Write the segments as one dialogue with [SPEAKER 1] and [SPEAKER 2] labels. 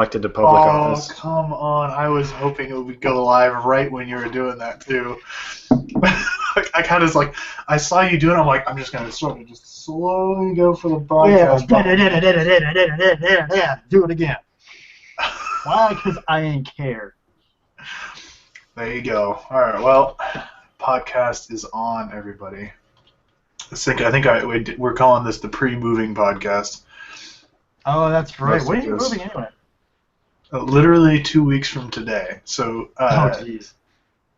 [SPEAKER 1] elected to public office.
[SPEAKER 2] Oh, come on. I was hoping it would go live right when you were doing that, too. I kind of like, I saw you doing it, I'm like, I'm just going to sort of just slowly go for the broadcast.
[SPEAKER 3] Yeah, do it again. Why? Because I ain't care.
[SPEAKER 2] There you go. All right, well, podcast is on, everybody. We're calling this the pre-moving podcast.
[SPEAKER 3] Oh, that's right. When are you moving anyway?
[SPEAKER 2] Literally 2 weeks from today. So,
[SPEAKER 3] oh, jeez.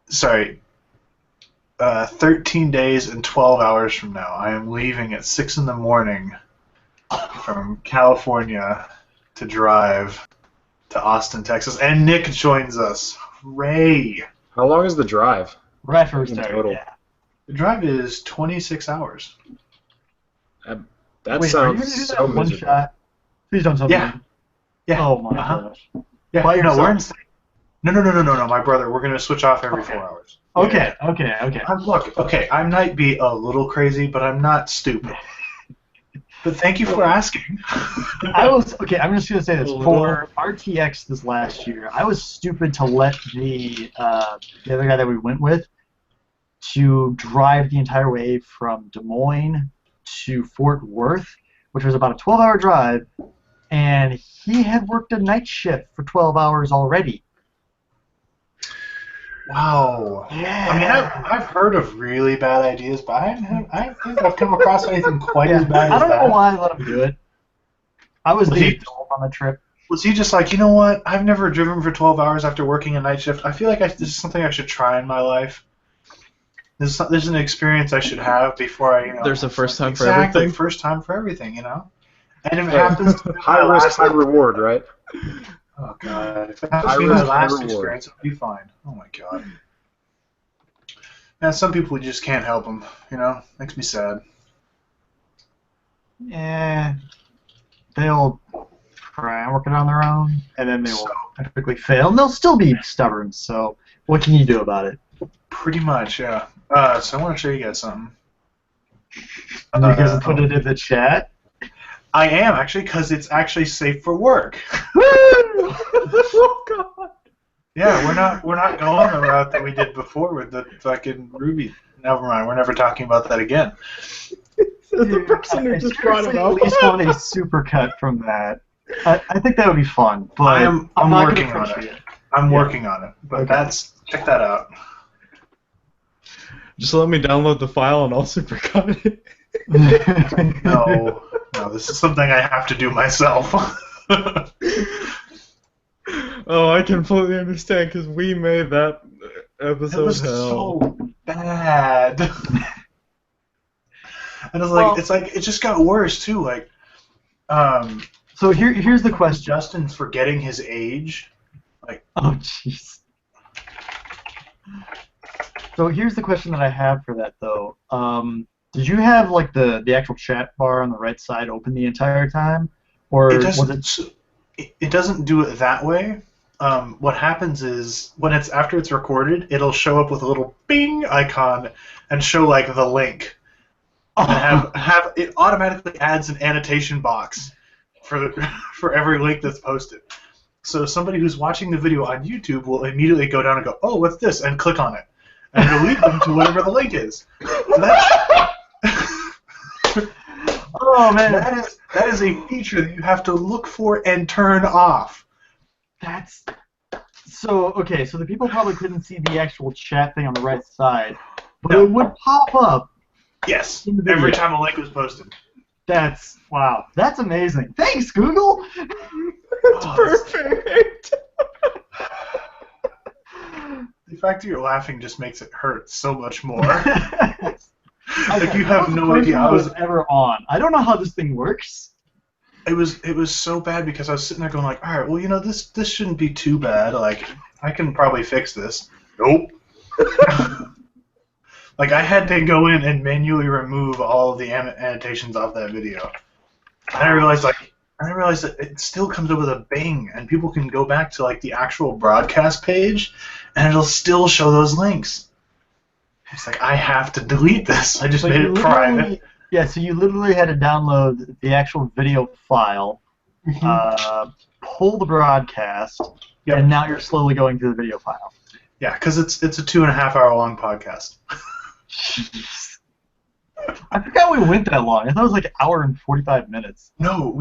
[SPEAKER 2] Sorry. 13 days and 12 hours from now, I am leaving at 6 in the morning from California to drive to Austin, Texas. And Nick joins us. Hooray!
[SPEAKER 1] How long is the drive?
[SPEAKER 3] Right for total. Yeah.
[SPEAKER 2] The drive is 26 hours.
[SPEAKER 1] That sounds so
[SPEAKER 3] one shot. Please don't tell me.
[SPEAKER 2] Yeah.
[SPEAKER 3] Oh my gosh.
[SPEAKER 2] Yeah. We're in. No. My brother. We're gonna switch off every 4 hours.
[SPEAKER 3] Okay.
[SPEAKER 2] I might be a little crazy, but I'm not stupid. But thank you for asking.
[SPEAKER 3] I'm just gonna say this. For RTX this last year, I was stupid to let the other guy that we went with to drive the entire way from Des Moines to Fort Worth, which was about a 12-hour drive, and he had worked a night shift for 12 hours already.
[SPEAKER 2] Wow.
[SPEAKER 3] Yeah.
[SPEAKER 2] I mean, I've heard of really bad ideas, but I don't think I've come across anything quite as bad as that.
[SPEAKER 3] I don't know why I let him do it. I was the adult on the trip.
[SPEAKER 2] Was he just like, you know what? I've never driven for 12 hours after working a night shift. I feel like this is something I should try in my life. This is an experience I should have before I,
[SPEAKER 4] There's a first time for everything.
[SPEAKER 2] First time for everything, And if it happens to be
[SPEAKER 1] high risk, high reward, right?
[SPEAKER 2] Oh god! If it happens to be my last experience, it'll be fine. Oh my god! Now some people just can't help them. Makes me sad.
[SPEAKER 3] Yeah, they'll try and work it on their own, and then they will typically fail, and they'll still be stubborn. So what can you do about it?
[SPEAKER 2] Pretty much, yeah. So I want to show you guys something.
[SPEAKER 3] You guys put it in the chat.
[SPEAKER 2] I am actually, because it's actually safe for work.
[SPEAKER 3] Woo! Oh god.
[SPEAKER 2] Yeah, we're not going the route that we did before with the fucking Ruby. Never mind, we're never talking about that again.
[SPEAKER 3] The person who just brought it up. At least want a supercut from that. I think that would be fun, but
[SPEAKER 2] I'm working on it. I'm working on it, but check that out.
[SPEAKER 4] Just let me download the file and I'll supercut it.
[SPEAKER 2] No, this is something I have to do myself.
[SPEAKER 4] Oh, I completely understand because we made that episode.
[SPEAKER 2] It was so bad. And it just got worse too.
[SPEAKER 3] So here's the question.
[SPEAKER 2] Justin's forgetting his age.
[SPEAKER 3] Oh jeez. So here's the question that I have for that though. Did you have the actual chat bar on the right side open the entire time, or
[SPEAKER 2] it doesn't do it that way. What happens is after it's recorded, it'll show up with a little bing icon and show the link, and have it automatically adds an annotation box for every link that's posted. So somebody who's watching the video on YouTube will immediately go down and go, oh, what's this, and click on it, and it'll lead them to whatever the link is.
[SPEAKER 3] Oh man,
[SPEAKER 2] that is a feature that you have to look for and turn off.
[SPEAKER 3] That's okay. So the people probably couldn't see the actual chat thing on the right side, but it would pop up.
[SPEAKER 2] Yes, every time a link was posted.
[SPEAKER 3] Wow. That's amazing. Thanks, Google.
[SPEAKER 4] That's perfect.
[SPEAKER 2] The fact that you're laughing just makes it hurt so much more. You have no idea.
[SPEAKER 3] I was ever on. I don't know how this thing works.
[SPEAKER 2] It was so bad because I was sitting there going all right, well, this shouldn't be too bad. I can probably fix this. Nope. I had to go in and manually remove all of the annotations off that video. And I realized that it still comes up with a bing, and people can go back to the actual broadcast page, and it'll still show those links. It's I have to delete this. I just made it private.
[SPEAKER 3] Yeah, so you literally had to download the actual video file, pull the broadcast,
[SPEAKER 2] Yep.
[SPEAKER 3] and now you're slowly going through the video file.
[SPEAKER 2] Yeah, because it's a 2.5 hour long podcast.
[SPEAKER 3] Jeez. I forgot we went that long. I thought it was like an hour and 45 minutes.
[SPEAKER 2] No,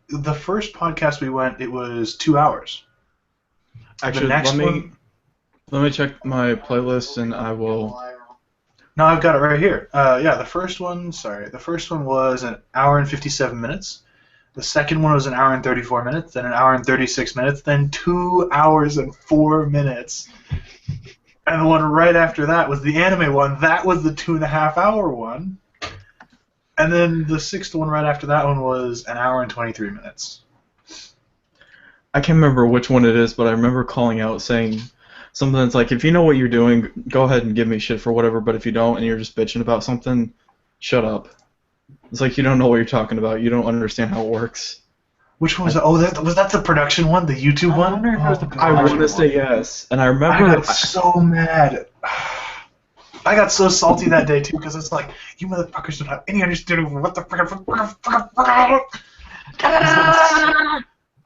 [SPEAKER 2] the first podcast we went, it was 2 hours.
[SPEAKER 4] Actually,
[SPEAKER 2] next
[SPEAKER 4] let me check my playlist and I will.
[SPEAKER 2] No, I've got it right here. The first one was an hour and 57 minutes. The second one was an hour and 34 minutes, then an hour and 36 minutes, then 2 hours and 4 minutes. And the one right after that was the anime one. That was the 2.5 hour one. And then the sixth one right after that one was an hour and 23 minutes.
[SPEAKER 4] I can't remember which one it is, but I remember calling out saying something that's like, if you know what you're doing, go ahead and give me shit for whatever, but if you don't and you're just bitching about something, shut up. It's like you don't know what you're talking about. You don't understand how it works.
[SPEAKER 2] Which one was that? Oh, was that the production one, the YouTube
[SPEAKER 3] I
[SPEAKER 2] one?
[SPEAKER 3] wonder if it was the
[SPEAKER 2] God.
[SPEAKER 4] I want to say yes, and I
[SPEAKER 2] I
[SPEAKER 4] remember
[SPEAKER 2] got so mad. I got so salty that day too because it's like you motherfuckers don't have any understanding of what the frick.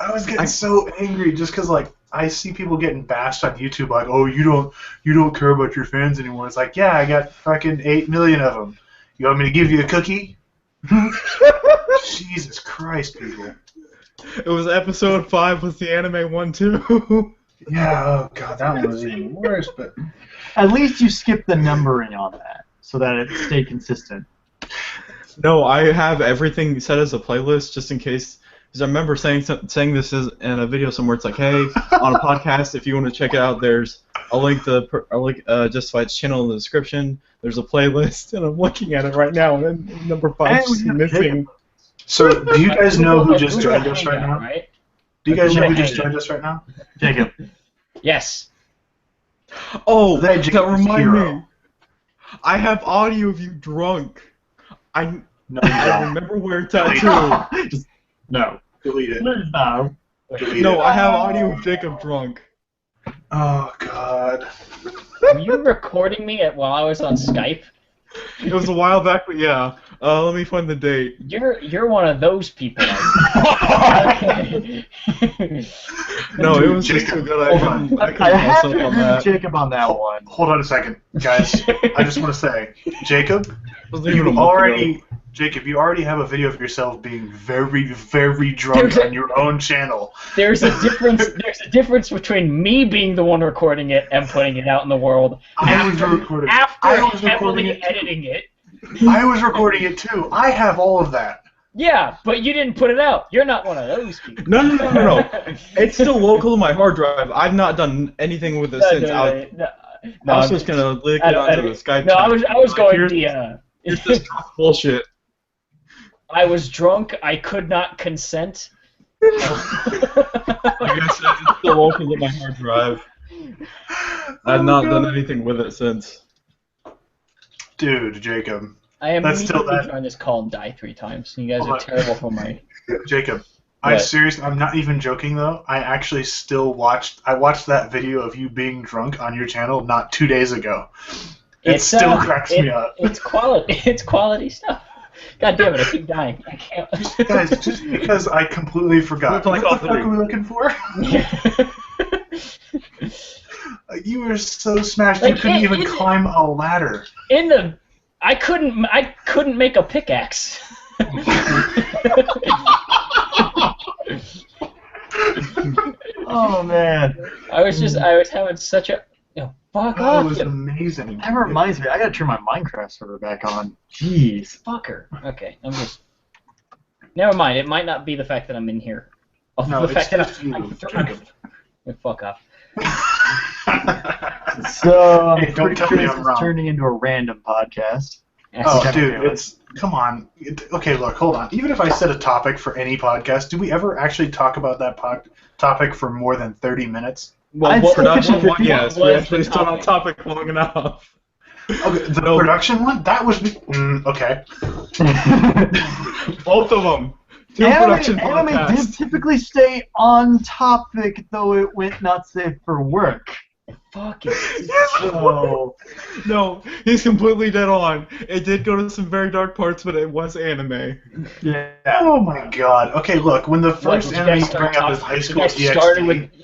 [SPEAKER 2] I was getting so angry just because like I see people getting bashed on YouTube like, oh, you don't care about your fans anymore. It's like, yeah, I got fucking 8 million of them. You want me to give you a cookie? Jesus Christ, people.
[SPEAKER 4] it was episode 5 was the anime one too.
[SPEAKER 2] Yeah, oh god, that one was even worse. But
[SPEAKER 3] At least you skipped the numbering on that so that it stayed consistent.
[SPEAKER 4] No, I have everything set as a playlist just in case. Because I remember saying this is in a video somewhere. It's like, hey, on a podcast, if you want to check it out, there's a link to Justified's channel in the description. There's a playlist, and I'm looking at it right now, and number 5 is missing.
[SPEAKER 2] so, do you guys know who just joined us right now?
[SPEAKER 5] Right?
[SPEAKER 2] Do you guys know who just joined us right now?
[SPEAKER 3] Jacob.
[SPEAKER 5] Yes.
[SPEAKER 4] Oh,
[SPEAKER 2] That
[SPEAKER 4] that reminds
[SPEAKER 2] hero.
[SPEAKER 4] me. I have audio of you drunk.
[SPEAKER 3] No, you
[SPEAKER 4] I
[SPEAKER 3] don't.
[SPEAKER 4] remember where it's at too.
[SPEAKER 3] Just, no.
[SPEAKER 2] Delete it.
[SPEAKER 3] No.
[SPEAKER 2] Delete
[SPEAKER 4] No,
[SPEAKER 2] it.
[SPEAKER 4] I have audio of Jacob drunk.
[SPEAKER 2] Oh god.
[SPEAKER 5] Were you recording me while I was on Skype?
[SPEAKER 4] It was a while back, but yeah. Let me find the date.
[SPEAKER 5] You're one of those people.
[SPEAKER 4] No, it
[SPEAKER 2] Dude,
[SPEAKER 4] was just
[SPEAKER 2] Jacob,
[SPEAKER 4] too good.
[SPEAKER 2] hold on.
[SPEAKER 4] I
[SPEAKER 3] I
[SPEAKER 4] couldn't
[SPEAKER 3] have
[SPEAKER 4] myself
[SPEAKER 3] to
[SPEAKER 4] on
[SPEAKER 3] agree with
[SPEAKER 4] that.
[SPEAKER 3] Jacob on that one.
[SPEAKER 2] Hold on a second, guys. I just want to say, Jacob,
[SPEAKER 4] Wasn't even a
[SPEAKER 2] you
[SPEAKER 4] month ago.
[SPEAKER 2] already have a video of yourself being very, very drunk on your own channel.
[SPEAKER 5] There's a difference. There's a difference between me being the one recording it and putting it out in the world
[SPEAKER 2] I was recording.
[SPEAKER 5] after
[SPEAKER 2] I was recording
[SPEAKER 5] heavily
[SPEAKER 2] it.
[SPEAKER 5] editing it.
[SPEAKER 2] I was recording it too. I have all of that.
[SPEAKER 5] Yeah, but you didn't put it out. You're not one of those people.
[SPEAKER 4] No. It's still local to my hard drive. I've not done anything with it since. I was just gonna link it onto the Skype.
[SPEAKER 5] No, I was going
[SPEAKER 4] Here's this bullshit.
[SPEAKER 5] I was drunk. I could not consent.
[SPEAKER 4] Like I said, it's still local to my hard drive. I've not done anything with it since.
[SPEAKER 2] Dude, Jacob.
[SPEAKER 5] I am
[SPEAKER 2] That's still
[SPEAKER 5] immediately
[SPEAKER 2] that-
[SPEAKER 5] trying this call and die 3 times. You guys
[SPEAKER 2] Hold
[SPEAKER 5] are
[SPEAKER 2] on.
[SPEAKER 5] terrible for my.
[SPEAKER 2] Jacob.
[SPEAKER 5] What?
[SPEAKER 2] I'm not even joking though. I actually still watched that video of you being drunk on your channel not 2 days ago. It still cracks me up.
[SPEAKER 5] It's quality. It's quality stuff. God damn it! I keep dying. I can't.
[SPEAKER 2] Guys, just because I completely forgot.
[SPEAKER 4] We're playing
[SPEAKER 2] What the
[SPEAKER 4] all
[SPEAKER 2] fuck are we looking for? You were so smashed you
[SPEAKER 5] Like,
[SPEAKER 2] couldn't even
[SPEAKER 5] it-
[SPEAKER 2] climb a ladder.
[SPEAKER 5] I couldn't make a pickaxe.
[SPEAKER 3] Oh, man.
[SPEAKER 5] I was having such a. Fuck
[SPEAKER 2] That
[SPEAKER 5] off,
[SPEAKER 2] was
[SPEAKER 5] you
[SPEAKER 2] amazing.
[SPEAKER 3] That reminds me, I gotta turn my Minecraft server back on. Jeez.
[SPEAKER 5] fucker. Okay, I'm just. Never mind. It might not be the fact that I'm in here. Oh,
[SPEAKER 2] No,
[SPEAKER 5] the
[SPEAKER 2] it's
[SPEAKER 5] fact that
[SPEAKER 2] just you,
[SPEAKER 5] I'm
[SPEAKER 2] Jacob.
[SPEAKER 5] fuck off.
[SPEAKER 3] So, I'm
[SPEAKER 2] Hey, don't
[SPEAKER 3] pretty
[SPEAKER 2] tell
[SPEAKER 3] sure
[SPEAKER 2] me
[SPEAKER 3] this
[SPEAKER 2] I'm
[SPEAKER 3] is
[SPEAKER 2] wrong.
[SPEAKER 3] turning into a random podcast.
[SPEAKER 2] Oh,
[SPEAKER 3] Okay.
[SPEAKER 2] dude, come on. Okay, look, hold on. Even if I set a topic for any podcast, do we ever actually talk about that topic for more than 30 minutes?
[SPEAKER 5] Well,
[SPEAKER 3] I'd
[SPEAKER 5] what
[SPEAKER 3] say
[SPEAKER 4] Production
[SPEAKER 3] What
[SPEAKER 4] one, yes. We
[SPEAKER 5] was
[SPEAKER 4] actually
[SPEAKER 5] the
[SPEAKER 4] stood on
[SPEAKER 5] topic?
[SPEAKER 4] topic long enough.
[SPEAKER 2] Okay, the
[SPEAKER 4] No.
[SPEAKER 2] production one? That was... okay.
[SPEAKER 4] Both of them. Two production
[SPEAKER 3] Anime did
[SPEAKER 4] podcasts.
[SPEAKER 3] typically stay on topic, though it went not safe for work.
[SPEAKER 5] Fucking.
[SPEAKER 3] So,
[SPEAKER 4] No, he's completely dead on. It did go to some very dark parts, but it was anime.
[SPEAKER 3] yeah.
[SPEAKER 2] Oh my god. Okay, look, when the
[SPEAKER 5] What,
[SPEAKER 2] first
[SPEAKER 5] did you
[SPEAKER 2] anime
[SPEAKER 5] guys
[SPEAKER 2] you
[SPEAKER 5] start
[SPEAKER 2] bring up is
[SPEAKER 5] talking-
[SPEAKER 2] High School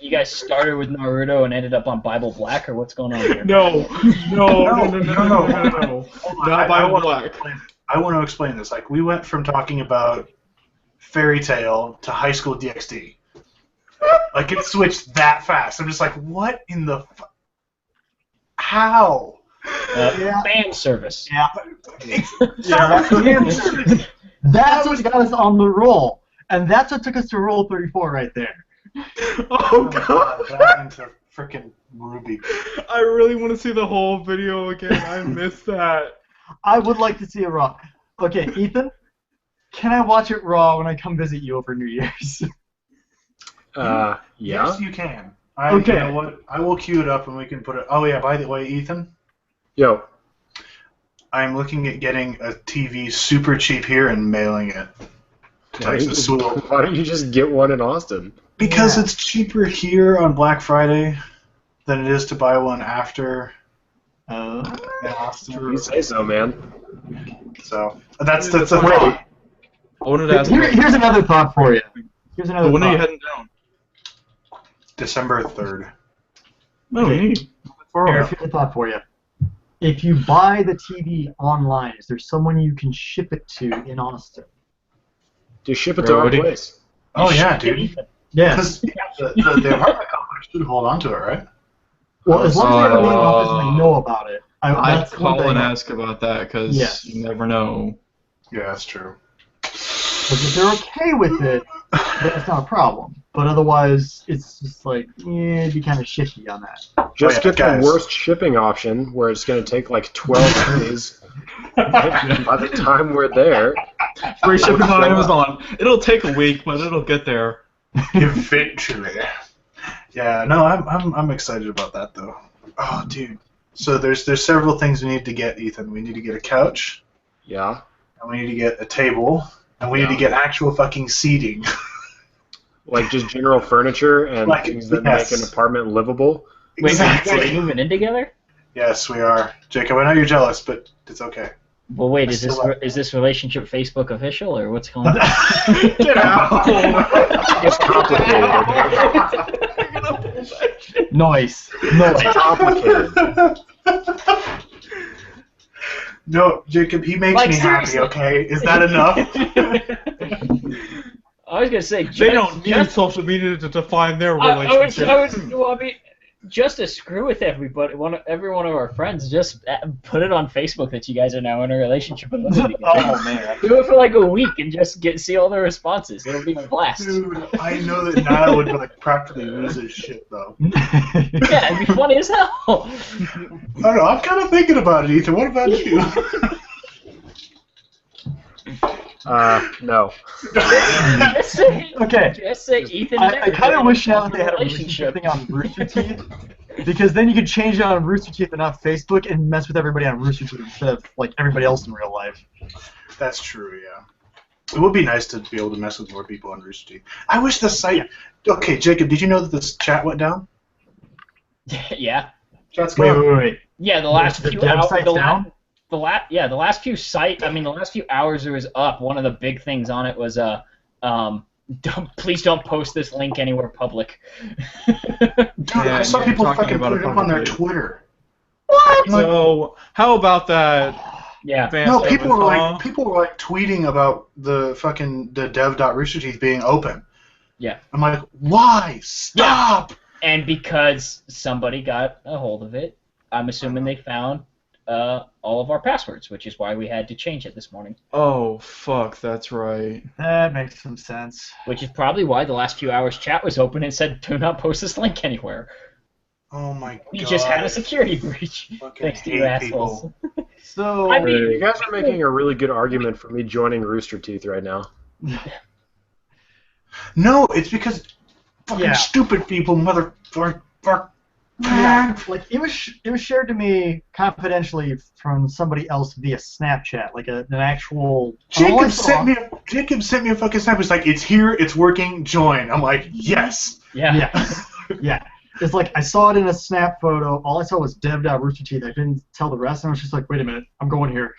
[SPEAKER 5] you guys started with Naruto and ended up on Bible Black, or what's going on here?
[SPEAKER 4] No, no.
[SPEAKER 2] Hold on,
[SPEAKER 4] Not
[SPEAKER 2] I
[SPEAKER 4] by
[SPEAKER 2] wanna
[SPEAKER 4] Black.
[SPEAKER 2] explain- I want to explain this. Like, we went from talking about Fairy Tail to High School DxD. Like, it switched that fast. I'm just like, what in the how?
[SPEAKER 3] Yeah.
[SPEAKER 5] Fan service.
[SPEAKER 3] Yeah.
[SPEAKER 2] Yeah.
[SPEAKER 3] That's what got us on the roll. And that's what took us to roll 34 right there.
[SPEAKER 4] Oh god.
[SPEAKER 2] That into freaking Ruby.
[SPEAKER 4] I really want to see the whole video again. I missed that.
[SPEAKER 3] I would like to see it raw. Okay, Ethan, can I watch it raw when I come visit you over New Year's?
[SPEAKER 1] Yeah.
[SPEAKER 2] Yes, you can.
[SPEAKER 3] Okay.
[SPEAKER 2] You know what? I will queue it up and we can put it. Oh yeah. By the way, Ethan,
[SPEAKER 1] Yo.
[SPEAKER 2] I'm looking at getting a TV super cheap here and mailing it to Texas.
[SPEAKER 1] Why don't you just get one in Austin?
[SPEAKER 2] Because
[SPEAKER 3] Yeah.
[SPEAKER 2] it's cheaper here on Black Friday than it is to buy one after in Austin.
[SPEAKER 1] You say so, man.
[SPEAKER 2] So that's the
[SPEAKER 3] Wait,
[SPEAKER 2] thought.
[SPEAKER 4] I wanted to ask
[SPEAKER 3] here's another thought for you. Here's another
[SPEAKER 4] when are you
[SPEAKER 3] thought.
[SPEAKER 4] heading down?
[SPEAKER 2] December 3rd.
[SPEAKER 4] No, neat.
[SPEAKER 3] Here's a thought for you. If you buy the TV online, is there someone you can ship it to in Austin?
[SPEAKER 1] Just ship it to our
[SPEAKER 4] Already?
[SPEAKER 1] place.
[SPEAKER 2] Oh yeah, dude.
[SPEAKER 3] Yeah.
[SPEAKER 2] Because the apartment complex should hold on to it, right?
[SPEAKER 3] Well, as long as they have a main office and I know about it.
[SPEAKER 4] I'd
[SPEAKER 3] That's one
[SPEAKER 4] call
[SPEAKER 3] thing.
[SPEAKER 4] and ask about that because
[SPEAKER 3] Yes.
[SPEAKER 4] you never know.
[SPEAKER 2] Yeah, that's true.
[SPEAKER 3] Like, if they're okay with it, that's not a problem. But otherwise, it's just like, it'd be kind of shifty on that.
[SPEAKER 1] Just
[SPEAKER 2] yeah,
[SPEAKER 1] get
[SPEAKER 2] guys.
[SPEAKER 1] the worst shipping option, where it's going to take like 12 days. By the time we're there,
[SPEAKER 4] Free shipping on Amazon. It'll take a week, but it'll get there.
[SPEAKER 2] Eventually. Yeah, no, I'm excited about that though. Oh, dude. So there's several things we need to get, Ethan. We need to get a couch,
[SPEAKER 1] yeah.
[SPEAKER 2] and we need to get a table, and we need to get actual fucking seating.
[SPEAKER 1] Like just general furniture and
[SPEAKER 2] Like,
[SPEAKER 1] things that
[SPEAKER 2] yes.
[SPEAKER 1] make an apartment livable.
[SPEAKER 5] Wait, are you guys
[SPEAKER 2] Exactly.
[SPEAKER 5] moving in together?
[SPEAKER 2] Yes, we are. Jacob, I know you're jealous, but it's okay.
[SPEAKER 5] Well, wait,
[SPEAKER 2] I
[SPEAKER 5] is this
[SPEAKER 2] still like-
[SPEAKER 5] is this relationship Facebook official, or what's going on?
[SPEAKER 2] Get out!
[SPEAKER 1] It's complicated.
[SPEAKER 3] Nice.
[SPEAKER 1] It's complicated.
[SPEAKER 2] No, Jacob, he makes
[SPEAKER 5] Like,
[SPEAKER 2] me happy,
[SPEAKER 5] seriously.
[SPEAKER 2] okay? Is that enough?
[SPEAKER 5] I was gonna say
[SPEAKER 4] They don't need social media to define their relationship.
[SPEAKER 5] well, I mean, just to screw with everybody, every one of our friends, just put it on Facebook that you guys are now in a relationship and living together.
[SPEAKER 3] Oh, man.
[SPEAKER 5] Do it for like a week and just see all the responses. It'll be a blast.
[SPEAKER 2] Dude, I know that Niall would like practically lose his shit though.
[SPEAKER 5] Yeah, it'd be funny as hell.
[SPEAKER 2] I don't know. I'm kind of thinking about it, Ethan. What about you?
[SPEAKER 1] No.
[SPEAKER 5] Just say,
[SPEAKER 3] Okay.
[SPEAKER 5] just say Ethan.
[SPEAKER 3] I kind of wish now that they had a
[SPEAKER 5] relationship
[SPEAKER 3] relationship thing on Rooster Teeth, because then you could change it on Rooster Teeth and not Facebook and mess with everybody on Rooster Teeth instead of like everybody else in real life.
[SPEAKER 2] That's true, yeah. It would be nice to be able to mess with more people on Rooster Teeth. I wish the site... Okay, Jacob, did you know that this chat went down?
[SPEAKER 5] Yeah.
[SPEAKER 2] Chat's
[SPEAKER 3] Wait,
[SPEAKER 2] gone.
[SPEAKER 3] wait.
[SPEAKER 5] Yeah, the last
[SPEAKER 3] The
[SPEAKER 5] few
[SPEAKER 3] dev
[SPEAKER 5] hours.
[SPEAKER 3] site's down?
[SPEAKER 5] The last few the last few hours it was up. One of the big things on it was please don't post this link anywhere public.
[SPEAKER 2] Dude,
[SPEAKER 4] Yeah,
[SPEAKER 2] I saw
[SPEAKER 4] you're
[SPEAKER 2] people
[SPEAKER 4] talking
[SPEAKER 2] fucking
[SPEAKER 4] about
[SPEAKER 2] put
[SPEAKER 4] it
[SPEAKER 2] it up on their
[SPEAKER 4] publicly.
[SPEAKER 2] Twitter.
[SPEAKER 4] So, how about that?
[SPEAKER 5] Yeah.
[SPEAKER 4] Fan
[SPEAKER 2] No,
[SPEAKER 4] service,
[SPEAKER 2] people were like tweeting about the dev.roosterteeth being open.
[SPEAKER 5] Yeah.
[SPEAKER 2] I'm like, why? Stop!
[SPEAKER 5] And because somebody got a hold of it, I'm assuming they found all of our passwords, which is why we had to change it this morning.
[SPEAKER 4] Oh, fuck, that's right.
[SPEAKER 3] That makes some sense.
[SPEAKER 5] Which is probably why the last few hours chat was open and said, do not post this link anywhere.
[SPEAKER 2] Oh my god.
[SPEAKER 5] We just had a security breach.
[SPEAKER 2] Fucking
[SPEAKER 5] Thanks to you
[SPEAKER 2] hate
[SPEAKER 5] assholes.
[SPEAKER 3] So,
[SPEAKER 5] I mean-
[SPEAKER 1] You guys are making a really good argument for me joining Rooster Teeth right now.
[SPEAKER 2] No, it's because fucking
[SPEAKER 3] Yeah.
[SPEAKER 2] stupid people, motherfucker.
[SPEAKER 3] like it was shared to me confidentially from somebody else via Snapchat, like an actual.
[SPEAKER 2] Jacob sent me a fucking snap. It's like, it's here, it's working, join. I'm like, yes.
[SPEAKER 5] Yeah.
[SPEAKER 3] Yeah, yeah. It's like I saw it in a snap photo. All I saw was dev.rooster teeth. I didn't tell the rest, and I was just like, wait a minute, I'm going here.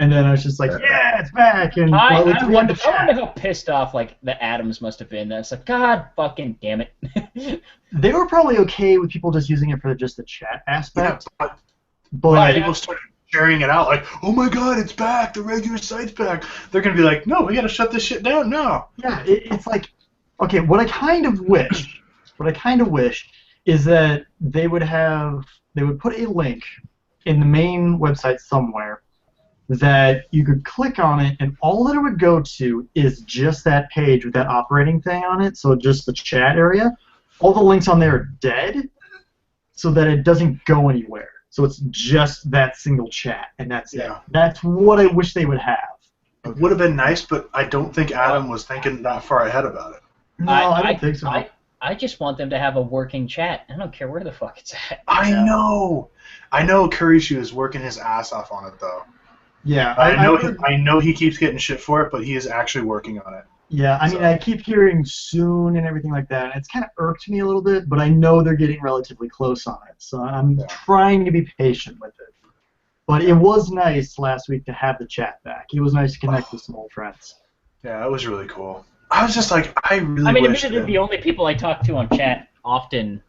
[SPEAKER 3] And then I was just like, yeah, it's back. And
[SPEAKER 5] I
[SPEAKER 3] we had
[SPEAKER 5] wonder
[SPEAKER 3] the chat.
[SPEAKER 5] how pissed off like the Adams must have been. That's like, God fucking damn it.
[SPEAKER 3] They were probably okay with people just using it for just the chat aspect.
[SPEAKER 2] Yeah,
[SPEAKER 3] But
[SPEAKER 2] people started sharing it out like, oh my god, it's back, the regular site's back. They're going to be like, no, we got to shut this shit down now.
[SPEAKER 3] yeah, it's like, okay, what I kind of wish is that they would put a link in the main website somewhere that you could click on it, and all that it would go to is just that page with that operating thing on it, so just the chat area. All the links on there are dead, so that it doesn't go anywhere. So it's just that single chat, and that's it. That's what I wish they would have.
[SPEAKER 2] It would have been nice, but I don't think Adam was thinking that far ahead about it.
[SPEAKER 3] No, I don't think so.
[SPEAKER 5] I just want them to have a working chat. I don't care where the fuck it's at.
[SPEAKER 2] I know Kurishu is working his ass off on it, though.
[SPEAKER 3] Yeah,
[SPEAKER 2] I know he keeps getting shit for it, but he is actually working on it.
[SPEAKER 3] Yeah, I mean, I keep hearing soon and everything like that. It's kind of irked me a little bit, but I know they're getting relatively close on it, so I'm trying to be patient with it. But it was nice last week to have the chat back. It was nice to connect with some old friends.
[SPEAKER 2] Yeah, it was really cool. I was just like, I really wish
[SPEAKER 5] admittedly, the only people I talk to on chat often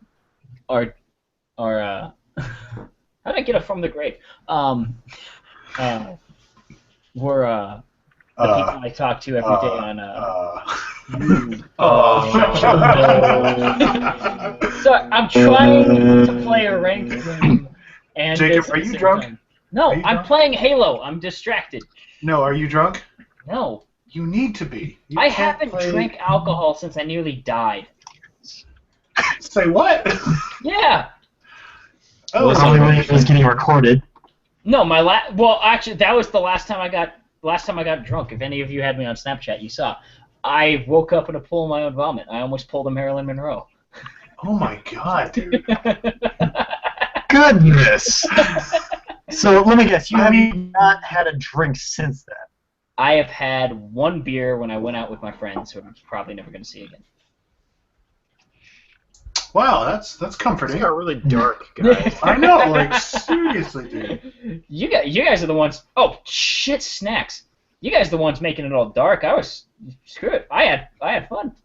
[SPEAKER 5] are how did I get it from the grave? Were the people I talk to every day on. So I'm trying to play a ranked game. And
[SPEAKER 2] Jacob, are you drunk?
[SPEAKER 5] No, I'm playing Halo. I'm distracted.
[SPEAKER 2] No, are you drunk?
[SPEAKER 5] No.
[SPEAKER 2] You need to be.
[SPEAKER 5] I haven't drank alcohol since I nearly died.
[SPEAKER 2] Say what?
[SPEAKER 5] Yeah.
[SPEAKER 2] Oh,
[SPEAKER 3] Probably when it was getting recorded.
[SPEAKER 5] No, well, actually, that was the last time I got drunk. If any of you had me on Snapchat, you saw. I woke up in a pool of my own vomit. I almost pulled a Marilyn Monroe.
[SPEAKER 2] Oh my god, dude.
[SPEAKER 3] Goodness. So let me guess, you have not had a drink since then.
[SPEAKER 5] I have had one beer when I went out with my friends, who I'm probably never going to see again.
[SPEAKER 2] Wow, that's comforting.
[SPEAKER 1] It's got really dark, guys.
[SPEAKER 2] I know, like seriously, dude.
[SPEAKER 5] You guys are the ones. Oh shit, snacks. You guys are the ones making it all dark. I was screwed. I had fun.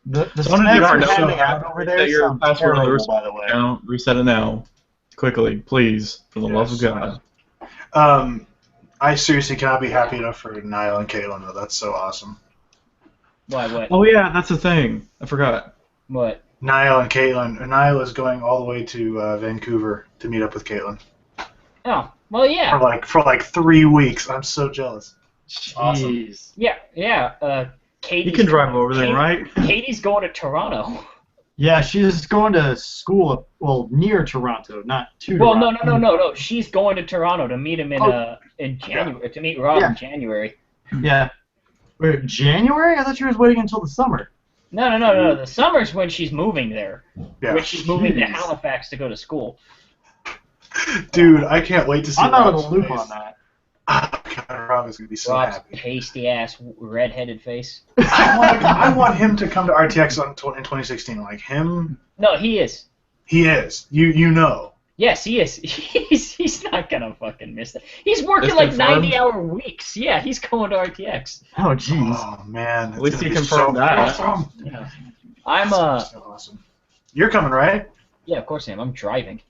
[SPEAKER 3] The
[SPEAKER 4] One of you are
[SPEAKER 3] snacks
[SPEAKER 4] so
[SPEAKER 3] handing out over there
[SPEAKER 4] that your
[SPEAKER 3] sound
[SPEAKER 4] password
[SPEAKER 3] terrible, by the way.
[SPEAKER 4] account. Reset it now, quickly, please, for the love of God.
[SPEAKER 2] I seriously cannot be happy enough for Niall and Caitlin, though. That's so awesome.
[SPEAKER 5] Why? What?
[SPEAKER 4] Oh yeah, that's the thing. I forgot.
[SPEAKER 5] What?
[SPEAKER 2] Niall and Caitlin. Niall is going all the way to Vancouver to meet up with Caitlin.
[SPEAKER 5] Oh, well, yeah.
[SPEAKER 2] For like 3 weeks. I'm so jealous. Awesome.
[SPEAKER 3] Jeez.
[SPEAKER 5] Yeah. Katie.
[SPEAKER 4] You can drive over there, right?
[SPEAKER 5] Katie's going to Toronto.
[SPEAKER 3] Yeah, she's going to school, near Toronto, not to
[SPEAKER 5] Well,
[SPEAKER 3] Toronto.
[SPEAKER 5] no. She's going to Toronto to meet him in January, to meet Rob in January.
[SPEAKER 3] Yeah. Wait, January? I thought she was waiting until the summer.
[SPEAKER 5] No. The summer's when she's moving there.
[SPEAKER 2] Yeah.
[SPEAKER 5] When she's moving to Halifax to go to school.
[SPEAKER 2] Dude, I can't wait to see
[SPEAKER 3] I'm out of
[SPEAKER 2] Rob's
[SPEAKER 3] the loop
[SPEAKER 2] face.
[SPEAKER 3] on that.
[SPEAKER 2] Oh, God, Rob is going to be so
[SPEAKER 5] Rob's
[SPEAKER 2] happy.
[SPEAKER 5] pasty-ass, red-headed face.
[SPEAKER 2] I want him to come to RTX in 2016. Like him.
[SPEAKER 5] No, he is.
[SPEAKER 2] He is. You know.
[SPEAKER 5] Yes, he is. He's not gonna fucking miss that. He's working
[SPEAKER 4] It's
[SPEAKER 5] like
[SPEAKER 4] confirmed?
[SPEAKER 5] 90-hour weeks. Yeah, he's going to RTX.
[SPEAKER 3] Oh, jeez.
[SPEAKER 2] Oh man.
[SPEAKER 4] At least he confirmed that.
[SPEAKER 2] Awesome.
[SPEAKER 5] Yeah. I'm
[SPEAKER 2] So awesome. You're coming, right?
[SPEAKER 5] Yeah, of course I am. I'm driving.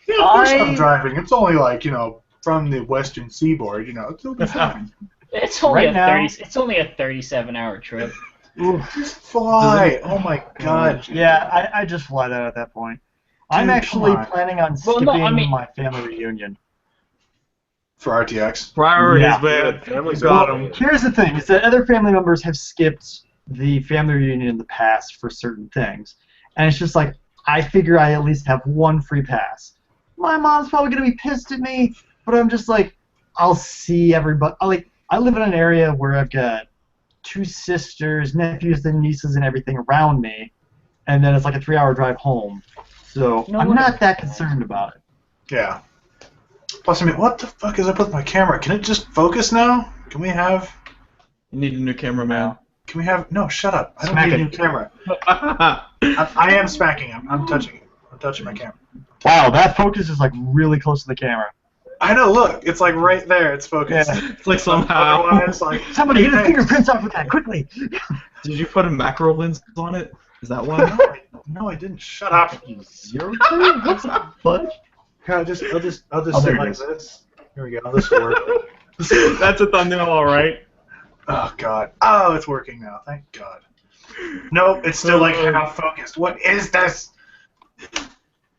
[SPEAKER 2] Yeah, of course I'm driving. It's only like, from the western seaboard, it'll be fine.
[SPEAKER 5] It's only
[SPEAKER 3] Right now-
[SPEAKER 5] It's only a 37-hour trip.
[SPEAKER 2] Just fly. Oh my god.
[SPEAKER 3] Yeah, I just fly that at that point. I'm
[SPEAKER 2] Dude,
[SPEAKER 3] actually
[SPEAKER 2] come on.
[SPEAKER 3] planning on
[SPEAKER 5] Well,
[SPEAKER 3] skipping
[SPEAKER 5] no, I mean-
[SPEAKER 3] my family reunion.
[SPEAKER 2] For RTX.
[SPEAKER 4] Priorities,
[SPEAKER 3] Yeah.
[SPEAKER 4] man.
[SPEAKER 1] Families
[SPEAKER 4] Got
[SPEAKER 1] are-
[SPEAKER 4] him.
[SPEAKER 3] Here's the thing, is that other family members have skipped the family reunion in the past for certain things. And it's just like, I figure I at least have one free pass. My mom's probably going to be pissed at me, but I'm just like, I'll see everybody. I live in an area where I've got 2 sisters, nephews, and nieces, and everything around me, and then it's like a 3-hour drive home. So
[SPEAKER 5] No
[SPEAKER 3] I'm
[SPEAKER 5] wonder.
[SPEAKER 3] not that concerned about it.
[SPEAKER 2] Yeah. Plus, I mean, what the fuck is up with my camera? Can it just focus now? Can we have...
[SPEAKER 4] You need a new camera, man.
[SPEAKER 2] Can we have... No, shut up. I don't
[SPEAKER 4] Smack
[SPEAKER 2] need a
[SPEAKER 4] it.
[SPEAKER 2] new camera. I am smacking him. I'm touching it. I'm touching my camera.
[SPEAKER 3] Wow, that focus is like really close to the camera.
[SPEAKER 2] I know, look. It's like right there. It's focused.
[SPEAKER 3] Yeah.
[SPEAKER 4] It's like somehow.
[SPEAKER 2] Otherwise, like...
[SPEAKER 3] Somebody get his
[SPEAKER 2] Thanks.
[SPEAKER 3] fingerprints off with that quickly.
[SPEAKER 4] Did you put a macro lens on it? Is that why?
[SPEAKER 2] No, I didn't. Shut up.
[SPEAKER 3] Zero two? What's the fudge?
[SPEAKER 2] Here, I'll just
[SPEAKER 3] Oh,
[SPEAKER 2] sit
[SPEAKER 3] there it
[SPEAKER 2] like
[SPEAKER 3] is.
[SPEAKER 2] this. Here we go. This will work.
[SPEAKER 4] That's a thumbnail, all right.
[SPEAKER 2] Oh, God. Oh, it's working now. Thank God. Nope, it's still like half focused. What is this?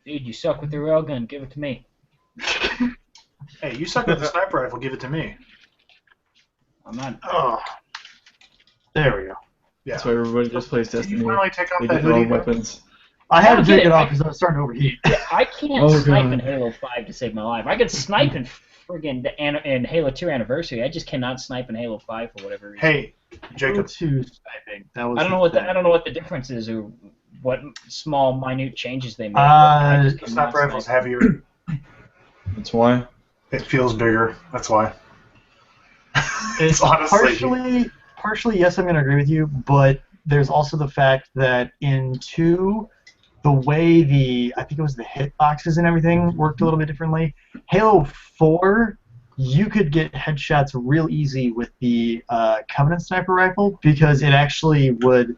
[SPEAKER 5] Dude, you suck with the railgun. Give it to me.
[SPEAKER 2] Hey, you suck with the sniper rifle. Give it to me.
[SPEAKER 5] I'm not.
[SPEAKER 3] Oh. There we go.
[SPEAKER 2] Yeah.
[SPEAKER 4] That's why everybody just plays
[SPEAKER 2] Did
[SPEAKER 4] Destiny.
[SPEAKER 2] you finally take off
[SPEAKER 4] They
[SPEAKER 2] that
[SPEAKER 4] get their own
[SPEAKER 2] hoodie? though?
[SPEAKER 4] weapons.
[SPEAKER 3] I had to
[SPEAKER 5] Okay,
[SPEAKER 3] take it off
[SPEAKER 5] I-
[SPEAKER 3] because I was starting to overheat.
[SPEAKER 5] I can't
[SPEAKER 4] Oh,
[SPEAKER 5] snipe
[SPEAKER 4] God.
[SPEAKER 5] in Halo 5 to save my life. I could snipe in in Halo 2 Anniversary. I just cannot snipe in Halo 5 for whatever reason.
[SPEAKER 2] Hey, Jacob.
[SPEAKER 3] Two sniping. That was
[SPEAKER 5] I don't know
[SPEAKER 3] the
[SPEAKER 5] what
[SPEAKER 3] thing.
[SPEAKER 5] I don't know what the difference is or what small minute changes they made. but I just
[SPEAKER 2] The
[SPEAKER 5] cannot
[SPEAKER 2] sniper rifle's
[SPEAKER 5] snipe.
[SPEAKER 2] heavier.
[SPEAKER 4] That's why.
[SPEAKER 2] It feels bigger. That's why.
[SPEAKER 3] It's
[SPEAKER 2] honestly-
[SPEAKER 3] partially yes, I'm going to agree with you, but there's also the fact that in 2, the way I think it was the hitboxes and everything worked a little bit differently. Halo 4, you could get headshots real easy with the Covenant sniper rifle because it actually would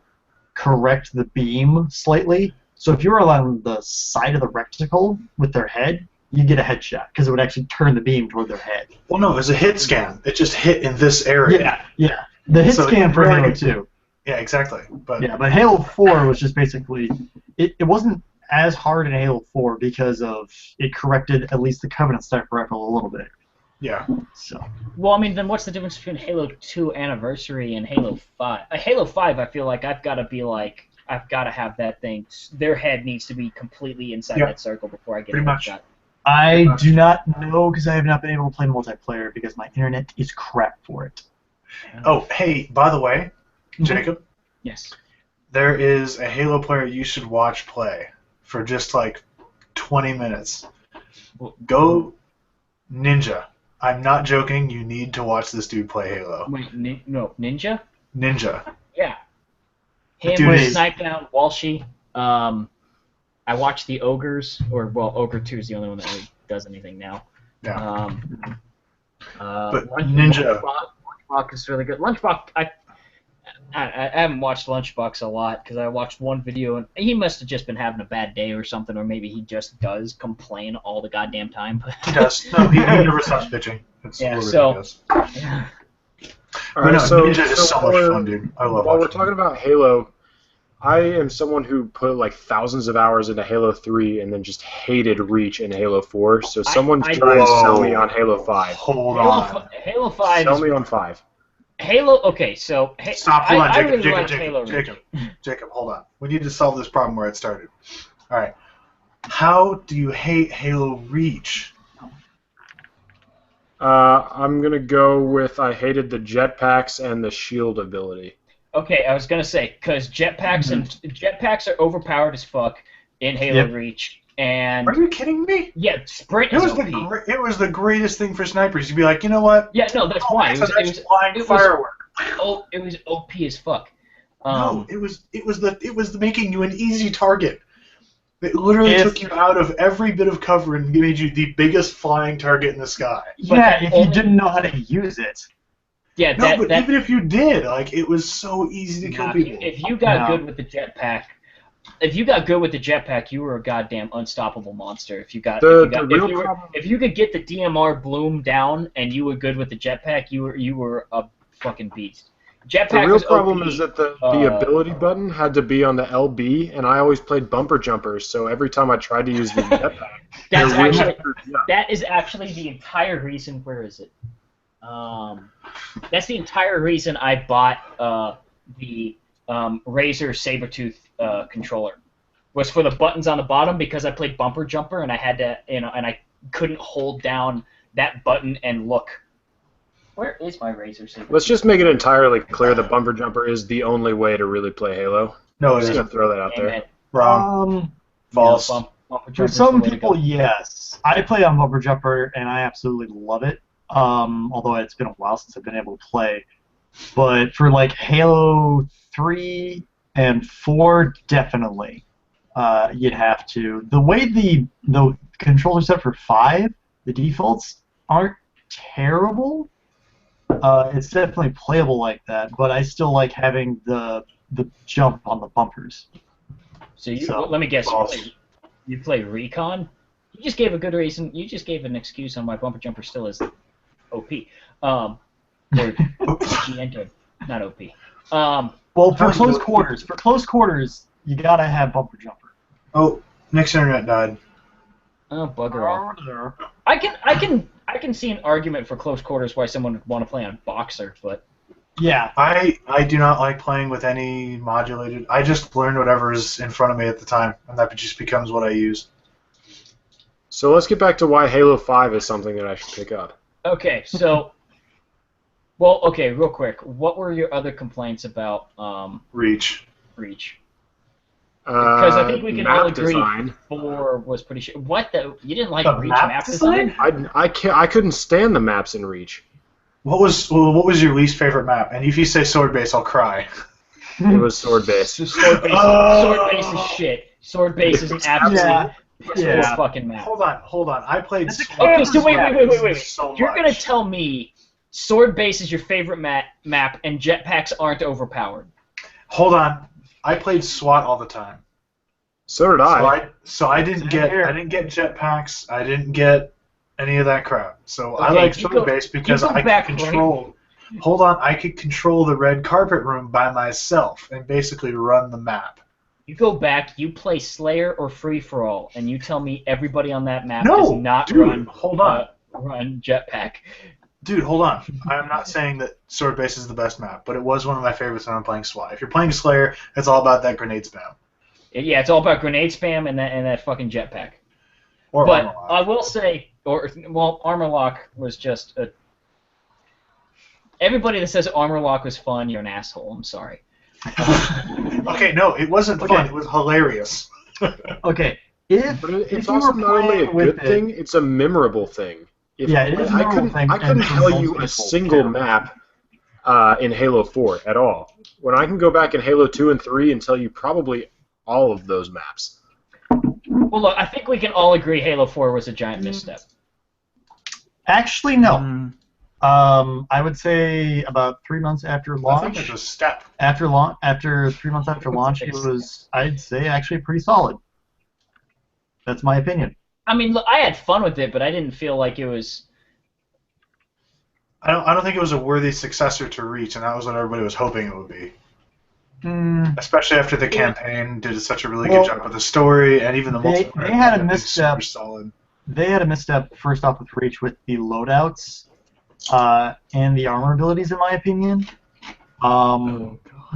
[SPEAKER 3] correct the beam slightly. So if you were on the side of the reticle with their head, you get a headshot because it would actually turn the beam toward their head.
[SPEAKER 2] Well, no, it was a hit scan. It just hit in this area.
[SPEAKER 3] Yeah. The hit
[SPEAKER 2] So
[SPEAKER 3] scan for
[SPEAKER 2] really-
[SPEAKER 3] Halo 2.
[SPEAKER 2] Yeah, exactly. But
[SPEAKER 3] Yeah, but Halo 4 was just basically... It wasn't as hard in Halo 4 because of it corrected at least the Covenant sniper rifle a little bit.
[SPEAKER 2] yeah.
[SPEAKER 3] So
[SPEAKER 5] Well, I mean, then what's the difference between Halo 2 Anniversary and Halo 5? Halo 5, I feel like I've got to have that thing. Their head needs to be completely inside
[SPEAKER 2] Yep.
[SPEAKER 5] that circle before I get
[SPEAKER 2] Pretty
[SPEAKER 5] a
[SPEAKER 2] much.
[SPEAKER 5] shot.
[SPEAKER 3] I do not know because I have not been able to play multiplayer because my internet is crap for it.
[SPEAKER 2] Oh, hey, by the way,
[SPEAKER 3] Mhm.
[SPEAKER 2] Jacob,
[SPEAKER 5] Yes.
[SPEAKER 2] there is a Halo player you should watch play for just like 20 minutes. Go Ninja. I'm not joking. You need to watch this dude play Halo.
[SPEAKER 5] Wait, no, Ninja?
[SPEAKER 2] Ninja.
[SPEAKER 5] Yeah. Him
[SPEAKER 2] Dude
[SPEAKER 5] with
[SPEAKER 2] is-
[SPEAKER 5] Snipe Down, Walshy. I watched the Ogres, Ogre 2 is the only one that really does anything now.
[SPEAKER 2] Yeah.
[SPEAKER 5] But
[SPEAKER 2] Ninja-
[SPEAKER 5] Lunchbox is really good. Lunchbox, I haven't watched Lunchbox a lot because I watched one video and he must have just been having a bad day or something, or maybe he just does complain all the goddamn time.
[SPEAKER 2] He does. No, he never stops bitching. It's
[SPEAKER 5] Yeah,
[SPEAKER 2] literally
[SPEAKER 5] so-
[SPEAKER 2] ridiculous.
[SPEAKER 5] Yeah.
[SPEAKER 1] All
[SPEAKER 2] But
[SPEAKER 1] right,
[SPEAKER 2] no,
[SPEAKER 1] so,
[SPEAKER 2] Ninja is so
[SPEAKER 1] while
[SPEAKER 2] much
[SPEAKER 1] we're-
[SPEAKER 2] fun, dude. I love
[SPEAKER 1] While we're
[SPEAKER 2] watching
[SPEAKER 1] talking about Halo, I am someone who put like thousands of hours into Halo 3 and then just hated Reach in Halo 4. So someone's
[SPEAKER 5] I-
[SPEAKER 1] trying to sell me
[SPEAKER 2] Whoa.
[SPEAKER 1] on Halo 5.
[SPEAKER 2] Hold on.
[SPEAKER 5] Halo 5
[SPEAKER 1] Sell
[SPEAKER 5] is
[SPEAKER 1] me on 5.
[SPEAKER 5] Halo. Okay, so
[SPEAKER 2] Stop. Hold on,
[SPEAKER 5] I
[SPEAKER 2] Jacob.
[SPEAKER 5] really
[SPEAKER 2] Jacob.
[SPEAKER 5] like
[SPEAKER 2] Jacob.
[SPEAKER 5] Halo Reach.
[SPEAKER 2] Jacob. Jacob. Hold on. We need to solve this problem where it started. All right. How do you hate Halo Reach?
[SPEAKER 1] I'm gonna go with I hated the jetpacks and the shield ability.
[SPEAKER 5] Okay, I was gonna say because jetpacks are overpowered as fuck in Halo
[SPEAKER 3] Yep.
[SPEAKER 5] Reach, and
[SPEAKER 2] Are you kidding me?
[SPEAKER 5] yeah, sprint
[SPEAKER 2] It
[SPEAKER 5] is
[SPEAKER 2] was
[SPEAKER 5] OP.
[SPEAKER 2] it was the greatest thing for snipers. You'd be like, you know what?
[SPEAKER 5] Yeah, no, that's why it was
[SPEAKER 2] flying
[SPEAKER 5] it was-
[SPEAKER 2] firework.
[SPEAKER 5] it was OP as fuck.
[SPEAKER 2] No, it was the making you an easy target. It literally
[SPEAKER 3] If-
[SPEAKER 2] took you out of every bit of cover and made you the biggest flying target in the sky.
[SPEAKER 5] But
[SPEAKER 3] Yeah,
[SPEAKER 5] that
[SPEAKER 3] if you
[SPEAKER 5] only-
[SPEAKER 3] didn't know how to use it.
[SPEAKER 5] Yeah,
[SPEAKER 2] No, but
[SPEAKER 5] that
[SPEAKER 2] even if you did, like it was so easy to kill
[SPEAKER 5] nah,
[SPEAKER 2] people.
[SPEAKER 5] if you got
[SPEAKER 3] No.
[SPEAKER 5] good with the jetpack, you were a goddamn unstoppable monster. If you got if you could get the DMR bloom down and you were good with the jetpack, you were a fucking beast. Jetpack
[SPEAKER 1] The real
[SPEAKER 5] was
[SPEAKER 1] problem
[SPEAKER 5] OP.
[SPEAKER 1] is that the ability button had to be on the LB, and I always played bumper jumpers, so every time I tried to use the jetpack,
[SPEAKER 5] That's
[SPEAKER 1] it really
[SPEAKER 5] actually
[SPEAKER 1] screwed me up.
[SPEAKER 5] that is actually the entire reason. Where is it? That's the entire reason I bought the Razer Sabertooth controller. Was for the buttons on the bottom because I played bumper jumper and I had to, and I couldn't hold down that button and look. Where is my Razer Sabertooth?
[SPEAKER 1] Let's just make it entirely clear that bumper jumper is the only way to really play Halo.
[SPEAKER 2] No, it
[SPEAKER 1] Just
[SPEAKER 2] isn't.
[SPEAKER 1] gonna throw that out there.
[SPEAKER 5] Amen.
[SPEAKER 2] Wrong. False.
[SPEAKER 5] Bumper
[SPEAKER 3] For
[SPEAKER 5] jumper's
[SPEAKER 3] some
[SPEAKER 5] the way to
[SPEAKER 3] people,
[SPEAKER 5] go.
[SPEAKER 3] yes. I play on Bumper Jumper, and I absolutely love it. Although it's been a while since I've been able to play. But for like Halo 3 and 4, definitely, you'd have to. The way the controls are set for 5, the defaults aren't terrible. It's definitely playable like that, but I still like having the jump on the bumpers.
[SPEAKER 5] So you
[SPEAKER 3] So,
[SPEAKER 5] let me guess.
[SPEAKER 2] false.
[SPEAKER 5] You play Recon. You just gave a good reason. You just gave an excuse on why bumper jumper still is OP. Or GN, not OP.
[SPEAKER 3] Well, for
[SPEAKER 2] How's
[SPEAKER 3] close
[SPEAKER 2] the-
[SPEAKER 3] quarters, you gotta have bumper jumper.
[SPEAKER 2] Oh, Nick's internet died.
[SPEAKER 5] Oh, bugger all. I can see an argument for close quarters why someone would want to play on Boxer, but
[SPEAKER 3] Yeah.
[SPEAKER 2] I do not like playing with any modulated. I just learn whatever is in front of me at the time, and that just becomes what I use.
[SPEAKER 1] So let's get back to why Halo 5 is something that I should pick up.
[SPEAKER 5] okay. So, well, okay, real quick. What were your other complaints about
[SPEAKER 2] Reach.
[SPEAKER 5] Reach? Because I think we can all
[SPEAKER 1] map
[SPEAKER 5] agree
[SPEAKER 1] design.
[SPEAKER 5] 4 was pretty shit. What the? You didn't like
[SPEAKER 2] The
[SPEAKER 5] Reach
[SPEAKER 2] map
[SPEAKER 5] map
[SPEAKER 2] design?
[SPEAKER 5] design?
[SPEAKER 1] I couldn't stand the maps in Reach.
[SPEAKER 2] What was your least favorite map? And if you say sword base, I'll cry.
[SPEAKER 1] It was sword based.
[SPEAKER 5] Sword base, sword base is shit. Sword base is an absolute
[SPEAKER 3] Yeah.
[SPEAKER 5] fucking map.
[SPEAKER 2] Hold on. I played.
[SPEAKER 5] Okay, so wait.
[SPEAKER 2] So
[SPEAKER 5] You're gonna
[SPEAKER 2] much.
[SPEAKER 5] tell me sword base is your favorite map and jetpacks aren't overpowered?
[SPEAKER 2] Hold on. I played SWAT all the time.
[SPEAKER 1] So did I.
[SPEAKER 2] So I didn't
[SPEAKER 3] Same
[SPEAKER 2] get
[SPEAKER 3] here.
[SPEAKER 2] jetpacks. I didn't get any of that crap. So I
[SPEAKER 5] Okay,
[SPEAKER 2] like
[SPEAKER 5] you
[SPEAKER 2] sword
[SPEAKER 5] go-
[SPEAKER 2] base because
[SPEAKER 5] you go
[SPEAKER 2] I
[SPEAKER 5] back
[SPEAKER 2] could
[SPEAKER 5] right-
[SPEAKER 2] control. Hold on, I could control the red carpet room by myself and basically run the map.
[SPEAKER 5] You go back, you play Slayer or Free for All, and you tell me everybody on that map
[SPEAKER 2] No,
[SPEAKER 5] does not
[SPEAKER 2] dude,
[SPEAKER 5] run
[SPEAKER 2] hold on.
[SPEAKER 5] run jetpack.
[SPEAKER 2] Dude, hold on. I'm not saying that sword base is the best map, but it was one of my favorites when I'm playing SWAT. If you're playing Slayer, it's all about that grenade spam.
[SPEAKER 5] Yeah, it's all about grenade spam and that fucking jetpack.
[SPEAKER 2] Or
[SPEAKER 5] But
[SPEAKER 2] Armor Lock.
[SPEAKER 5] I will say, Armor Lock was just a. Everybody that says Armor Lock was fun, you're an asshole. I'm sorry.
[SPEAKER 2] Okay, no, it wasn't
[SPEAKER 3] Okay.
[SPEAKER 2] fun. It was hilarious.
[SPEAKER 3] Okay. If
[SPEAKER 1] But
[SPEAKER 3] if
[SPEAKER 1] it's
[SPEAKER 3] you
[SPEAKER 1] also
[SPEAKER 3] were
[SPEAKER 1] not only a
[SPEAKER 3] playing with
[SPEAKER 1] good thing; it's a memorable thing.
[SPEAKER 3] Yeah, it is a memorable thing,
[SPEAKER 1] I couldn't
[SPEAKER 3] and for
[SPEAKER 1] tell
[SPEAKER 3] most
[SPEAKER 1] you a
[SPEAKER 3] people,
[SPEAKER 1] single
[SPEAKER 3] yeah.
[SPEAKER 1] map in Halo 4 at all. When I can go back in Halo 2 and 3 and tell you probably all of those maps.
[SPEAKER 5] Well, look, I think we can all agree Halo 4 was a giant misstep.
[SPEAKER 3] Actually, no.
[SPEAKER 4] Mm.
[SPEAKER 3] I would say about 3 months after
[SPEAKER 2] I think
[SPEAKER 3] launch.
[SPEAKER 2] it's a step.
[SPEAKER 3] After 3 months after launch, it was, I'd say, actually pretty solid. That's my opinion.
[SPEAKER 5] I mean, look, I had fun with it, but I didn't feel like it was.
[SPEAKER 2] I don't think it was a worthy successor to Reach, and that was what everybody was hoping it would be. Especially after the campaign did such a really good job with the story and even the
[SPEAKER 3] They
[SPEAKER 2] multiplayer.
[SPEAKER 3] had a
[SPEAKER 2] ended up being
[SPEAKER 3] misstep.
[SPEAKER 2] Super solid.
[SPEAKER 3] They had a misstep first off with Reach with the loadouts and the armor abilities, in my opinion.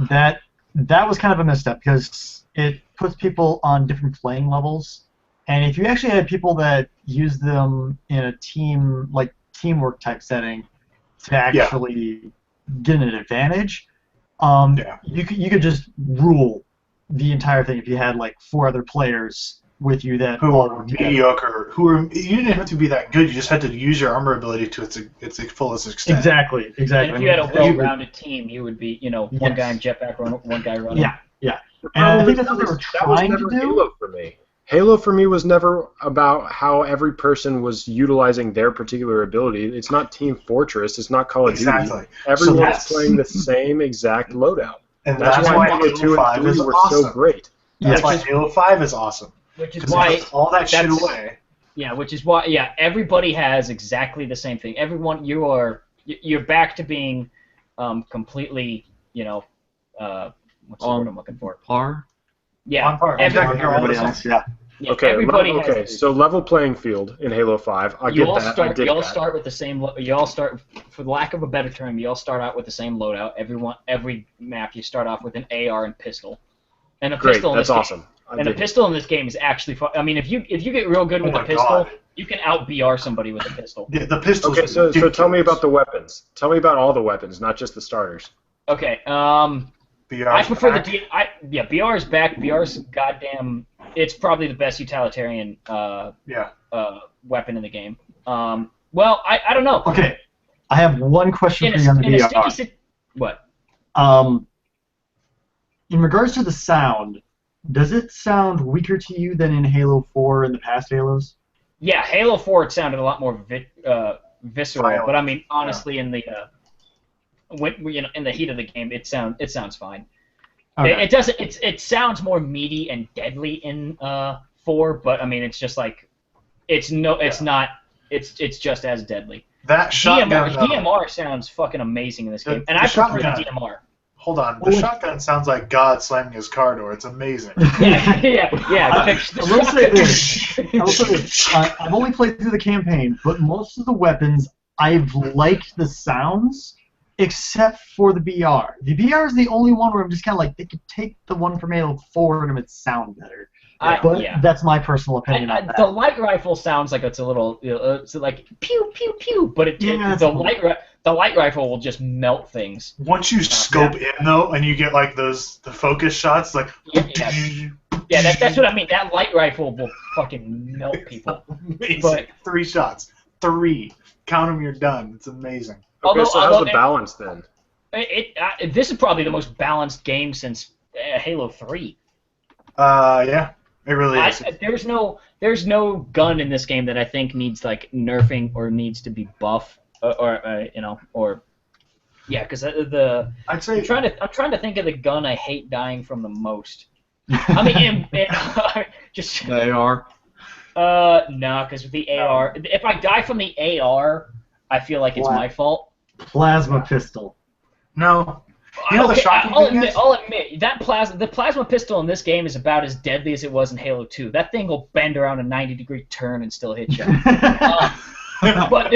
[SPEAKER 3] That was kind of a misstep because it puts people on different playing levels, and if you actually had people that use them in a teamwork type setting to actually get an advantage, you could just rule the entire thing if you had like 4 other players with you that
[SPEAKER 2] Who
[SPEAKER 3] all
[SPEAKER 2] were
[SPEAKER 3] work together.
[SPEAKER 2] mediocre. You didn't have to be that good. You just had to use your armor ability to its fullest extent.
[SPEAKER 3] Exactly.
[SPEAKER 5] And if you had a
[SPEAKER 3] I mean,
[SPEAKER 5] well-rounded team, you would be, one guy in jetpack, one guy running.
[SPEAKER 3] Yeah. And I think that's what they were
[SPEAKER 1] That was
[SPEAKER 3] trying to
[SPEAKER 1] never
[SPEAKER 3] do.
[SPEAKER 1] Halo for me. Halo for me was never about how every person was utilizing their particular ability. It's not Team Fortress. It's not Call of
[SPEAKER 2] Exactly.
[SPEAKER 1] Duty. Everyone's
[SPEAKER 2] that's-
[SPEAKER 1] playing the same exact loadout.
[SPEAKER 2] And
[SPEAKER 1] That's why Halo 2 and 3
[SPEAKER 2] is
[SPEAKER 1] were
[SPEAKER 2] awesome.
[SPEAKER 1] so great.
[SPEAKER 2] That's why Halo 5 is awesome.
[SPEAKER 5] Which is
[SPEAKER 2] Because
[SPEAKER 5] why
[SPEAKER 2] it takes all that shit
[SPEAKER 5] that's-
[SPEAKER 2] away.
[SPEAKER 5] Yeah, which is why everybody has exactly the same thing. Everyone, you're back to being completely, what's the word I'm looking for?
[SPEAKER 4] Par?
[SPEAKER 5] Yeah,
[SPEAKER 2] On par.
[SPEAKER 3] Exactly.
[SPEAKER 2] You're all
[SPEAKER 3] Everybody
[SPEAKER 2] the
[SPEAKER 3] else,
[SPEAKER 2] same.
[SPEAKER 3] yeah.
[SPEAKER 5] yeah,
[SPEAKER 1] Okay,
[SPEAKER 5] everybody has.
[SPEAKER 1] so level playing field in Halo 5. I
[SPEAKER 5] You
[SPEAKER 1] get
[SPEAKER 5] all
[SPEAKER 1] that. I
[SPEAKER 5] start.
[SPEAKER 1] dig
[SPEAKER 5] You all
[SPEAKER 1] that.
[SPEAKER 5] start with the same. You all start, for lack of a better term, you all start out with the same loadout. Every map, you start off with an AR and pistol. And a
[SPEAKER 1] Great,
[SPEAKER 5] pistol. In
[SPEAKER 1] that's
[SPEAKER 5] this
[SPEAKER 1] awesome. I
[SPEAKER 5] And a
[SPEAKER 1] dig it.
[SPEAKER 5] pistol in this game is actually fun. I mean, if you get real good with
[SPEAKER 2] Oh
[SPEAKER 5] a
[SPEAKER 2] my
[SPEAKER 5] pistol,
[SPEAKER 2] God.
[SPEAKER 5] you can out BR somebody with a pistol.
[SPEAKER 2] Yeah, the pistols.
[SPEAKER 1] Okay, so tell me about the weapons. Tell me about all the weapons, not just the starters.
[SPEAKER 5] Okay.
[SPEAKER 2] BR's
[SPEAKER 5] I prefer
[SPEAKER 2] back.
[SPEAKER 5] BR is back. BR's goddamn. It's probably the best utilitarian weapon in the game. Well, I don't know.
[SPEAKER 3] Okay. I have one question
[SPEAKER 5] In
[SPEAKER 3] for you on
[SPEAKER 5] a
[SPEAKER 3] the VR.
[SPEAKER 5] What?
[SPEAKER 3] Um, in regards to the sound, does it sound weaker to you than in Halo 4 and the past Halos?
[SPEAKER 5] Yeah, Halo 4 it sounded a lot more visceral,
[SPEAKER 2] Violent.
[SPEAKER 5] but I mean honestly, in the in the heat of the game, it sounds fine.
[SPEAKER 3] Okay.
[SPEAKER 5] It doesn't. It sounds more meaty and deadly in 4, but I mean it's just like it's not. It's just as deadly.
[SPEAKER 2] That shotgun.
[SPEAKER 5] DMR sounds fucking amazing in this game, and
[SPEAKER 2] the
[SPEAKER 5] I prefer the
[SPEAKER 2] shotgun.
[SPEAKER 5] DMR.
[SPEAKER 2] Hold on. The shotgun sounds like God slamming his car door. It's amazing.
[SPEAKER 5] Yeah.
[SPEAKER 3] I will say this. I've only played through the campaign, but most of the weapons I've liked the sounds, except for the BR. The BR is the only one where I'm just kind of like, they could take the one from Halo 4 and it would sound better. But that's my personal opinion on that.
[SPEAKER 5] The light rifle sounds like it's a little, it's like pew pew pew, but the light rifle will just melt things.
[SPEAKER 2] Once you scope in though, and you get like the focus shots, like
[SPEAKER 5] yeah, that's what I mean. That light rifle will fucking melt people.
[SPEAKER 2] amazing.
[SPEAKER 5] But
[SPEAKER 2] 3 shots, 3. Count them, you're done. It's amazing.
[SPEAKER 1] Okay, so how's the balance then?
[SPEAKER 5] This is probably the most balanced game since Halo 3.
[SPEAKER 2] Yeah, it really is.
[SPEAKER 5] There's no gun in this game that I think needs like nerfing or needs to be buff because
[SPEAKER 2] I'd say
[SPEAKER 5] I'm trying to think of the gun I hate dying from the most. I mean, just
[SPEAKER 4] They are.
[SPEAKER 5] no, because with the AR, if I die from the AR, I feel like it's my fault.
[SPEAKER 3] Plasma pistol.
[SPEAKER 2] no. You know the shocking thing is?
[SPEAKER 5] I'll admit that the plasma pistol in this game is about as deadly as it was in Halo 2. That thing will bend around a 90-degree turn and still hit you. But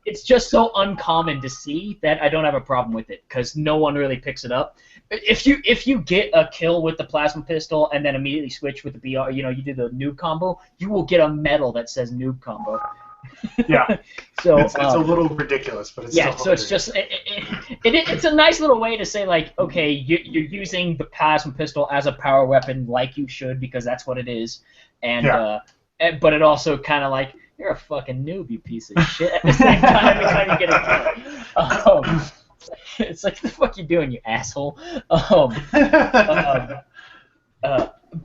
[SPEAKER 5] it's just so uncommon to see that I don't have a problem with it because no one really picks it up. If you get a kill with the plasma pistol and then immediately switch with the BR, you do the noob combo, you will get a medal that says noob combo.
[SPEAKER 2] Yeah.
[SPEAKER 5] So
[SPEAKER 2] it's a little ridiculous, but it's
[SPEAKER 5] yeah.
[SPEAKER 2] still
[SPEAKER 5] So it's just it's a nice little way to say like, okay, you're using the plasma pistol as a power weapon like you should because that's what it is, and but it also kind of like you're a fucking noob, you piece of shit. At the same time, every time you get a kill, it's like the fuck you doing, you asshole.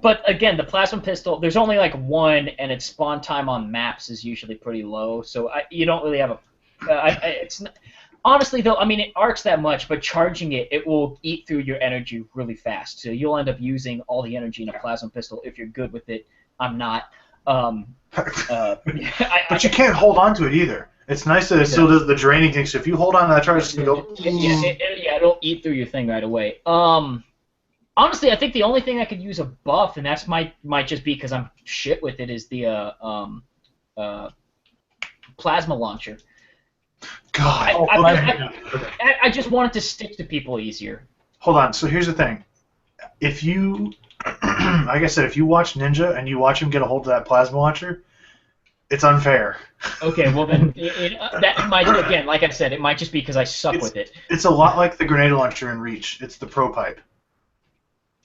[SPEAKER 5] But again, the plasma pistol, there's only like one, and its spawn time on maps is usually pretty low, so you don't really have a. It's not, honestly though, I mean it arcs that much, but charging it will eat through your energy really fast. So you'll end up using all the energy in a plasma pistol if you're good with it. I'm not.
[SPEAKER 2] But you can't hold on to it either. It's nice that it still does the draining thing. So if you hold on to that charge, it's gonna go.
[SPEAKER 5] It'll eat through your thing right away. Honestly, I think the only thing that could use a buff, and that's might just be because I'm shit with it, is the plasma launcher.
[SPEAKER 2] God.
[SPEAKER 5] I just want it to stick to people easier.
[SPEAKER 2] Hold on. So here's the thing. If you, like I said, if you watch Ninja and you watch him get a hold of that plasma launcher, it's unfair.
[SPEAKER 5] Okay, well then, that might, again, like I said, it might just be because I suck with it.
[SPEAKER 2] It's a lot like the grenade launcher in Reach. It's the pro pipe.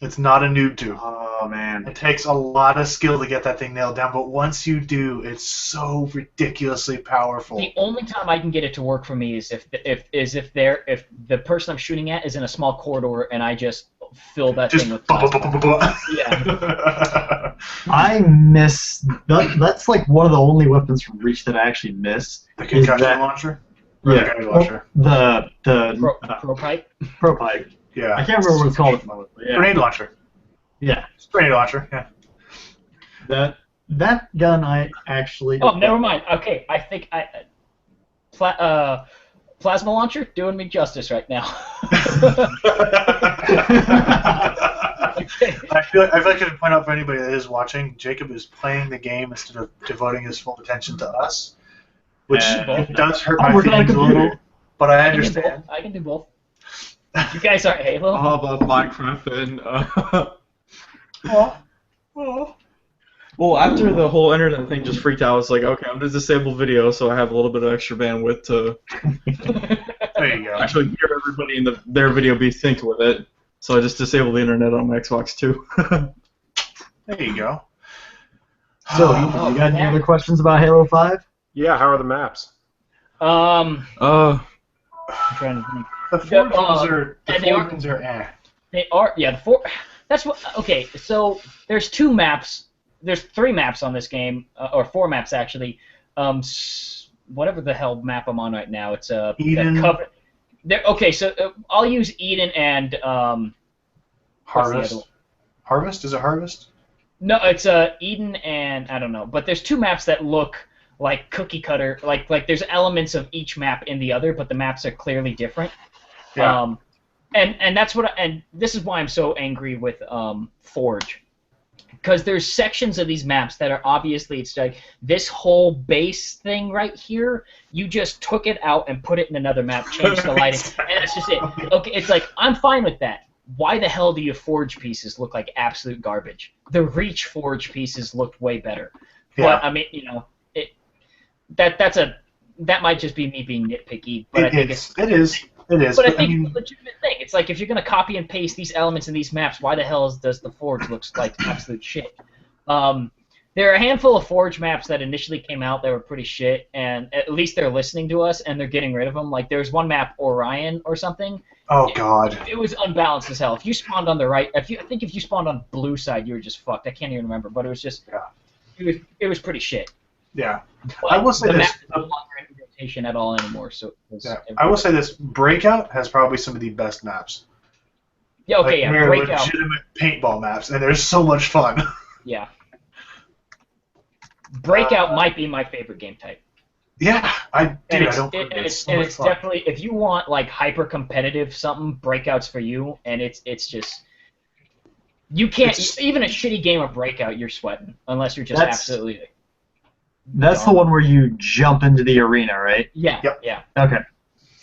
[SPEAKER 2] It's not a noob tube.
[SPEAKER 3] Oh, man.
[SPEAKER 2] It takes a lot of skill to get that thing nailed down, but once you do, it's so ridiculously powerful.
[SPEAKER 5] The only time I can get it to work for me is if the person I'm shooting at is in a small corridor and I just fill that thing with plasma. Yeah.
[SPEAKER 3] I miss that's like one of the only weapons from Reach that I actually miss.
[SPEAKER 2] The concussion launcher? Or
[SPEAKER 3] Yeah.
[SPEAKER 2] the grenade launcher?
[SPEAKER 3] The
[SPEAKER 5] Pro pipe.
[SPEAKER 3] pro pipe.
[SPEAKER 2] Yeah.
[SPEAKER 3] I can't remember what it's called at the moment. But yeah.
[SPEAKER 2] Grenade launcher.
[SPEAKER 3] Yeah.
[SPEAKER 2] Grenade launcher, yeah.
[SPEAKER 3] That gun I actually.
[SPEAKER 5] Oh, never mind. Okay, I think plasma launcher doing me justice right now.
[SPEAKER 2] I feel like I should point out for anybody that is watching, Jacob is playing the game instead of devoting his full attention to us, which it does hurt my feelings a little, but I understand.
[SPEAKER 5] I can do both. You guys aren't Halo?
[SPEAKER 4] How about Minecraft and Well, after the whole internet thing just freaked out, I was like, okay, I'm gonna disable video so I have a little bit of extra bandwidth to
[SPEAKER 2] There you go.
[SPEAKER 4] actually hear everybody in their video be synced with it. So I just disabled the internet on my Xbox too.
[SPEAKER 2] There you go.
[SPEAKER 3] So, you got any other questions about Halo 5?
[SPEAKER 1] Yeah, how are the maps?
[SPEAKER 5] I'm trying to think.
[SPEAKER 2] The Forge
[SPEAKER 5] and they are-
[SPEAKER 2] ones are eh.
[SPEAKER 5] They are, yeah. That's what. Okay, so there's 2 maps. There's 3 maps on this game, or 4 maps actually. Whatever the hell map I'm on right now, it's
[SPEAKER 2] Eden.
[SPEAKER 5] cover. There. Okay, so I'll use Eden and what's the other
[SPEAKER 2] Harvest.
[SPEAKER 5] one?
[SPEAKER 2] Harvest? Is it Harvest?
[SPEAKER 5] No, it's Eden and I don't know. But there's 2 maps that look like cookie cutter. Like there's elements of each map in the other, but the maps are clearly different.
[SPEAKER 2] Yeah.
[SPEAKER 5] And that's what and this is why I'm so angry with Forge, because there's sections of these maps that are obviously, it's like this whole base thing right here, you just took it out and put it in another map, changed the lighting, and that's just it. Okay, it's like, I'm fine with that. Why the hell do your Forge pieces look like absolute garbage? The Reach Forge pieces looked way better.
[SPEAKER 2] Yeah.
[SPEAKER 5] But I mean, that might just be me being nitpicky, but I think
[SPEAKER 2] it is.
[SPEAKER 5] But I think it's a legitimate thing. It's like, if you're going to copy and paste these elements in these maps, why the hell does the Forge looks like absolute shit? There are a handful of Forge maps that initially came out that were pretty shit, and at least they're listening to us and they're getting rid of them. Like, there's one map, Orion or something.
[SPEAKER 2] Oh God.
[SPEAKER 5] It was unbalanced as hell. If you spawned on the right, I think if you spawned on blue side, you were just fucked. I can't even remember, but it was just, it was pretty shit.
[SPEAKER 2] Yeah.
[SPEAKER 5] But
[SPEAKER 2] I will say
[SPEAKER 5] the
[SPEAKER 2] this.
[SPEAKER 5] map is no longer in rotation at all anymore. So it was,
[SPEAKER 2] I will say this. Breakout has probably some of the best maps.
[SPEAKER 5] Yeah. Okay.
[SPEAKER 2] Like,
[SPEAKER 5] Yeah.
[SPEAKER 2] they're
[SPEAKER 5] Breakout.
[SPEAKER 2] legitimate paintball maps, and they're so much fun.
[SPEAKER 5] Yeah. Breakout might be my favorite game type.
[SPEAKER 2] Yeah, I
[SPEAKER 5] And
[SPEAKER 2] don't.
[SPEAKER 5] it's definitely, if you want like hyper competitive something, Breakout's for you. And it's just, you can't even a shitty game of Breakout, you're sweating unless you're just absolutely.
[SPEAKER 3] That's the one where you jump into the arena, right?
[SPEAKER 5] Yeah.
[SPEAKER 2] Yep.
[SPEAKER 5] Yeah.
[SPEAKER 3] Okay.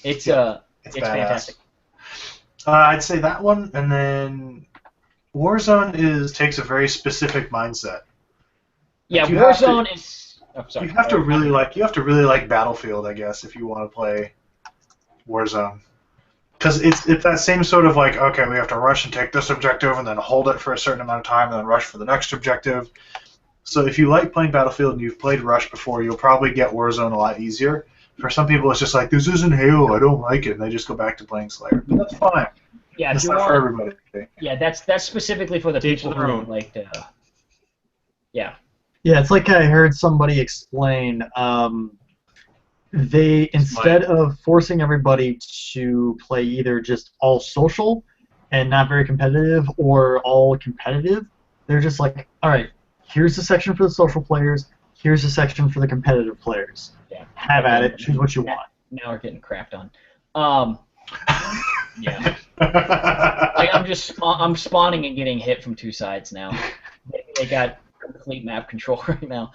[SPEAKER 5] It's
[SPEAKER 2] badass.
[SPEAKER 5] fantastic.
[SPEAKER 2] I'd say that one, and then Warzone takes a very specific mindset.
[SPEAKER 5] Yeah,
[SPEAKER 2] You have to-
[SPEAKER 5] Warzone is. Oh, sorry.
[SPEAKER 2] You have to really like Battlefield, I guess, if you want to play Warzone, because it's that same sort of like, okay, we have to rush and take this objective and then hold it for a certain amount of time and then rush for the next objective. So if you like playing Battlefield and you've played Rush before, you'll probably get Warzone a lot easier. For some people, it's just like, this isn't Halo, I don't like it, and they just go back to playing Slayer. But that's fine.
[SPEAKER 5] Yeah,
[SPEAKER 2] That's not for everybody.
[SPEAKER 5] Yeah, that's specifically for the people who like to. Yeah.
[SPEAKER 3] Yeah, it's like I heard somebody explain. They, instead of forcing everybody to play either just all social and not very competitive or all competitive, they're just like, all right, here's the section for the social players, here's the section for the competitive players.
[SPEAKER 5] Yeah.
[SPEAKER 3] Have at it, choose what you want.
[SPEAKER 5] Now we're getting crapped on. Yeah. Like, I'm spawning and getting hit from 2 sides now. They got complete map control right now.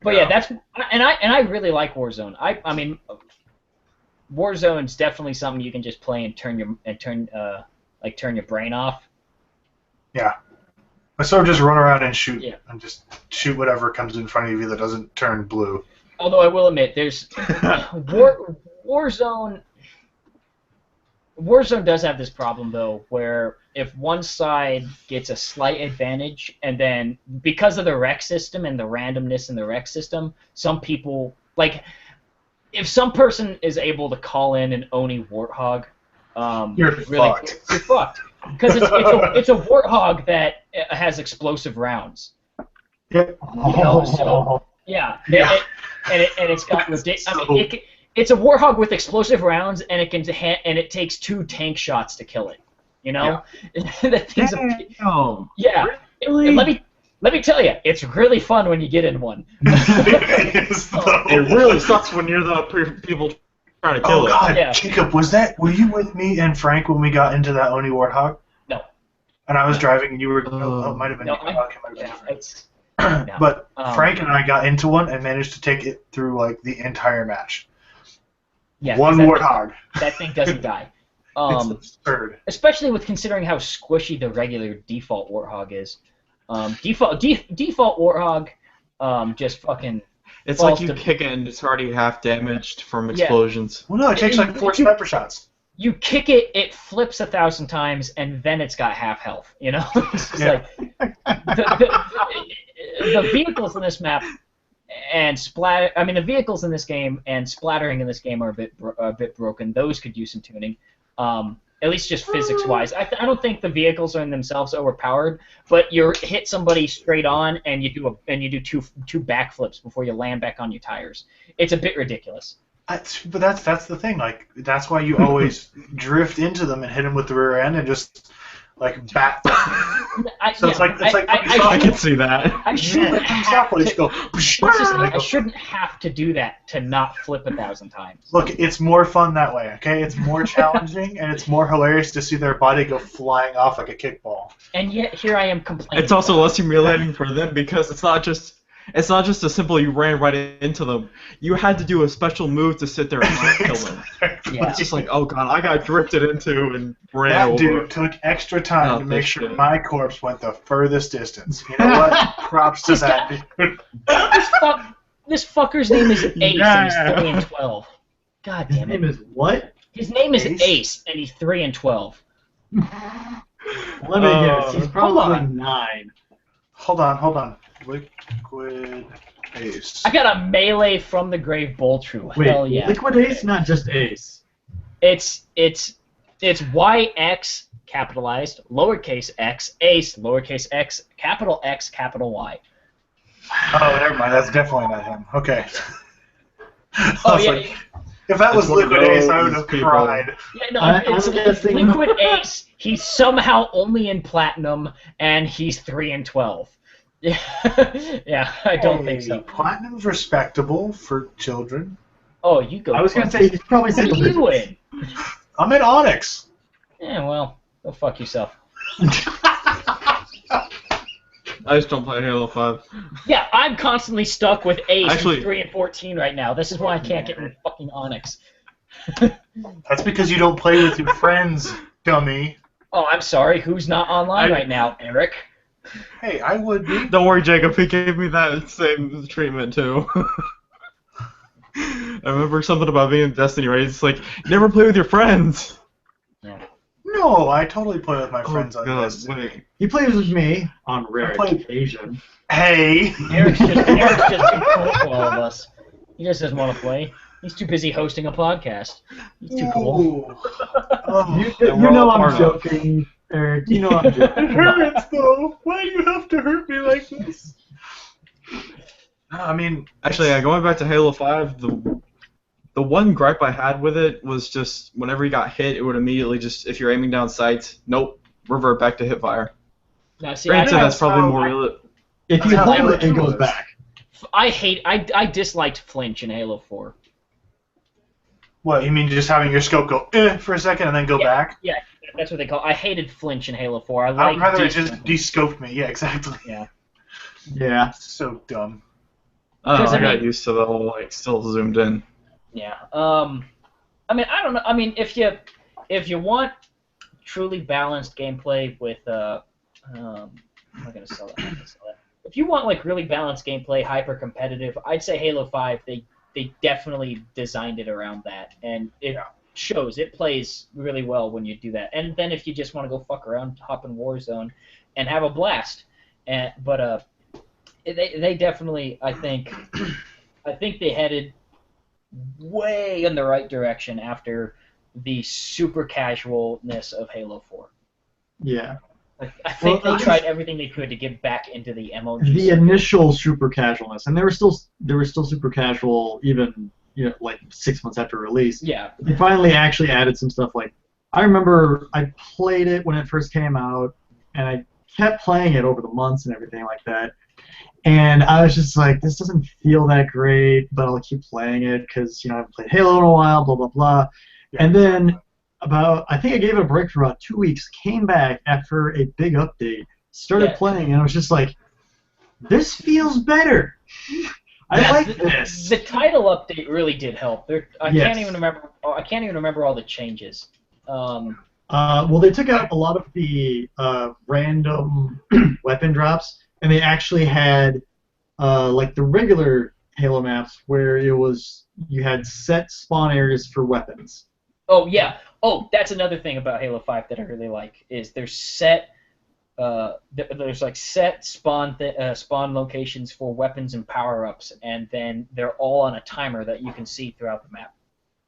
[SPEAKER 5] But yeah, that's and I really like Warzone. I mean, Warzone's definitely something you can just play and turn your brain off.
[SPEAKER 2] Yeah. I sort of just run around and shoot,
[SPEAKER 5] Yeah.
[SPEAKER 2] and just shoot whatever comes in front of you that doesn't turn blue.
[SPEAKER 5] Although I will admit, there's Warzone. Warzone does have this problem though, where if one side gets a slight advantage, and then because of the rec system and the randomness in the rec system, some people, like, if some person is able to call in an Oni Warthog,
[SPEAKER 2] You're
[SPEAKER 5] really,
[SPEAKER 2] fucked.
[SPEAKER 5] You're fucked. Because it's a Warthog that has explosive rounds.
[SPEAKER 2] Yeah.
[SPEAKER 5] Yeah.
[SPEAKER 2] Yeah.
[SPEAKER 5] And it's got ridiculous. It's a Warthog with explosive rounds, and it takes 2 tank shots to kill it. You know, that thing's yeah.
[SPEAKER 3] Really?
[SPEAKER 5] And let me tell you, it's really fun when you get in one.
[SPEAKER 4] It really sucks when you're the people trying to kill
[SPEAKER 2] Oh God,
[SPEAKER 5] Yeah.
[SPEAKER 2] Jacob, were you with me and Frank when we got into that Oni Warthog?
[SPEAKER 5] No.
[SPEAKER 2] And I was driving, and you were. No, it might have been.
[SPEAKER 5] No,
[SPEAKER 2] you. Okay, it might have been different.
[SPEAKER 5] it's. No.
[SPEAKER 2] But Frank and I got into one and managed to take it through like the entire match.
[SPEAKER 5] Yeah,
[SPEAKER 2] One Warthog.
[SPEAKER 5] That thing doesn't die.
[SPEAKER 2] It's absurd.
[SPEAKER 5] Especially with considering how squishy the regular default Warthog is. Default Warthog, just fucking.
[SPEAKER 4] It's like you kick it and it's already half damaged from explosions.
[SPEAKER 2] Well, no, it takes like 4 sniper shots.
[SPEAKER 5] You kick it, it flips 1,000 times, and then it's got half health. You know, it's just like the vehicles in this map and splatter. I mean, the vehicles in this game and splattering in this game are a bit broken. Those could use some tuning. At least just physics-wise. I don't think the vehicles are in themselves overpowered, but you hit somebody straight on and you do two backflips before you land back on your tires. It's a bit ridiculous.
[SPEAKER 2] But that's the thing. Like that's why you always drift into them and hit them with the rear end and just like bat.
[SPEAKER 4] I can see that.
[SPEAKER 5] I shouldn't
[SPEAKER 2] I
[SPEAKER 5] shouldn't have to do that to not flip 1,000 times.
[SPEAKER 2] Look, it's more fun that way. Okay, it's more challenging and it's more hilarious to see their body go flying off like a kickball.
[SPEAKER 5] And yet here I am complaining.
[SPEAKER 4] It's also less humiliating for them because it's not just a simple you ran right into them. You had to do a special move to sit there and not kill them.
[SPEAKER 5] Yeah.
[SPEAKER 4] It's just like, oh god, I got drifted into and ran
[SPEAKER 2] That
[SPEAKER 4] over.
[SPEAKER 2] dude took extra time to make sure my corpse went the furthest distance. You know what? Props to that dude.
[SPEAKER 5] This fucker's name is Ace and he's 3 and 12. God damn it.
[SPEAKER 3] His name is what?
[SPEAKER 5] His name is
[SPEAKER 2] Ace?
[SPEAKER 5] Ace and he's 3 and 12.
[SPEAKER 3] Let me guess. He's probably 9.
[SPEAKER 2] Hold on. Liquid Ace.
[SPEAKER 5] I got a melee from the grave Boltru.
[SPEAKER 3] Wait,
[SPEAKER 5] Hell yeah.
[SPEAKER 3] Liquid Ace, not just Ace.
[SPEAKER 5] It's YX capitalized, lowercase x, Ace, lowercase x, capital Y.
[SPEAKER 2] Oh, never mind. That's definitely not him. Okay.
[SPEAKER 5] Oh yeah.
[SPEAKER 2] If that was
[SPEAKER 4] It's one of
[SPEAKER 2] Liquid Ace, I would
[SPEAKER 4] those
[SPEAKER 2] have
[SPEAKER 4] people.
[SPEAKER 2] cried.
[SPEAKER 5] Yeah, no,
[SPEAKER 3] I'm
[SPEAKER 5] it's
[SPEAKER 3] guessing-
[SPEAKER 5] Liquid Ace. He's somehow only in platinum, and he's 3 and 12. Yeah, yeah, I don't think so.
[SPEAKER 2] Platinum's respectable for children.
[SPEAKER 5] Oh, you go.
[SPEAKER 3] I was gonna say he's probably
[SPEAKER 5] What are
[SPEAKER 3] single
[SPEAKER 5] you
[SPEAKER 3] digits.
[SPEAKER 5] in?
[SPEAKER 2] I'm in Onyx.
[SPEAKER 5] Yeah, well, go fuck yourself.
[SPEAKER 4] I just don't play Halo 5.
[SPEAKER 5] Yeah, I'm constantly stuck with Ace
[SPEAKER 4] Actually-
[SPEAKER 5] who's 3 and 14 right now. This is why I can't get in fucking Onyx.
[SPEAKER 2] That's because you don't play with your friends, dummy.
[SPEAKER 5] Oh, I'm sorry. Who's not online right now, Eric?
[SPEAKER 2] Hey, I would be.
[SPEAKER 4] Don't worry, Jacob. He gave me that same treatment too. I remember something about being in Destiny, right? It's like never play with your friends.
[SPEAKER 2] No, I totally play with my
[SPEAKER 4] Oh
[SPEAKER 2] friends on
[SPEAKER 4] god,
[SPEAKER 2] this.
[SPEAKER 4] wait.
[SPEAKER 3] He plays with me on rare
[SPEAKER 2] I played-
[SPEAKER 3] occasion.
[SPEAKER 2] Hey.
[SPEAKER 5] Eric's just too cool for all of us. He just doesn't want to play. He's too busy hosting a podcast. He's too cool.
[SPEAKER 2] Ooh. Oh,
[SPEAKER 3] You
[SPEAKER 4] we're
[SPEAKER 3] know
[SPEAKER 4] all
[SPEAKER 3] I'm
[SPEAKER 4] part of it.
[SPEAKER 3] joking, Eric. You know I'm joking.
[SPEAKER 2] it hurts though. Why do you have to hurt me like this? No, I mean,
[SPEAKER 4] Actually, yeah, going back to Halo 5, the one gripe I had with it was just whenever you got hit, it would immediately just, if you're aiming down sights, nope, revert back to hipfire.
[SPEAKER 5] Now, see,
[SPEAKER 4] Granted,
[SPEAKER 5] I
[SPEAKER 4] that's probably
[SPEAKER 2] how
[SPEAKER 4] more
[SPEAKER 2] I-
[SPEAKER 4] real.
[SPEAKER 3] If you
[SPEAKER 2] That's how
[SPEAKER 3] hold it,
[SPEAKER 2] Halo
[SPEAKER 3] it goes
[SPEAKER 2] 2
[SPEAKER 3] back.
[SPEAKER 5] I disliked flinch in Halo 4.
[SPEAKER 2] what, you mean just having your scope go for a second and then go back?
[SPEAKER 5] Yeah, that's what they call. I hated flinch in Halo 4. I
[SPEAKER 2] I'd
[SPEAKER 5] like.
[SPEAKER 2] rather it just de-scoped me. Yeah, exactly.
[SPEAKER 5] Yeah.
[SPEAKER 3] Yeah.
[SPEAKER 2] So dumb.
[SPEAKER 4] I don't know,
[SPEAKER 5] Because, I
[SPEAKER 4] I got
[SPEAKER 5] mean-
[SPEAKER 4] used to the whole, like, still zoomed in.
[SPEAKER 5] Yeah. I mean, I don't know. I mean, if you want truly balanced gameplay with I'm not gonna sell that. I'm not gonna sell that. If you want like really balanced gameplay, hyper competitive, I'd say Halo 5. They definitely designed it around that, and it shows. It plays really well when you do that. And then if you just want to go fuck around, hop in Warzone, and have a blast. But they definitely, I think they headed way in the right direction after the super casualness of Halo 4.
[SPEAKER 3] Yeah.
[SPEAKER 5] Like, I think
[SPEAKER 3] Well,
[SPEAKER 5] they tried everything they could to get back into the MOG.
[SPEAKER 3] The initial super casualness, and they were still super casual even like 6 months after release.
[SPEAKER 5] Yeah.
[SPEAKER 3] They finally actually added some stuff like I remember I played it when it first came out, and I kept playing it over the months and everything like that. And I was just like, this doesn't feel that great, but I'll keep playing it because I haven't played Halo in a while, blah blah blah. And then I think I gave it a break for about 2 weeks, came back after a big update, started playing, and I was just like, this feels better. I like this.
[SPEAKER 5] The title update really did help. I
[SPEAKER 3] Yes.
[SPEAKER 5] can't even remember all the changes.
[SPEAKER 3] Well, they took out a lot of the random weapon drops, and they actually had like the regular Halo maps where you had set spawn areas for weapons.
[SPEAKER 5] Oh yeah. Oh, that's another thing about Halo 5 that I really like is there's set there's like set spawn locations for weapons and power-ups, and then they're all on a timer that you can see throughout the map.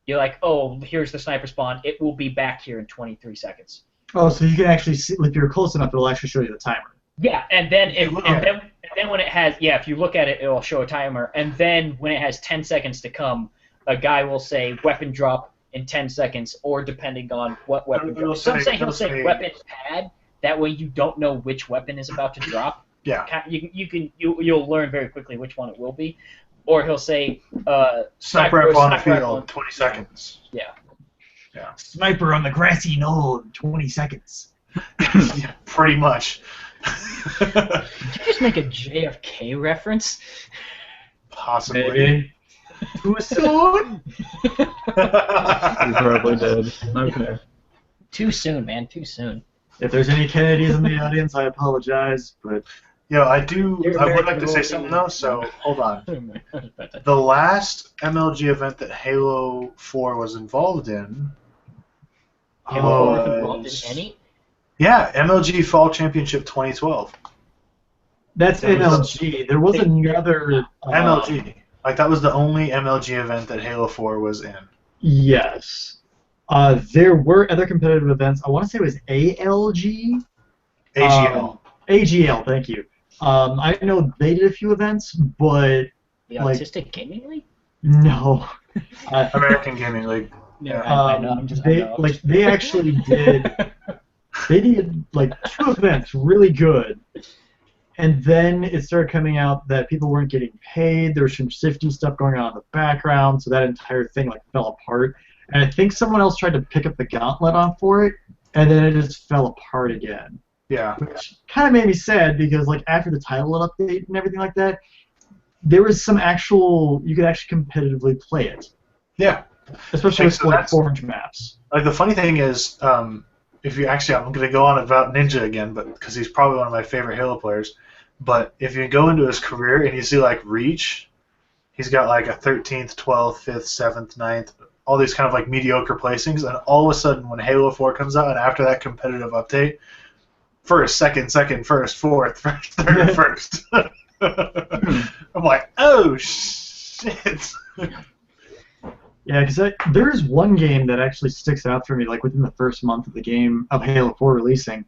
[SPEAKER 5] You're like, oh, here's the sniper spawn. It will be back here in 23 seconds.
[SPEAKER 3] Oh, so you can actually see, if you're close enough, it'll actually show you the timer.
[SPEAKER 5] Yeah, and then when it has, if you look at it, it'll show a timer, and then when it has 10 seconds to come, a guy will say weapon drop in 10 seconds, or depending on what weapon drop. He'll say weapon pad. That way you don't know which weapon is about to drop.
[SPEAKER 2] Yeah.
[SPEAKER 5] You'll learn very quickly which one it will be. Or he'll say
[SPEAKER 2] sniper rifle on the field, 20 seconds.
[SPEAKER 5] Yeah.
[SPEAKER 3] Sniper on the grassy knoll, 20 seconds.
[SPEAKER 2] Yeah, pretty much.
[SPEAKER 5] Did you just make a JFK reference?
[SPEAKER 2] Possibly.
[SPEAKER 3] Maybe. Too soon?
[SPEAKER 4] You probably did. Okay.
[SPEAKER 5] Too soon, man. Too soon.
[SPEAKER 3] If there's any Kennedys in the audience, I apologize, but...
[SPEAKER 2] Yo, I would like to say something, though, so hold on. The last MLG event that Halo 4 was involved in...
[SPEAKER 5] Halo 4 was involved in any?
[SPEAKER 2] Yeah, MLG Fall Championship 2012.
[SPEAKER 3] That's MLG. There was another...
[SPEAKER 2] MLG. Like, that was the only MLG event that Halo 4 was in.
[SPEAKER 3] Yes. There were other competitive events. I want to say it was ALG?
[SPEAKER 2] AGL.
[SPEAKER 3] AGL, thank you. I know they did a few events, but...
[SPEAKER 5] The Autistic Gaming League?
[SPEAKER 3] No.
[SPEAKER 2] American Gaming League.
[SPEAKER 5] Yeah, I know.
[SPEAKER 3] They actually did... They did, like, 2 events really good. And then it started coming out that people weren't getting paid. There was some shifty stuff going on in the background, so that entire thing, like, fell apart. And I think someone else tried to pick up the gauntlet on for it, and then it just fell apart again.
[SPEAKER 2] Yeah.
[SPEAKER 3] Which kind of made me sad because, like, after the title update and everything like that, there was some actual, you could actually competitively play it.
[SPEAKER 2] Yeah.
[SPEAKER 3] Especially with like orange maps.
[SPEAKER 2] Like, the funny thing is, if you actually, I'm going to go on about Ninja again, but because he's probably one of my favorite Halo players. But if you go into his career and you see like Reach, he's got like a 13th, 12th, 5th, 7th, 9th, all these kind of like mediocre placings, and all of a sudden when Halo 4 comes out and after that competitive update, first, second, first, fourth, first, third, first. I'm like, oh shit.
[SPEAKER 3] Yeah, because there is one game that actually sticks out for me, like within the first month of the game of Halo 4 releasing,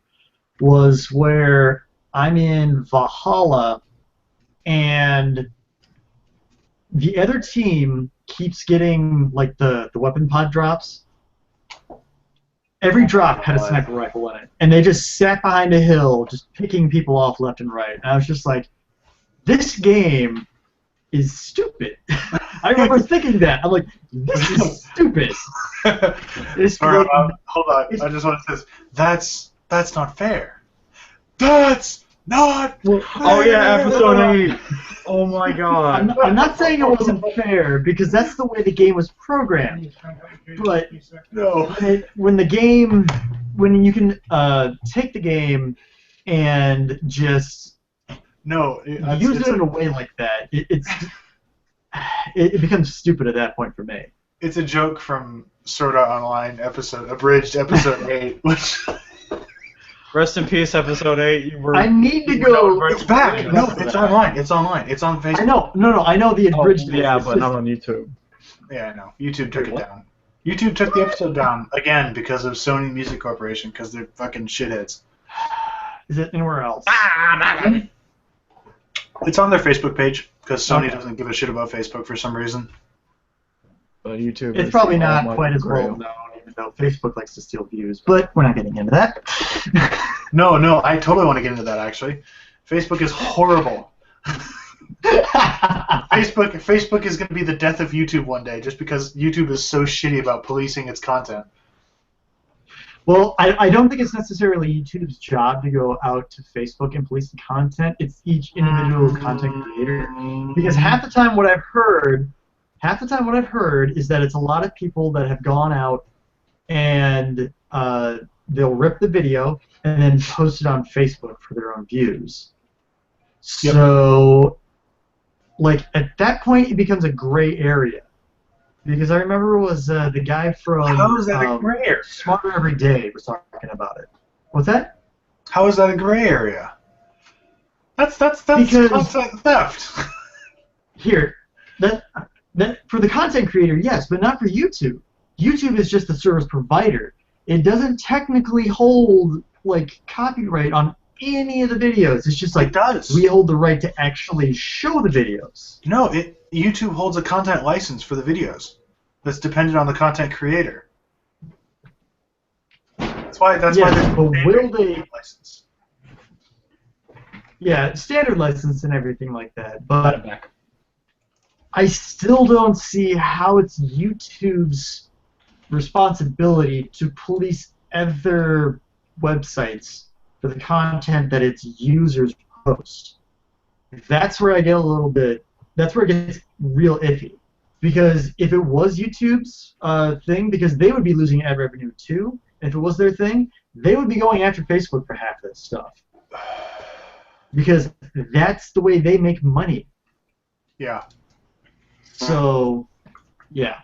[SPEAKER 3] was where I'm in Valhalla, and the other team keeps getting like the weapon pod drops. Every drop had a sniper rifle in it, and they just sat behind a hill, just picking people off left and right. And I was just like, this game is stupid. I remember thinking that. I'm like, this is stupid.
[SPEAKER 2] Hold on. I just want to say this. That's not fair. That's not fair.
[SPEAKER 4] Oh yeah, episode 8. Oh my god.
[SPEAKER 3] I'm not saying it wasn't fair, because that's the way the game was programmed. But
[SPEAKER 2] no.
[SPEAKER 3] when you can take the game and just use it in a way like that, it becomes stupid at that point for me.
[SPEAKER 2] It's a joke from Sword Art Online abridged episode 8, which...
[SPEAKER 4] Rest in peace, episode 8.
[SPEAKER 3] I need to go.
[SPEAKER 2] It's back. No, it's online. It's online. It's on Facebook.
[SPEAKER 3] I know. No, I know the abridged.
[SPEAKER 4] Yeah, but not on YouTube.
[SPEAKER 2] Yeah, I know. YouTube took it down. YouTube took the episode down again because of Sony Music Corporation, because they're fucking shitheads.
[SPEAKER 3] Is it anywhere else?
[SPEAKER 2] It's on their Facebook page because Sony doesn't give a shit about Facebook for some reason.
[SPEAKER 4] But YouTube.
[SPEAKER 3] It's probably not quite as well known, even though Facebook likes to steal views. But we're not getting into that.
[SPEAKER 2] No, I totally want to get into that actually. Facebook is horrible. Facebook is going to be the death of YouTube one day, just because YouTube is so shitty about policing its content.
[SPEAKER 3] Well, I don't think it's necessarily YouTube's job to go out to Facebook and police the content. It's each individual content creator. Because half the time what I've heard is that it's a lot of people that have gone out and they'll rip the video and then post it on Facebook for their own views.
[SPEAKER 2] Yep.
[SPEAKER 3] So, like, at that point, it becomes a gray area. Because I remember it was the guy from
[SPEAKER 2] How is that a gray area?
[SPEAKER 3] Smarter Every Day was talking about it. What's that?
[SPEAKER 2] How is that a gray area? That's
[SPEAKER 3] Because-
[SPEAKER 2] content theft.
[SPEAKER 3] Here, that for the content creator, yes, but not for YouTube. YouTube is just a service provider. It doesn't technically hold like copyright on any of the videos. It's just like
[SPEAKER 2] It does.
[SPEAKER 3] we hold the right to actually show the videos.
[SPEAKER 2] No, YouTube holds a content license for the videos. That's dependent on the content creator. That's why. That's why.
[SPEAKER 3] Yes,
[SPEAKER 2] there's
[SPEAKER 3] but
[SPEAKER 2] a
[SPEAKER 3] will they?
[SPEAKER 2] license.
[SPEAKER 3] Yeah, standard license and everything like that.
[SPEAKER 5] Got
[SPEAKER 3] But
[SPEAKER 5] it back.
[SPEAKER 3] I still don't see how it's YouTube's responsibility to police other websites for the content that its users post. That's where I get a little bit. That's where it gets real iffy. Because if it was YouTube's thing, because they would be losing ad revenue too. And if it was their thing, they would be going after Facebook for half this stuff. Because that's the way they make money.
[SPEAKER 2] Yeah.
[SPEAKER 3] So, yeah.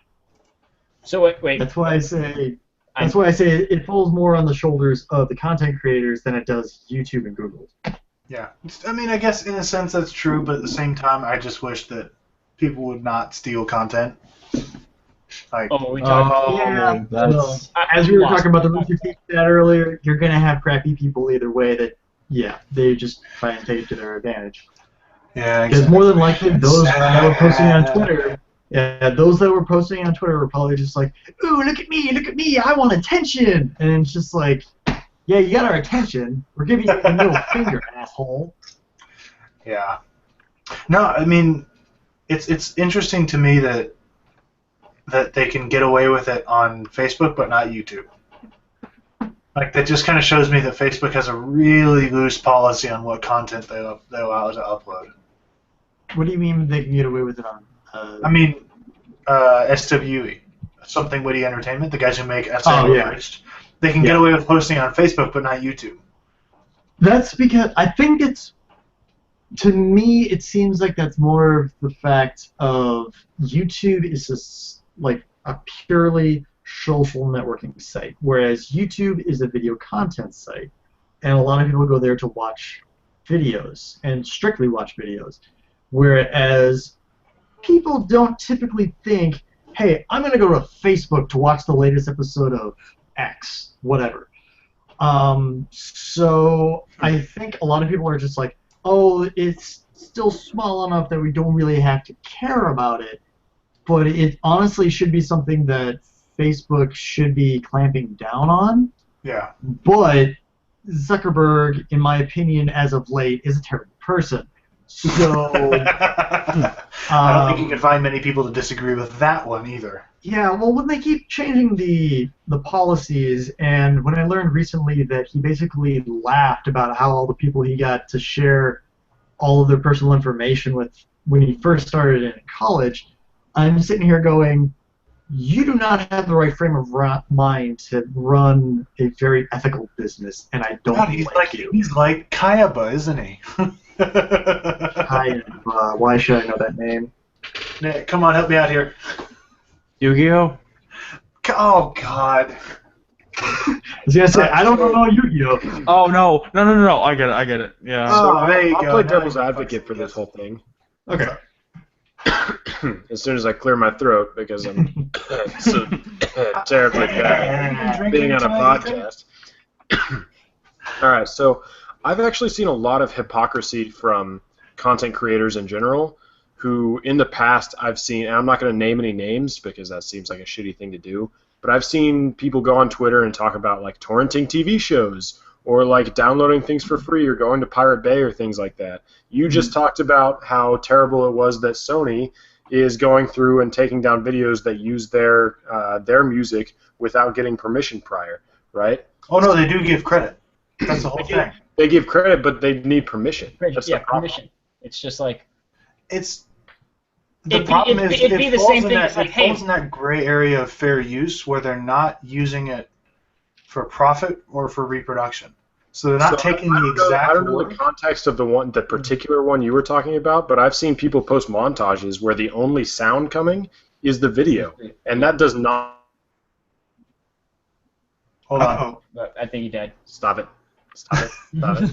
[SPEAKER 5] So wait.
[SPEAKER 3] That's why I say. That's why I say it falls more on the shoulders of the content creators than it does YouTube and Google.
[SPEAKER 2] Yeah. I mean, I guess in a sense that's true, but at the same time, I just wish that people would not steal content. Like,
[SPEAKER 5] Oh, we talked.
[SPEAKER 3] Yeah,
[SPEAKER 4] that's
[SPEAKER 3] as we were talking about the Rooster Teeth stat earlier, you're gonna have crappy people either way. That they just try and take it to their advantage.
[SPEAKER 2] yeah,
[SPEAKER 3] Because more than likely, those
[SPEAKER 2] Sad.
[SPEAKER 3] that were posting on Twitter, those that were posting on Twitter were probably just like, "Ooh, look at me! I want attention!" And it's just like, yeah, you got our attention. We're giving you the middle finger, asshole.
[SPEAKER 2] Yeah. No, I mean, it's interesting to me that they can get away with it on Facebook, but not YouTube. Like, that just kind of shows me that Facebook has a really loose policy on what content they allow to upload.
[SPEAKER 3] What do you mean they can get away with it on?
[SPEAKER 2] I mean, SWE, Something Witty Entertainment, the guys who make SM
[SPEAKER 3] Oh, yeah.
[SPEAKER 2] Unleashed, they can get away with posting on Facebook, but not YouTube.
[SPEAKER 3] That's because I think it's. To me, it seems like that's more of the fact of YouTube is like a purely social networking site, whereas YouTube is a video content site, and a lot of people go there to watch videos and strictly watch videos, whereas people don't typically think, hey, I'm going to go to Facebook to watch the latest episode of X, whatever. So I think a lot of people are just like, oh, it's still small enough that we don't really have to care about it, but it honestly should be something that Facebook should be clamping down on.
[SPEAKER 2] Yeah.
[SPEAKER 3] But Zuckerberg, in my opinion, as of late, is a terrible person. So
[SPEAKER 2] I don't think you can find many people to disagree with that one either.
[SPEAKER 3] yeah, well, when they keep changing the policies, and when I learned recently that he basically laughed about how all the people he got to share all of their personal information with when he first started in college, I'm sitting here going, you do not have the right frame of mind to run a very ethical business, and I don't
[SPEAKER 2] God, he's
[SPEAKER 3] like you.
[SPEAKER 2] He's like Kayaba, isn't he?
[SPEAKER 3] Hi, why should I know that name?
[SPEAKER 2] Nick, come on, help me out here.
[SPEAKER 4] Yu-Gi-Oh?
[SPEAKER 2] Oh, God.
[SPEAKER 3] I was gonna say I don't know Yu-Gi-Oh.
[SPEAKER 4] Oh no, I get it. Yeah.
[SPEAKER 2] Oh, there you
[SPEAKER 1] I'll
[SPEAKER 2] go.
[SPEAKER 1] play
[SPEAKER 2] Now
[SPEAKER 1] devil's
[SPEAKER 2] you
[SPEAKER 1] advocate for
[SPEAKER 2] fucking
[SPEAKER 1] this whole thing.
[SPEAKER 3] Okay.
[SPEAKER 1] As soon as I clear my throat, because I'm so terribly bad at being on a podcast. All right, so I've actually seen a lot of hypocrisy from content creators in general, who in the past I've seen, and I'm not going to name any names because that seems like a shitty thing to do, but I've seen people go on Twitter and talk about like torrenting TV shows or like downloading things for free or going to Pirate Bay or things like that. You just talked about how terrible it was that Sony is going through and taking down videos that use their music without getting permission prior, right?
[SPEAKER 2] Oh, no, they do give credit. That's the whole thing.
[SPEAKER 1] They give credit, but they need permission. That's
[SPEAKER 5] Yeah,
[SPEAKER 1] the problem.
[SPEAKER 5] permission. It's just like
[SPEAKER 2] It's the
[SPEAKER 5] It'd be-
[SPEAKER 2] problem
[SPEAKER 5] it'd
[SPEAKER 2] is
[SPEAKER 5] be- it'd be
[SPEAKER 2] it
[SPEAKER 5] the
[SPEAKER 2] falls
[SPEAKER 5] same
[SPEAKER 2] in
[SPEAKER 5] thing
[SPEAKER 2] that
[SPEAKER 5] as like,
[SPEAKER 2] it
[SPEAKER 5] hey-
[SPEAKER 2] falls in that gray area of fair use where they're not using it for profit or for reproduction. So they're not
[SPEAKER 1] So
[SPEAKER 2] taking
[SPEAKER 1] I
[SPEAKER 2] the
[SPEAKER 1] don't know-
[SPEAKER 2] exact
[SPEAKER 1] I don't know
[SPEAKER 2] word.
[SPEAKER 1] the context of the particular one you were talking about, but I've seen people post montages where the only sound coming is the video, and that does not
[SPEAKER 2] Hold on.
[SPEAKER 3] Uh-oh.
[SPEAKER 5] but I think he died.
[SPEAKER 1] stop it. Stop it. Stop it.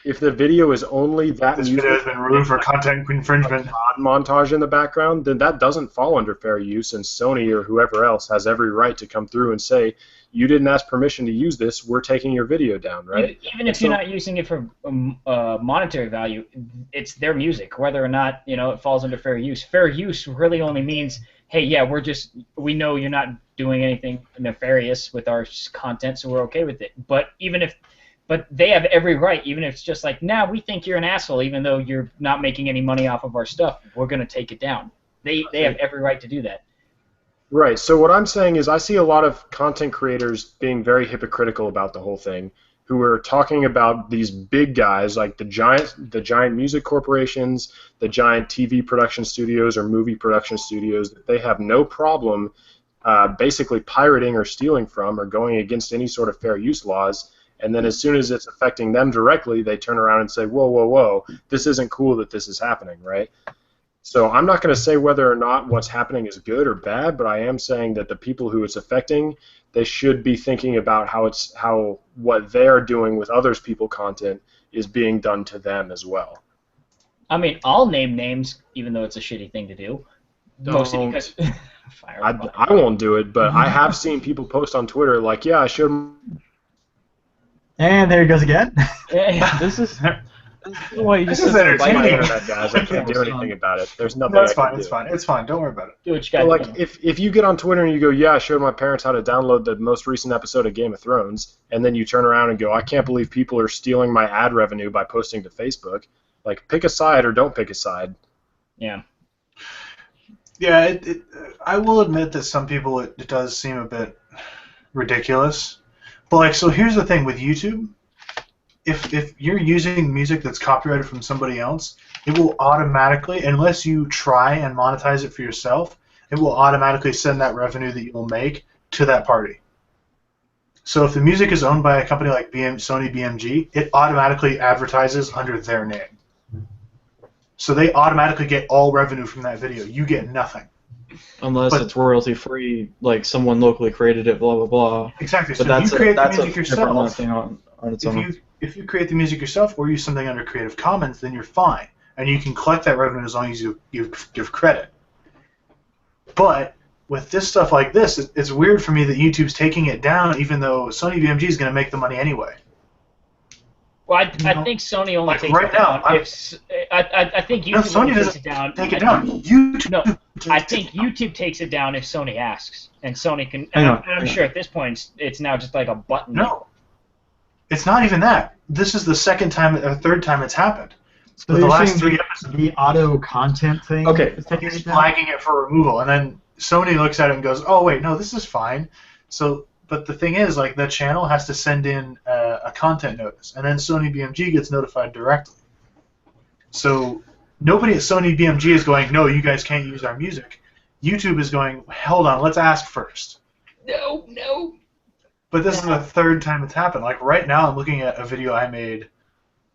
[SPEAKER 1] If the video is only that
[SPEAKER 2] This
[SPEAKER 1] music
[SPEAKER 2] video has been removed for content infringement.
[SPEAKER 1] montage in the background, then that doesn't fall under fair use, and Sony or whoever else has every right to come through and say, you didn't ask permission to use this, we're taking your video down, right?
[SPEAKER 5] Even if you're not using it for monetary value, it's their music, whether or not it falls under fair use. Fair use really only means, hey, yeah, we know you're not doing anything nefarious with our content, so we're okay with it. But they have every right, even if it's just like, nah, we think you're an asshole, even though you're not making any money off of our stuff, we're gonna take it down. They have every right to do that.
[SPEAKER 1] Right. So what I'm saying is I see a lot of content creators being very hypocritical about the whole thing, who are talking about these big guys like the giant music corporations, the giant TV production studios or movie production studios, that they have no problem basically pirating or stealing from or going against any sort of fair use laws. And then as soon as it's affecting them directly, they turn around and say, whoa, whoa, whoa, this isn't cool that this is happening, right? So I'm not going to say whether or not what's happening is good or bad, but I am saying that the people who it's affecting, they should be thinking about how what they're doing with others people's content is being done to them as well.
[SPEAKER 5] I mean, I'll name names, even though it's a shitty thing to do. Mostly because
[SPEAKER 1] I won't do it, but I have seen people post on Twitter like, yeah, I showed.
[SPEAKER 3] And there he goes again.
[SPEAKER 4] This is why you
[SPEAKER 2] This
[SPEAKER 4] just
[SPEAKER 2] is
[SPEAKER 4] said
[SPEAKER 2] entertaining.
[SPEAKER 1] My internet, guys. I can't do anything about it. There's nothing
[SPEAKER 2] That's
[SPEAKER 1] I can
[SPEAKER 2] fine.
[SPEAKER 1] do.
[SPEAKER 2] It's fine. It's fine. Don't worry about it.
[SPEAKER 5] do what you
[SPEAKER 1] So,
[SPEAKER 5] got to
[SPEAKER 1] like,
[SPEAKER 5] do.
[SPEAKER 1] if you get on Twitter and you go, yeah, I showed my parents how to download the most recent episode of Game of Thrones, and then you turn around and go, I can't believe people are stealing my ad revenue by posting to Facebook, like, pick a side or don't pick a side.
[SPEAKER 5] Yeah.
[SPEAKER 2] Yeah, I will admit that some people it does seem a bit ridiculous. But, like, so here's the thing with YouTube. If you're using music that's copyrighted from somebody else, it will automatically, unless you try and monetize it for yourself, it will automatically send that revenue that you'll make to that party. So if the music is owned by a company like Sony BMG, it automatically advertises under their name. So they automatically get all revenue from that video. You get nothing.
[SPEAKER 4] Unless it's royalty free, like someone locally created it, blah blah blah.
[SPEAKER 2] Exactly.
[SPEAKER 4] But
[SPEAKER 2] So if you create the
[SPEAKER 4] that's
[SPEAKER 2] music
[SPEAKER 4] a different
[SPEAKER 2] yourself,
[SPEAKER 4] thing on its own.
[SPEAKER 2] if you create the music yourself or use something under Creative Commons, then you're fine, and you can collect that revenue as long as you give credit. But with this stuff like this, it's weird for me that YouTube's taking it down, even though Sony BMG is going to make the money anyway.
[SPEAKER 5] Well, I think Sony only
[SPEAKER 2] Like
[SPEAKER 5] takes
[SPEAKER 2] right
[SPEAKER 5] it down
[SPEAKER 2] now,
[SPEAKER 5] if I think
[SPEAKER 2] No,
[SPEAKER 5] YouTube
[SPEAKER 2] Sony
[SPEAKER 5] only takes
[SPEAKER 2] doesn't
[SPEAKER 5] it down.
[SPEAKER 2] take it down. YouTube.
[SPEAKER 5] No, I think YouTube takes it down if Sony asks, and Sony can.
[SPEAKER 4] Hang on,
[SPEAKER 5] I'm sure at this point it's now just like a button.
[SPEAKER 2] No, it's not even that. This is the second time or third time it's happened.
[SPEAKER 3] So
[SPEAKER 2] the
[SPEAKER 3] you're
[SPEAKER 2] last
[SPEAKER 3] saying
[SPEAKER 2] 3 episodes,
[SPEAKER 3] the auto content thing
[SPEAKER 4] Okay.
[SPEAKER 3] is taking
[SPEAKER 2] it's
[SPEAKER 3] it down?
[SPEAKER 2] flagging it for removal, and then Sony looks at it and goes, "Oh wait, no, this is fine." So, but the thing is, like, the channel has to send in a content notice, and then Sony BMG gets notified directly. So nobody at Sony BMG is going, "No, you guys can't use our music." YouTube is going, "Hold on, let's ask first."
[SPEAKER 5] No.
[SPEAKER 2] But this is the third time it's happened. Like right now, I'm looking at a video I made,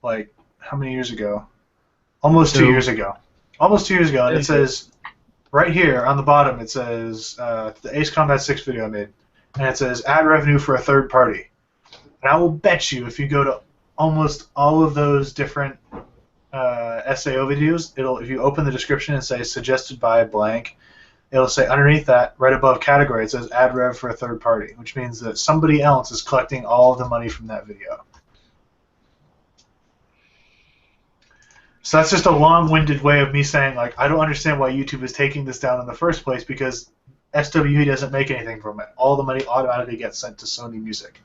[SPEAKER 2] like, how many years ago? Almost 2 years ago. Almost 2 years ago, and it says, right here on the bottom, it says, the Ace Combat 6 video I made, and it says, ad revenue for a third party. And I will bet you, if you go to almost all of those different SAO videos, if you open the description and say, suggested by blank, it'll say underneath that, right above category, it says ad rev for a third party, which means that somebody else is collecting all of the money from that video. So that's just a long-winded way of me saying, like, I don't understand why YouTube is taking this down in the first place, because SWE doesn't make anything from it. All the money automatically gets sent to Sony Music.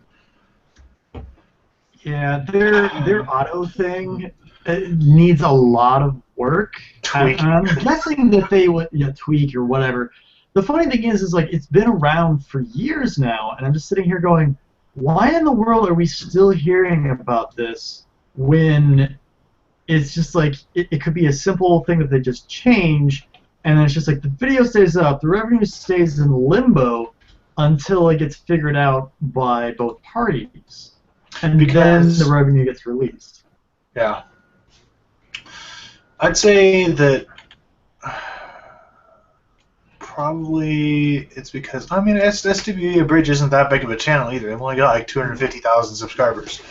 [SPEAKER 3] Yeah, their auto thing needs a lot of work.
[SPEAKER 2] Tweak.
[SPEAKER 3] I'm guessing that they would tweak or whatever. The funny thing is like it's been around for years now, and I'm just sitting here going, why in the world are we still hearing about this when it's just like it could be a simple thing that they just change, and then it's just like the video stays up, the revenue stays in limbo until it gets figured out by both parties, and then the revenue gets released.
[SPEAKER 2] Yeah. I'd say that probably it's because SWE Abridged isn't that big of a channel either. They've only got like 250,000 subscribers.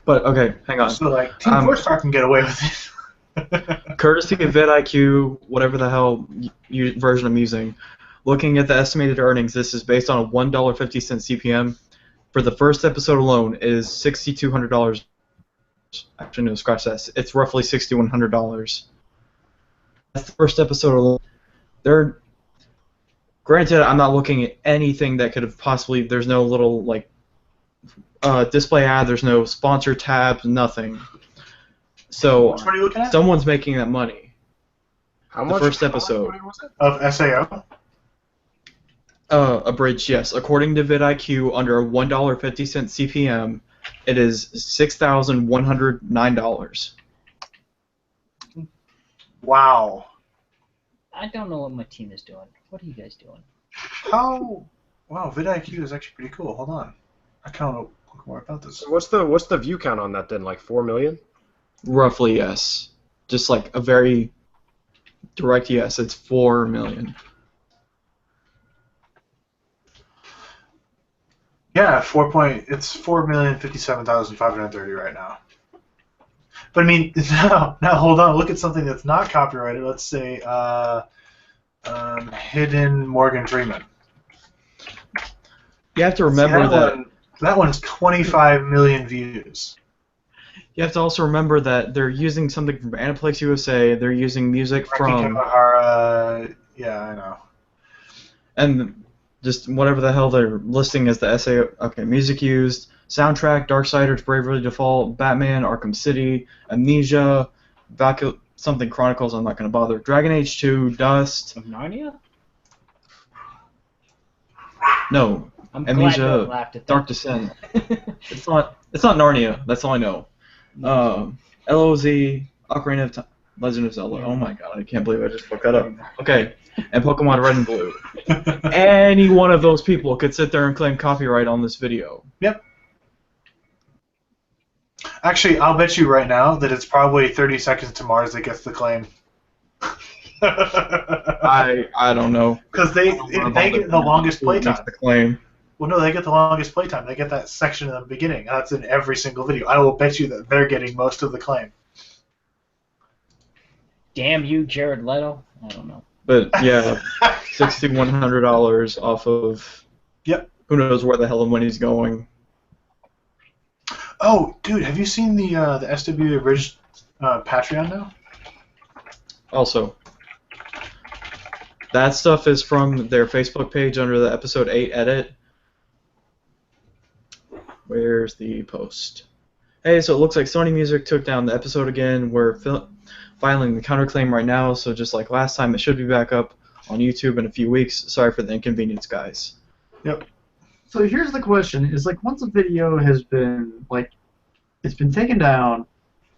[SPEAKER 4] But okay, hang on.
[SPEAKER 2] So like Team Four Star can get away with it.
[SPEAKER 4] Courtesy of vidIQ, whatever the hell version I'm using, looking at the estimated earnings, this is based on a $1.50 CPM. For the first episode alone, is $6,200. Actually, no, scratch that. It's roughly $6,100. That's the first episode alone. Granted, I'm not looking at anything that could have possibly. There's no little like display ad. There's no sponsor tab. Nothing. So
[SPEAKER 2] Which one are you looking at?
[SPEAKER 4] someone's making that money.
[SPEAKER 1] How
[SPEAKER 4] The
[SPEAKER 1] much?
[SPEAKER 4] first
[SPEAKER 1] how much
[SPEAKER 4] episode.
[SPEAKER 1] money was it?
[SPEAKER 2] Of SAO?
[SPEAKER 4] Abridged, yes. According to vidIQ, under a $1.50 CPM, it is $6,109.
[SPEAKER 2] Wow.
[SPEAKER 5] I don't know what my team is doing. What are you guys doing?
[SPEAKER 2] How? Wow, vidIQ is actually pretty cool. Hold on. I kind of want to look more about this.
[SPEAKER 1] So what's the view count on that then? Like 4 million?
[SPEAKER 4] Roughly, yes. Just like a very direct yes. It's 4 million.
[SPEAKER 2] Yeah, it's 4,057,530 right now. But I mean, now hold on. Look at something that's not copyrighted. Let's say Hidden Morgan Freeman.
[SPEAKER 4] You have to remember
[SPEAKER 2] that one's 25 million views.
[SPEAKER 4] You have to also remember that they're using something from Aniplex USA. They're using music from
[SPEAKER 2] Yeah, I know.
[SPEAKER 4] and just whatever the hell they're listing as the SA. Okay, music used, soundtrack, Darksiders, Bravely Default, Batman, Arkham City, Amnesia, something Chronicles. I'm not going to bother. Dragon Age 2, Dust.
[SPEAKER 5] Of Narnia?
[SPEAKER 4] No,
[SPEAKER 5] I'm
[SPEAKER 4] Amnesia,
[SPEAKER 5] glad you laughed at that.
[SPEAKER 4] Dark Descent. It's not Narnia. That's all I know. LOZ, Ocarina of Time, Legend of Zelda. Oh my god, I can't believe I just fucked that up. Okay, and Pokemon Red and Blue. Any one of those people could sit there and claim copyright on this video.
[SPEAKER 2] Yep. Actually, I'll bet you right now that it's probably 30 Seconds to Mars that gets the claim.
[SPEAKER 4] I don't know.
[SPEAKER 2] Because they get the longest playtime.
[SPEAKER 4] The claim.
[SPEAKER 2] Well, no, they get the longest playtime. They get that section in the beginning. That's in every single video. I will bet you that they're getting most of the claim.
[SPEAKER 5] Damn you, Jared Leto. I don't know.
[SPEAKER 4] But yeah, $6,100 off of.
[SPEAKER 2] Yep.
[SPEAKER 4] Who knows where the hell and when he's going.
[SPEAKER 2] Oh, dude, have you seen the SWA Abridged Patreon now?
[SPEAKER 4] Also, that stuff is from their Facebook page under the episode 8 edit. Where's the post? Hey, so it looks like Sony Music took down the episode again. We're filing the counterclaim right now, so just like last time, it should be back up on YouTube in a few weeks. Sorry for the inconvenience, guys.
[SPEAKER 2] Yep.
[SPEAKER 3] So here's the question: is like once a video has been it's been taken down,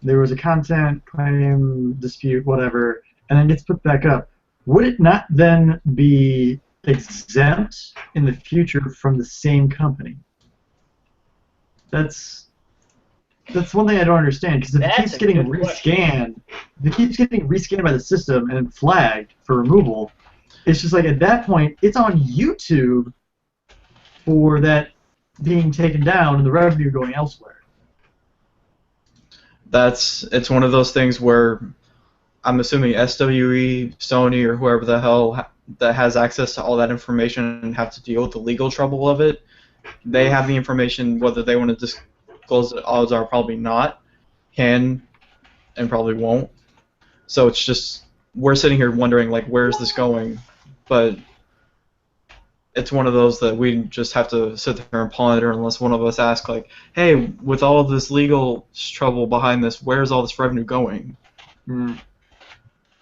[SPEAKER 3] there was a content claim dispute, whatever, and then gets put back up, would it not then be exempt in the future from the same company? That's one thing I don't understand, because if it keeps getting rescanned, by the system and flagged for removal, it's just like at that point it's on YouTube for that being taken down and the revenue going elsewhere.
[SPEAKER 4] It's one of those things where I'm assuming SWE, Sony, or whoever the hell that has access to all that information and have to deal with the legal trouble of it. They have the information, whether they want to disclose it, odds are probably not, can, and probably won't. So it's just, we're sitting here wondering, like, where's this going? But it's one of those that we just have to sit there and ponder unless one of us asks, like, hey, with all of this legal trouble behind this, where's all this revenue going?
[SPEAKER 3] Mm.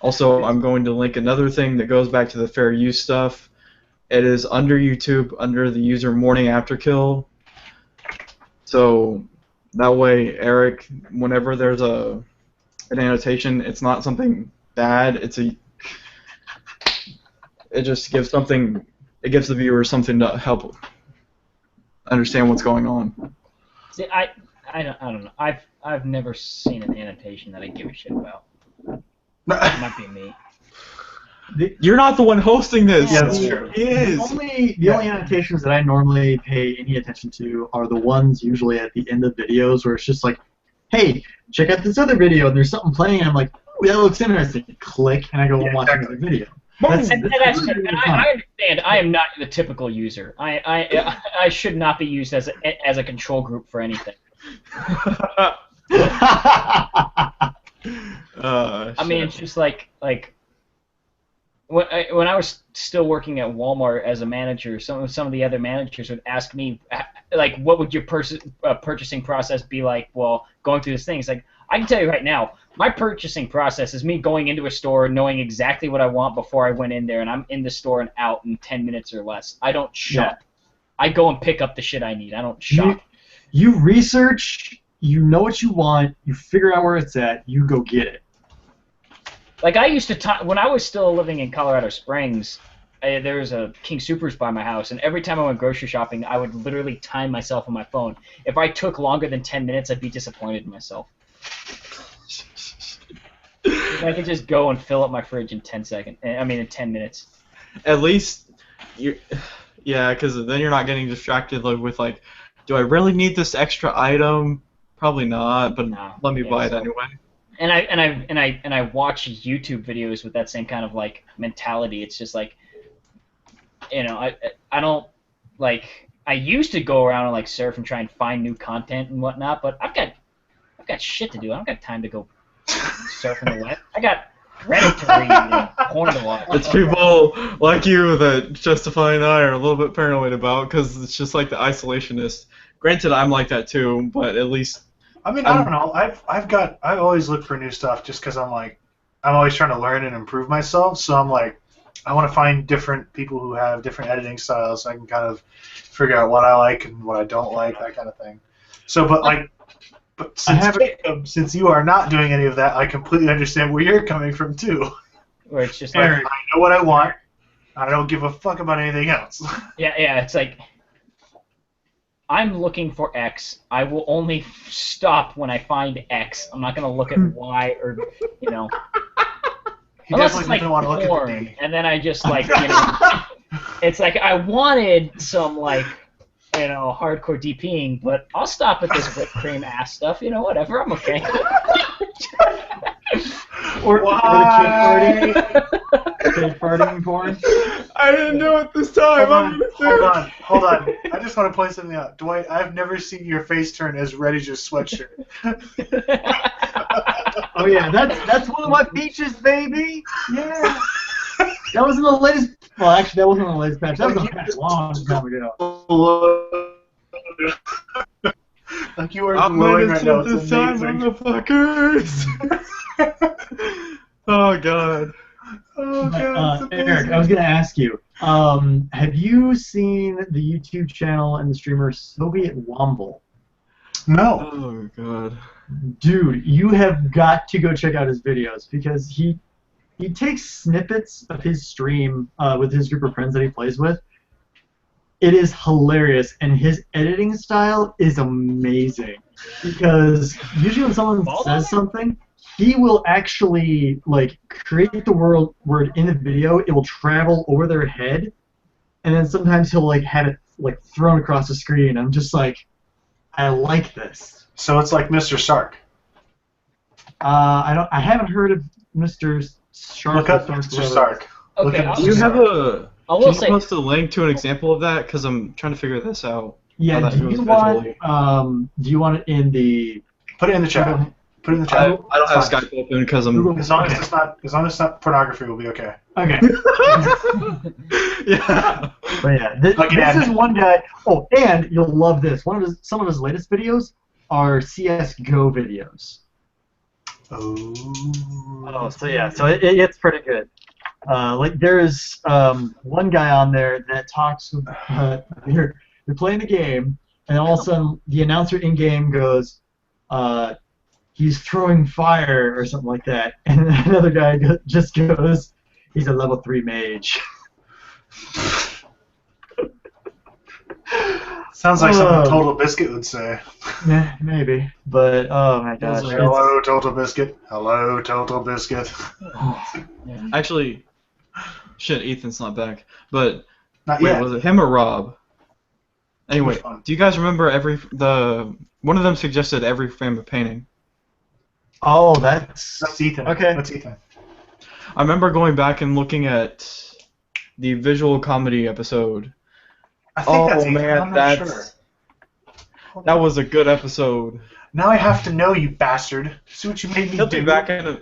[SPEAKER 4] Also, I'm going to link another thing that goes back to the fair use stuff. It is under YouTube, under the user Morning After Kill. So that way, Eric, whenever there's an annotation, it's not something bad. It just gives something. It gives the viewer something to help understand what's going on.
[SPEAKER 5] See, I don't know. I've never seen an annotation that I give a shit about. It might be me.
[SPEAKER 4] You're not the one hosting this.
[SPEAKER 2] Yeah, that's true.
[SPEAKER 4] He is.
[SPEAKER 3] The only annotations that I normally pay any attention to are the ones usually at the end of videos where it's just like, hey, check out this other video, and there's something playing, and I'm like, ooh, that looks interesting. Click, and I go and watch another video.
[SPEAKER 5] That's true. And I understand. I am not the typical user. I should not be used as a control group for anything. I mean, it's just like when I was still working at Walmart as a manager, some of the other managers would ask me, like, what would your purchasing process be like? Well, going through this thing, it's like, I can tell you right now, my purchasing process is me going into a store, knowing exactly what I want before I went in there, and I'm in the store and out in 10 minutes or less. I don't shop. Yeah. I go and pick up the shit I need. I don't shop.
[SPEAKER 3] You research, you know what you want, you figure out where it's at, you go get it.
[SPEAKER 5] Like, I used to, when I was still living in Colorado Springs, there was a King Soopers by my house, and every time I went grocery shopping, I would literally time myself on my phone. If I took longer than 10 minutes, I'd be disappointed in myself. I could just go and fill up my fridge in 10 minutes.
[SPEAKER 4] At least, yeah, because then you're not getting distracted with like, do I really need this extra item? Probably not, but let me buy it anyway.
[SPEAKER 5] And I watch YouTube videos with that same kind of like mentality. It's just like, I don't like. I used to go around and like surf and try and find new content and whatnot, but I've got shit to do. I don't got time to go surfing the web. I got Reddit to read and porn to watch.
[SPEAKER 4] It's people like you that Justify and I are a little bit paranoid about, because it's just like the isolationist. Granted, I'm like that too, but at least.
[SPEAKER 2] I mean, I don't know. I always look for new stuff just because I'm always trying to learn and improve myself. So I'm like, I want to find different people who have different editing styles, so I can kind of figure out what I like and what I don't like, that kind of thing. So, but since you are not doing any of that, I completely understand where you're coming from too.
[SPEAKER 5] Where it's just
[SPEAKER 2] like, I know what I want. I don't give a fuck about anything else.
[SPEAKER 5] Yeah. It's like, I'm looking for X. I will only stop when I find X. I'm not going to look at Y or,
[SPEAKER 2] He
[SPEAKER 5] unless
[SPEAKER 2] definitely
[SPEAKER 5] it's like
[SPEAKER 2] doesn't want to look at
[SPEAKER 5] porn,
[SPEAKER 2] the D.
[SPEAKER 5] and then I just like, it's like I wanted some like, hardcore DPing, but I'll stop at this whipped cream ass stuff. Whatever. I'm okay.
[SPEAKER 3] or the kid farting porn.
[SPEAKER 4] I didn't do it this time.
[SPEAKER 2] Hold on. I just want to point something out. Dwight, I've never seen your face turn as red as your sweatshirt.
[SPEAKER 3] Oh yeah, that's one of my features, baby. Yeah. That was in the latest. Well, actually, that wasn't in the latest patch. That was a patch a long time ago.
[SPEAKER 2] Like you are glowing right now.
[SPEAKER 4] This time, motherfuckers. Oh god.
[SPEAKER 2] Oh god.
[SPEAKER 3] Eric, I was gonna ask you. Have you seen the YouTube channel and the streamer Soviet Womble?
[SPEAKER 2] No.
[SPEAKER 4] Oh god.
[SPEAKER 3] Dude, you have got to go check out his videos because he takes snippets of his stream with his group of friends that he plays with. It is hilarious, and his editing style is amazing. Because usually when someone says something, he will actually like create the word in the video. It will travel over their head, and then sometimes he'll like have it like thrown across the screen. I'm just like, I like this.
[SPEAKER 2] So it's like Mr. Stark.
[SPEAKER 3] I haven't heard of Mr. Stark.
[SPEAKER 2] Look up Mr. Stark.
[SPEAKER 5] Okay,
[SPEAKER 4] do you have a?
[SPEAKER 5] I will
[SPEAKER 4] Can you
[SPEAKER 5] say,
[SPEAKER 4] post a link to an example of that? Because I'm trying to figure this out.
[SPEAKER 3] Yeah. Do you want it in the?
[SPEAKER 2] Put it in the chat. Put it in the chat.
[SPEAKER 4] I don't have Skype open because I'm.
[SPEAKER 2] As long as it's not pornography, we'll be okay.
[SPEAKER 3] Okay.
[SPEAKER 4] Yeah.
[SPEAKER 3] But yeah, this is one guy. Oh, and you'll love this. Some of his latest videos are CS:GO videos.
[SPEAKER 2] Oh.
[SPEAKER 3] So yeah, so it's pretty good. Like there's one guy on there that talks. You're playing the game, and all of a sudden the announcer in game goes, "He's throwing fire" or something like that, and then another guy just goes, "He's a level 3 mage."
[SPEAKER 2] Sounds like something Total Biscuit would say.
[SPEAKER 3] Yeah, maybe, but oh my gosh.
[SPEAKER 2] Hello, Total Biscuit. Hello, Total Biscuit.
[SPEAKER 4] Actually, Shit, Ethan's not back. But
[SPEAKER 2] Not
[SPEAKER 4] wait,
[SPEAKER 2] yet.
[SPEAKER 4] was it him or Rob? Anyway,
[SPEAKER 2] Which one?
[SPEAKER 4] do you guys remember one of them suggested every frame of painting?
[SPEAKER 3] Oh, that's
[SPEAKER 2] Ethan.
[SPEAKER 3] Okay.
[SPEAKER 2] That's Ethan.
[SPEAKER 4] I remember going back and looking at the visual comedy episode.
[SPEAKER 2] I think that's Ethan.
[SPEAKER 4] Man,
[SPEAKER 2] I'm not sure.
[SPEAKER 4] that was a good episode.
[SPEAKER 2] Now I have to know, you bastard. See what you made me
[SPEAKER 4] He'll
[SPEAKER 2] do.
[SPEAKER 4] be back in a...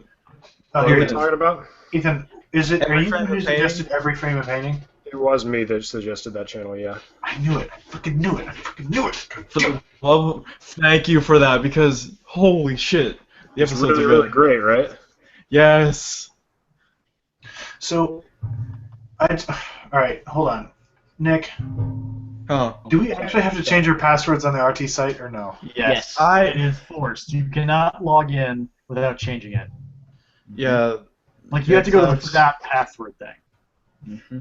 [SPEAKER 2] Oh,
[SPEAKER 1] What
[SPEAKER 2] here
[SPEAKER 1] are
[SPEAKER 2] it
[SPEAKER 1] you
[SPEAKER 2] is.
[SPEAKER 1] talking about?
[SPEAKER 2] Ethan, are
[SPEAKER 4] Every
[SPEAKER 2] you
[SPEAKER 4] frame
[SPEAKER 2] who
[SPEAKER 4] of painting?
[SPEAKER 2] suggested every frame of painting?
[SPEAKER 1] It was me that suggested that channel, yeah.
[SPEAKER 2] I knew it. I freaking knew it. I freaking knew it.
[SPEAKER 4] For the love, thank you for that, because holy shit, the
[SPEAKER 1] It's
[SPEAKER 4] episodes
[SPEAKER 1] really,
[SPEAKER 4] are
[SPEAKER 1] really
[SPEAKER 4] good.
[SPEAKER 1] great, right?
[SPEAKER 4] Yes.
[SPEAKER 2] So, all right, hold on. Nick,
[SPEAKER 4] Huh.
[SPEAKER 2] do we actually have to change our passwords on the RT site or no?
[SPEAKER 3] Yes.
[SPEAKER 5] Yes.
[SPEAKER 3] It is forced. You cannot log in without changing it.
[SPEAKER 4] Yeah.
[SPEAKER 3] Like you have to go to the
[SPEAKER 4] That's-
[SPEAKER 3] forgot password thing.
[SPEAKER 5] Mm-hmm.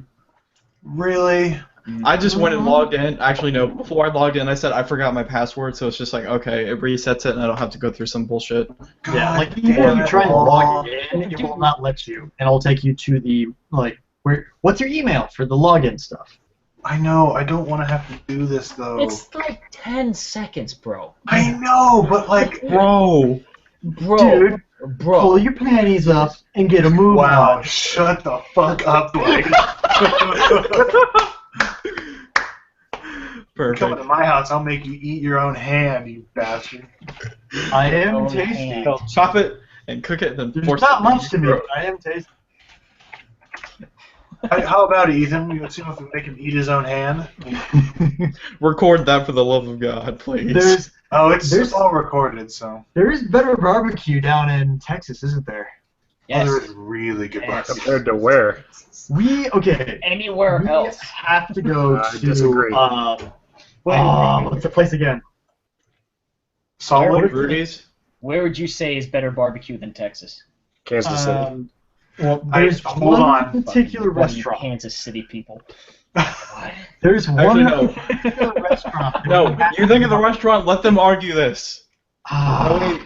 [SPEAKER 2] Really?
[SPEAKER 4] I just went and logged in. Actually, no. Before I logged in, I said I forgot my password, so it's just like, okay, it resets it, and I don't have to go through some bullshit.
[SPEAKER 3] Yeah, like
[SPEAKER 2] God
[SPEAKER 3] even
[SPEAKER 2] damn
[SPEAKER 3] if you
[SPEAKER 2] it
[SPEAKER 3] try and
[SPEAKER 2] all.
[SPEAKER 3] log in, it will not let you, and it'll take you to the what's your email for the login stuff.
[SPEAKER 2] I know. I don't want to have to do this though.
[SPEAKER 5] It's like 10 seconds, bro.
[SPEAKER 2] I know, but like,
[SPEAKER 4] Bro.
[SPEAKER 5] Bro.
[SPEAKER 3] Dude,
[SPEAKER 5] Bro.
[SPEAKER 3] pull your panties up and get a move
[SPEAKER 2] wow,
[SPEAKER 3] on.
[SPEAKER 2] shut the fuck up, Blake.
[SPEAKER 4] Perfect.
[SPEAKER 2] Come to my house, I'll make you eat your own hand, you bastard.
[SPEAKER 3] I am
[SPEAKER 5] Oh,
[SPEAKER 3] tasty.
[SPEAKER 5] man.
[SPEAKER 4] He'll chop it and cook it, then
[SPEAKER 3] There's
[SPEAKER 4] force
[SPEAKER 3] not
[SPEAKER 4] it.
[SPEAKER 3] much to me, but I am tasty.
[SPEAKER 2] How about it, Ethan? You see if we make him eat his own hand?
[SPEAKER 4] Record that for the love of God, please.
[SPEAKER 3] there's
[SPEAKER 2] Oh, it's
[SPEAKER 3] There's-
[SPEAKER 2] all recorded, so.
[SPEAKER 3] there is better barbecue down in Texas, isn't there?
[SPEAKER 5] Yes.
[SPEAKER 2] Oh, there is really good
[SPEAKER 5] Yes.
[SPEAKER 2] barbecue.
[SPEAKER 1] Compared to where?
[SPEAKER 3] Okay.
[SPEAKER 5] Anywhere
[SPEAKER 3] We
[SPEAKER 5] else.
[SPEAKER 3] have to go
[SPEAKER 1] I
[SPEAKER 3] to
[SPEAKER 1] disagree.
[SPEAKER 3] what's the place again?
[SPEAKER 2] Salt Lake?
[SPEAKER 4] Rudy's?
[SPEAKER 5] Where would you say is better barbecue than Texas?
[SPEAKER 1] Kansas City.
[SPEAKER 3] Well, there's
[SPEAKER 2] hold
[SPEAKER 3] one
[SPEAKER 2] on.
[SPEAKER 3] particular
[SPEAKER 5] Fucking
[SPEAKER 3] restaurant.
[SPEAKER 5] Kansas City people. What?
[SPEAKER 3] There's
[SPEAKER 4] Actually,
[SPEAKER 3] one
[SPEAKER 4] no.
[SPEAKER 3] particular restaurant.
[SPEAKER 4] No, you think of the restaurant, let them argue this.
[SPEAKER 3] Ah,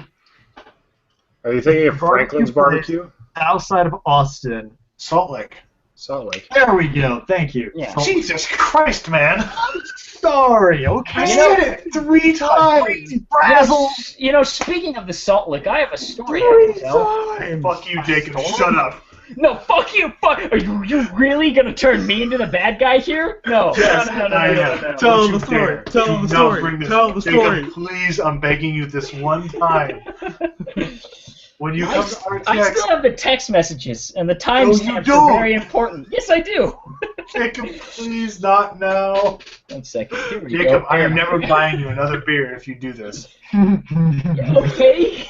[SPEAKER 1] Are you thinking of
[SPEAKER 3] Barbecue
[SPEAKER 1] Franklin's
[SPEAKER 3] place.
[SPEAKER 1] Barbecue?
[SPEAKER 3] outside of Austin.
[SPEAKER 2] Salt Lake.
[SPEAKER 1] Salt Lake.
[SPEAKER 3] There we go. Thank you.
[SPEAKER 5] Yeah.
[SPEAKER 3] So-
[SPEAKER 2] Jesus Christ, man!
[SPEAKER 3] sorry.
[SPEAKER 2] I
[SPEAKER 3] Okay.
[SPEAKER 2] said it 3 times!
[SPEAKER 3] Frazzle.
[SPEAKER 5] You know, speaking of the Salt Lick, I have a story I can tell.
[SPEAKER 2] Fuck you, Jacob. Shut up.
[SPEAKER 5] No, fuck you, fuck. Are you really gonna turn me into the bad guy here? No.
[SPEAKER 2] Yes,
[SPEAKER 5] no.
[SPEAKER 2] I am.
[SPEAKER 5] No.
[SPEAKER 4] Tell
[SPEAKER 2] Don't
[SPEAKER 4] the
[SPEAKER 2] you
[SPEAKER 4] story.
[SPEAKER 2] dare.
[SPEAKER 4] Tell
[SPEAKER 2] Do
[SPEAKER 4] the
[SPEAKER 2] not
[SPEAKER 4] story.
[SPEAKER 2] bring this-
[SPEAKER 4] Tell the
[SPEAKER 2] Jacob,
[SPEAKER 4] story.
[SPEAKER 2] please, I'm begging you this one time. When you come to
[SPEAKER 5] I
[SPEAKER 2] RTX,
[SPEAKER 5] still have the text messages, and the
[SPEAKER 2] you
[SPEAKER 5] timestamps
[SPEAKER 2] don't.
[SPEAKER 5] are very important. Yes, I do.
[SPEAKER 2] Jacob, please, not now.
[SPEAKER 5] 1 second. Here we
[SPEAKER 2] Jacob,
[SPEAKER 5] go.
[SPEAKER 2] I am never buying you another beer if you do this.
[SPEAKER 5] Okay.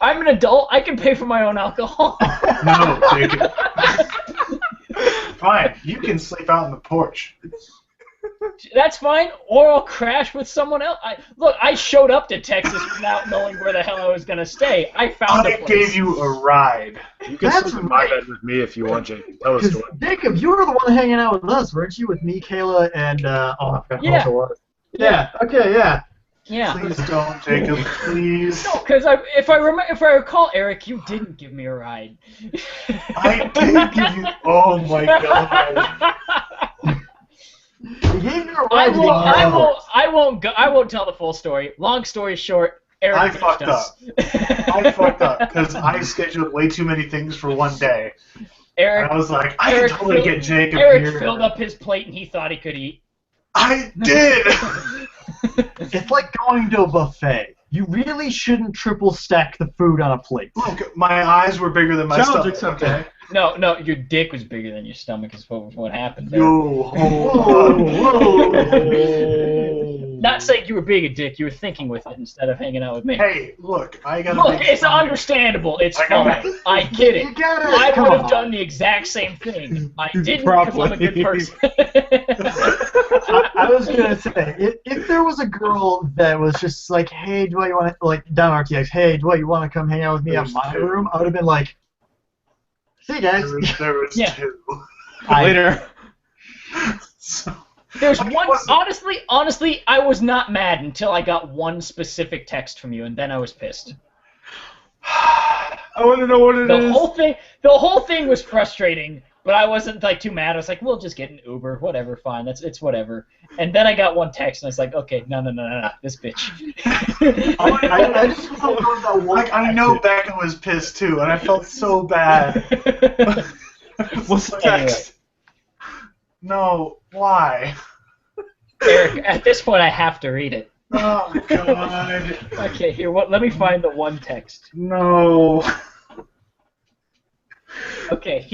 [SPEAKER 5] I'm an adult. I can pay for my own alcohol.
[SPEAKER 2] No, Jacob. Fine, you can sleep out on the porch.
[SPEAKER 5] That's fine. Or I'll crash with someone else. Look, I showed up to Texas without knowing where the hell I was gonna stay. I found a
[SPEAKER 2] I
[SPEAKER 5] place.
[SPEAKER 2] gave you a ride.
[SPEAKER 1] You can
[SPEAKER 3] That's
[SPEAKER 1] sleep in my
[SPEAKER 3] right.
[SPEAKER 1] bed with me if you want, Jake. Tell the
[SPEAKER 3] Because
[SPEAKER 1] story.
[SPEAKER 3] Jacob, you were the one hanging out with us, weren't you? With me, Kayla, and I forgot who
[SPEAKER 5] Yeah.
[SPEAKER 3] else it was. Yeah. Okay. Yeah.
[SPEAKER 5] Yeah.
[SPEAKER 2] Please don't, Jacob. Please.
[SPEAKER 5] No, because if I recall, Eric, you didn't give me a ride.
[SPEAKER 2] I did give you. Oh my god.
[SPEAKER 3] He gave you a ride. to the airport.
[SPEAKER 5] I won't tell the full story. Long story short, Eric
[SPEAKER 2] I
[SPEAKER 5] ditched
[SPEAKER 2] fucked
[SPEAKER 5] us.
[SPEAKER 2] I fucked up because I scheduled way too many things for one day.
[SPEAKER 5] Eric,
[SPEAKER 2] And I was like, I
[SPEAKER 5] Eric
[SPEAKER 2] can totally
[SPEAKER 5] filled-
[SPEAKER 2] get Jacob
[SPEAKER 5] Eric
[SPEAKER 2] here.
[SPEAKER 5] filled up his plate and he thought he could eat.
[SPEAKER 2] I did.
[SPEAKER 3] It's like going to a buffet. You really shouldn't triple stack the food on a plate.
[SPEAKER 2] Look, my eyes were bigger than my
[SPEAKER 4] Challenge
[SPEAKER 2] stomach.
[SPEAKER 4] accepted.
[SPEAKER 2] Okay?
[SPEAKER 5] No, your dick was bigger than your stomach is what happened there.
[SPEAKER 2] Yo,
[SPEAKER 5] Not saying you were being a dick, you were thinking with it instead of hanging out with me.
[SPEAKER 2] Hey, look, I got.
[SPEAKER 5] Look, it's understandable. It's
[SPEAKER 2] I got
[SPEAKER 5] fine. I get
[SPEAKER 3] You
[SPEAKER 5] it.
[SPEAKER 3] gotta.
[SPEAKER 5] I
[SPEAKER 3] come
[SPEAKER 5] would have
[SPEAKER 3] on.
[SPEAKER 5] done the exact same thing. I didn't because I'm a good person.
[SPEAKER 3] I was gonna say, if there was a girl that was just like, hey, do you want to, like, down RTX, hey, do you want to come hang out with me in my room? I would have been like, see you guys.
[SPEAKER 2] There was
[SPEAKER 5] Yeah.
[SPEAKER 2] 2.
[SPEAKER 4] Later.
[SPEAKER 2] So,
[SPEAKER 5] There's
[SPEAKER 2] I mean,
[SPEAKER 5] one.
[SPEAKER 2] wasn't-
[SPEAKER 5] Honestly, I was not mad until I got one specific text from you, and then I was pissed.
[SPEAKER 4] I want to know what it
[SPEAKER 5] The
[SPEAKER 4] is.
[SPEAKER 5] whole thing was frustrating But I wasn't like too mad. I was like, we'll just get an Uber, whatever, fine. It's whatever. And then I got one text, and I was like, okay, no, this bitch.
[SPEAKER 3] I just love that one.
[SPEAKER 2] Like, I know Becca was pissed too, and I felt so bad.
[SPEAKER 4] What's the text?
[SPEAKER 2] No, why?
[SPEAKER 5] Eric, at this point, I have to read it.
[SPEAKER 2] Oh God.
[SPEAKER 5] Okay, here. Let me find the one text.
[SPEAKER 2] No.
[SPEAKER 5] Okay,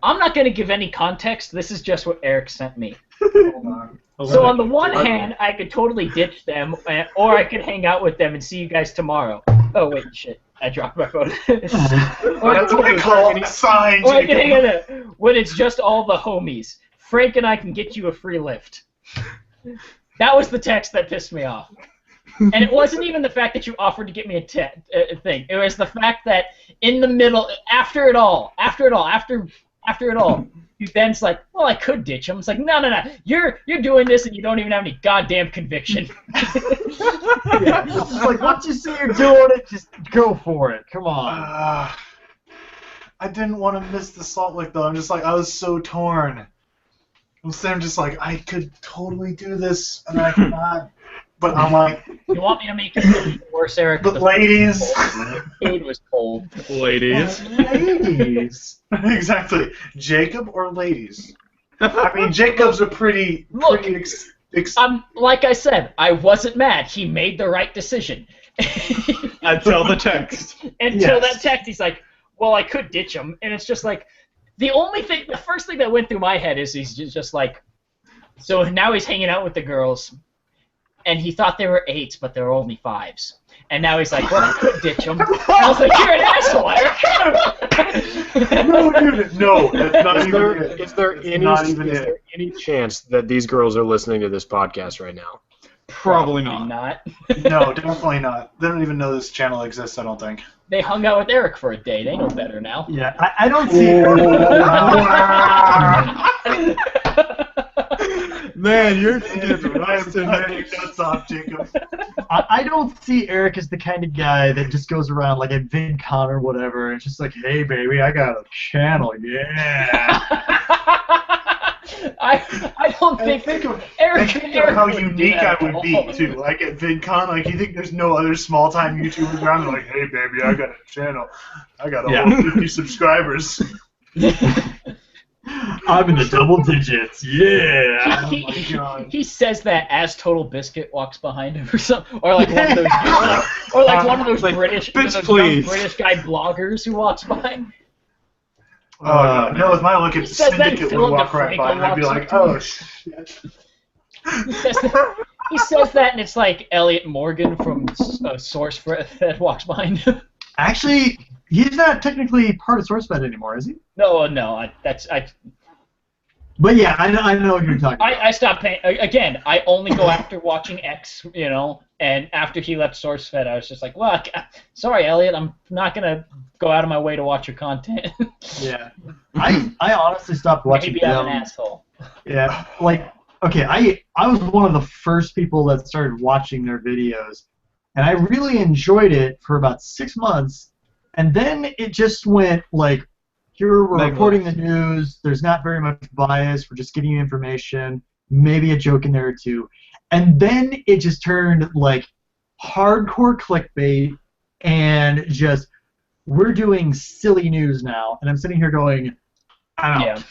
[SPEAKER 5] I'm not going to give any context. This is just what Eric sent me.
[SPEAKER 2] Hold on.
[SPEAKER 5] So on the one hand, I could totally ditch them, or I could hang out with them and see you guys tomorrow. Oh wait, shit! I dropped my phone.
[SPEAKER 2] That's what I call a sign.
[SPEAKER 5] Or I can hang out when it's just all the homies. Frank and I can get you a free lift. That was the text that pissed me off. And it wasn't even the fact that you offered to get me a thing. It was the fact that in the middle, after it all, you then's like, well, I could ditch him. It's like, no. You're doing this and you don't even have any goddamn conviction.
[SPEAKER 3] Yeah. It's like, once you see you're doing it, just go for it. Come on.
[SPEAKER 2] I didn't want to miss the Salt Lick, though. I'm just like, I was so torn. I'm just like, I could totally do this, and I cannot. But I'm like...
[SPEAKER 5] You want me to make it worse, Eric?
[SPEAKER 2] But ladies...
[SPEAKER 5] The food was cold.
[SPEAKER 4] Ladies.
[SPEAKER 2] Ladies. Exactly. Jacob or ladies? I mean, Jacob's a pretty...
[SPEAKER 5] Look, like I said, I wasn't mad. He made the right decision.
[SPEAKER 4] Until the text.
[SPEAKER 5] Until that text, he's like, well, I could ditch him. And it's just like, the first thing that went through my head is he's just like, so now he's hanging out with the girls, and he thought they were 8s, but they were only 5s. And now he's like, well, I could ditch him. And I was like, you're an asshole, Eric.
[SPEAKER 2] No, dude, no, that's not even it.
[SPEAKER 1] Is there any chance that these girls are listening to this podcast right now?
[SPEAKER 4] Probably not.
[SPEAKER 2] No, definitely not. They don't even know this channel exists, I don't think.
[SPEAKER 5] They hung out with Eric for a day. They know better now.
[SPEAKER 3] Yeah, I don't see...
[SPEAKER 4] Man, you're
[SPEAKER 2] nuts off, Jacob.
[SPEAKER 3] I don't see Eric as the kind of guy that just goes around like at VidCon or whatever, and it's just like, hey, baby, I got a channel, yeah.
[SPEAKER 5] I don't think Eric.
[SPEAKER 2] Think of how unique I would be too. Like at VidCon, like you think there's no other small-time YouTubers around? They're like, hey, baby, I got a channel. I got over 50 subscribers.
[SPEAKER 3] I'm in the double digits, yeah.
[SPEAKER 5] He says that as Total Biscuit walks behind him, or something, or like one of those, or like one of those British guy bloggers who walks behind.
[SPEAKER 2] Oh no! With my look at Syndicate would walk right by, and I'd be like, oh shit.
[SPEAKER 5] He says that, and it's like Elliot Morgan from SourceFed walks behind him.
[SPEAKER 3] Actually, he's not technically part of SourceFed anymore, is he?
[SPEAKER 5] No.
[SPEAKER 3] But yeah, I know what you're talking about.
[SPEAKER 5] I stopped paying. Again, I only go after watching X, and after he left SourceFed, I was just like, well, sorry, Elliot, I'm not going to go out of my way to watch your content.
[SPEAKER 3] Yeah. I honestly stopped watching
[SPEAKER 5] Maybe I'm an asshole.
[SPEAKER 3] Yeah, like, okay, I was one of the first people that started watching their videos, and I really enjoyed it for about 6 months, and then it just went, like, here we're reporting the news, there's not very much bias, we're just giving you information, maybe a joke in there or two. And then it just turned like hardcore clickbait and just, we're doing silly news now. And I'm sitting here going, ow.
[SPEAKER 5] Yeah.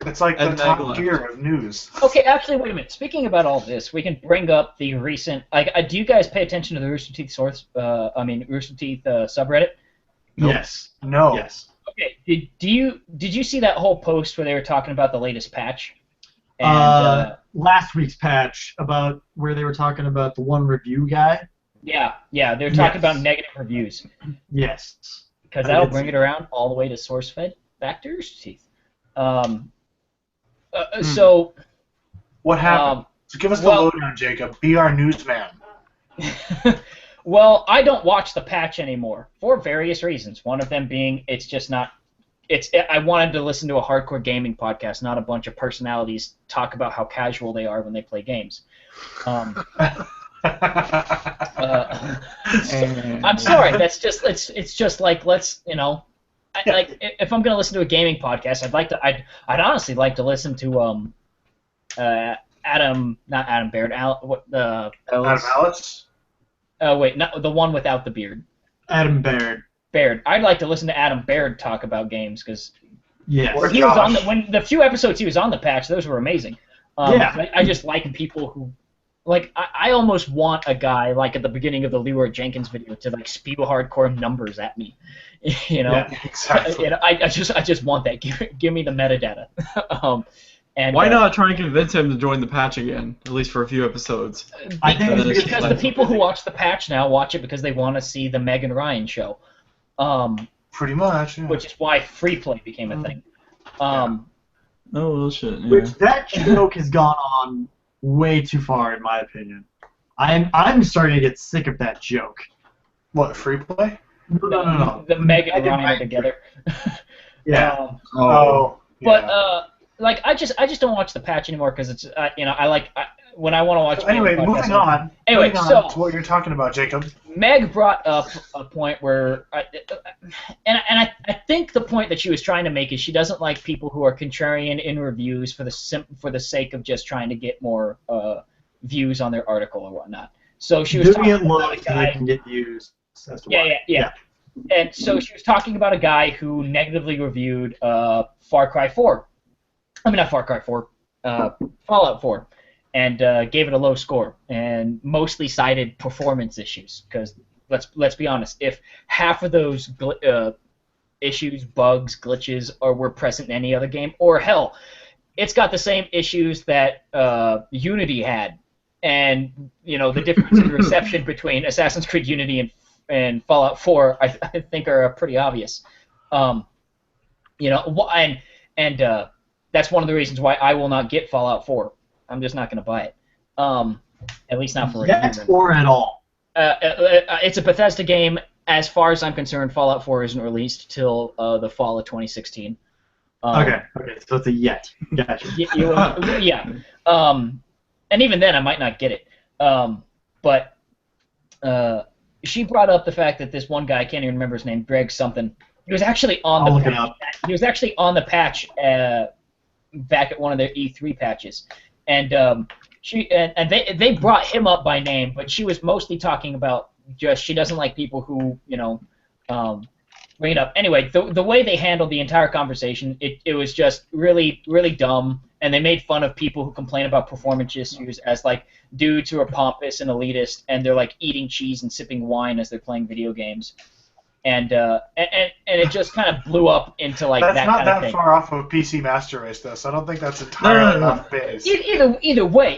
[SPEAKER 2] It's like the top tier of news.
[SPEAKER 5] Okay, actually, wait a minute. Speaking about all this, we can bring up the recent, do you guys pay attention to the Rooster Teeth subreddit?
[SPEAKER 2] Nope.
[SPEAKER 3] Yes.
[SPEAKER 2] No.
[SPEAKER 3] Yes.
[SPEAKER 5] Okay, did you see that whole post where they were talking about the latest patch? And,
[SPEAKER 3] last week's patch about where they were talking about the one review guy.
[SPEAKER 5] Yeah, they were talking about negative reviews.
[SPEAKER 3] Yes.
[SPEAKER 5] Because that'll bring it around all the way to SourceFed back to Rooster Teeth. So.
[SPEAKER 2] What happened? So give us the lowdown, Jacob. Be our newsman.
[SPEAKER 5] Well, I don't watch the patch anymore for various reasons. One of them being it's just not. I wanted to listen to a hardcore gaming podcast, not a bunch of personalities talk about how casual they are when they play games. I'm sorry. That's just it's just like let's like if I'm gonna listen to a gaming podcast, I'd honestly like to listen to Adam, not Adam Baird,
[SPEAKER 2] Adam Alice?
[SPEAKER 5] Wait, not the one without the beard.
[SPEAKER 3] Adam Baird.
[SPEAKER 5] Baird. I'd like to listen to Adam Baird talk about games because
[SPEAKER 3] Yes.
[SPEAKER 2] Or
[SPEAKER 5] he was on
[SPEAKER 2] Josh.
[SPEAKER 5] when the few episodes he was on the patch, those were amazing.
[SPEAKER 3] Yeah.
[SPEAKER 5] I just like people who, like, I almost want a guy like at the beginning of the Leroy Jenkins video to like spew hardcore numbers at me, you know.
[SPEAKER 2] Yeah, exactly.
[SPEAKER 5] I just want that. Give me the metadata. And
[SPEAKER 4] Why not try and convince him to join the patch again, at least for a few episodes?
[SPEAKER 3] I think
[SPEAKER 4] Because-
[SPEAKER 3] it's
[SPEAKER 5] because the people who watch the patch now watch it because they want to see the Meg and Ryan show,
[SPEAKER 2] Pretty much. Yeah.
[SPEAKER 5] which is why free play became a thing.
[SPEAKER 4] Oh, well, shit. Yeah.
[SPEAKER 3] Which that joke has gone on way too far, in my opinion. I'm starting to get sick of that joke.
[SPEAKER 2] What, free play?
[SPEAKER 3] No.
[SPEAKER 5] The Meg and
[SPEAKER 3] Meg and
[SPEAKER 5] Ryan are
[SPEAKER 3] Ryan.
[SPEAKER 5] together.
[SPEAKER 3] Yeah.
[SPEAKER 2] Oh.
[SPEAKER 5] But
[SPEAKER 2] yeah.
[SPEAKER 5] like I just don't watch the patch anymore because it's when I want to watch.
[SPEAKER 2] So anyway,
[SPEAKER 5] gaming podcasts,
[SPEAKER 2] moving on.
[SPEAKER 5] Anyway,
[SPEAKER 2] moving on
[SPEAKER 5] so-
[SPEAKER 2] to what you're talking about, Jacob.
[SPEAKER 5] Meg brought up a point where, I think the point that she was trying to make is she doesn't like people who are contrarian in reviews for the sake of just trying to get more views on their article or whatnot. So she was
[SPEAKER 3] Doing
[SPEAKER 5] talking
[SPEAKER 3] it low
[SPEAKER 5] about a
[SPEAKER 3] so they
[SPEAKER 5] guy.
[SPEAKER 3] can get views. That's why.
[SPEAKER 5] Yeah. And so she was talking about a guy who negatively reviewed Far Cry 4. I mean, not Far Cry 4, Fallout 4, and gave it a low score, and mostly cited performance issues. Because let's be honest, if half of those issues, bugs, glitches were present in any other game, or hell, it's got the same issues that Unity had, and the difference in reception between Assassin's Creed Unity and Fallout 4, I think are pretty obvious. And that's one of the reasons why I will not get Fallout 4. I'm just not going to buy it. At least not for a
[SPEAKER 3] Yet
[SPEAKER 5] year.
[SPEAKER 3] or at all.
[SPEAKER 5] It's a Bethesda game. As far as I'm concerned, Fallout 4 isn't released till the fall of 2016.
[SPEAKER 3] Okay, so it's a yet. Gotcha.
[SPEAKER 5] Yeah. And even then, I might not get it. But she brought up the fact that this one guy, I can't even remember his name, Greg something. He was actually on
[SPEAKER 3] I'll
[SPEAKER 5] the
[SPEAKER 3] look it
[SPEAKER 5] patch.
[SPEAKER 3] up.
[SPEAKER 5] He was actually on the patch back at one of their E3 patches, and they brought him up by name, but she was mostly talking about just she doesn't like people who bring it up. Anyway, the way they handled the entire conversation, it was just really really dumb, and they made fun of people who complain about performance issues as like dudes who are pompous and elitist, and they're like eating cheese and sipping wine as they're playing video games. And it just kind of blew up into like
[SPEAKER 2] That's
[SPEAKER 5] that
[SPEAKER 2] not
[SPEAKER 5] kind of
[SPEAKER 2] that
[SPEAKER 5] thing.
[SPEAKER 2] far off of PC Master Race, though, so I don't think that's entirely
[SPEAKER 4] No.
[SPEAKER 2] off base.
[SPEAKER 5] Either way,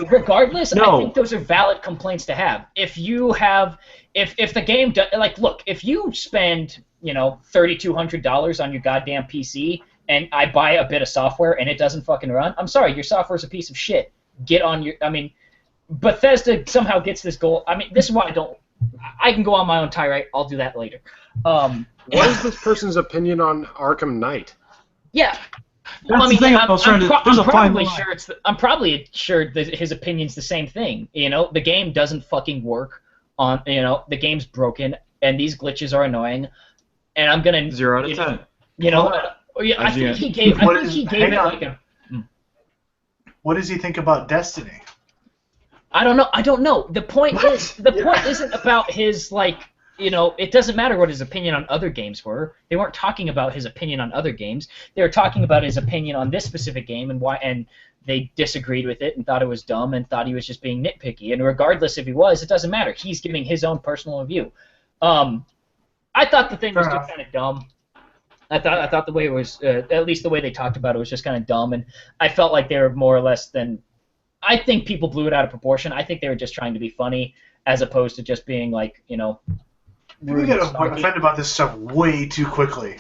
[SPEAKER 5] regardless, I
[SPEAKER 4] No.
[SPEAKER 5] think those are valid complaints to have. If the game look, if you spend $3,200 on your goddamn PC and I buy a bit of software and it doesn't fucking run, I'm sorry, your software's a piece of shit. Bethesda somehow gets this goal. I mean, this is why I can go on my own tirade. I'll do that later.
[SPEAKER 1] What is this person's opinion on Arkham Knight?
[SPEAKER 5] Yeah.
[SPEAKER 4] That's the thing I was trying to. There's a fine line.
[SPEAKER 5] I'm probably sure that his opinion's the same thing. The game doesn't fucking work. The game's broken, and these glitches are annoying. And I'm gonna
[SPEAKER 4] 0 out of 10.
[SPEAKER 5] I think he gave it like a.
[SPEAKER 2] What does he think about Destiny?
[SPEAKER 5] I don't know. The point isn't about his it doesn't matter what his opinion on other games were. They weren't talking about his opinion on other games. They were talking about his opinion on this specific game and why, and they disagreed with it and thought it was dumb and thought he was just being nitpicky. And regardless if he was, it doesn't matter. He's giving his own personal review. I thought the thing was just kind of dumb. I thought the way it was, at least the way they talked about it, was just kind of dumb, and I felt like they were more or less than. I think people blew it out of proportion. I think they were just trying to be funny, as opposed to just being
[SPEAKER 2] People
[SPEAKER 5] rude
[SPEAKER 2] get
[SPEAKER 5] and snarky.
[SPEAKER 2] offended about this stuff way too quickly.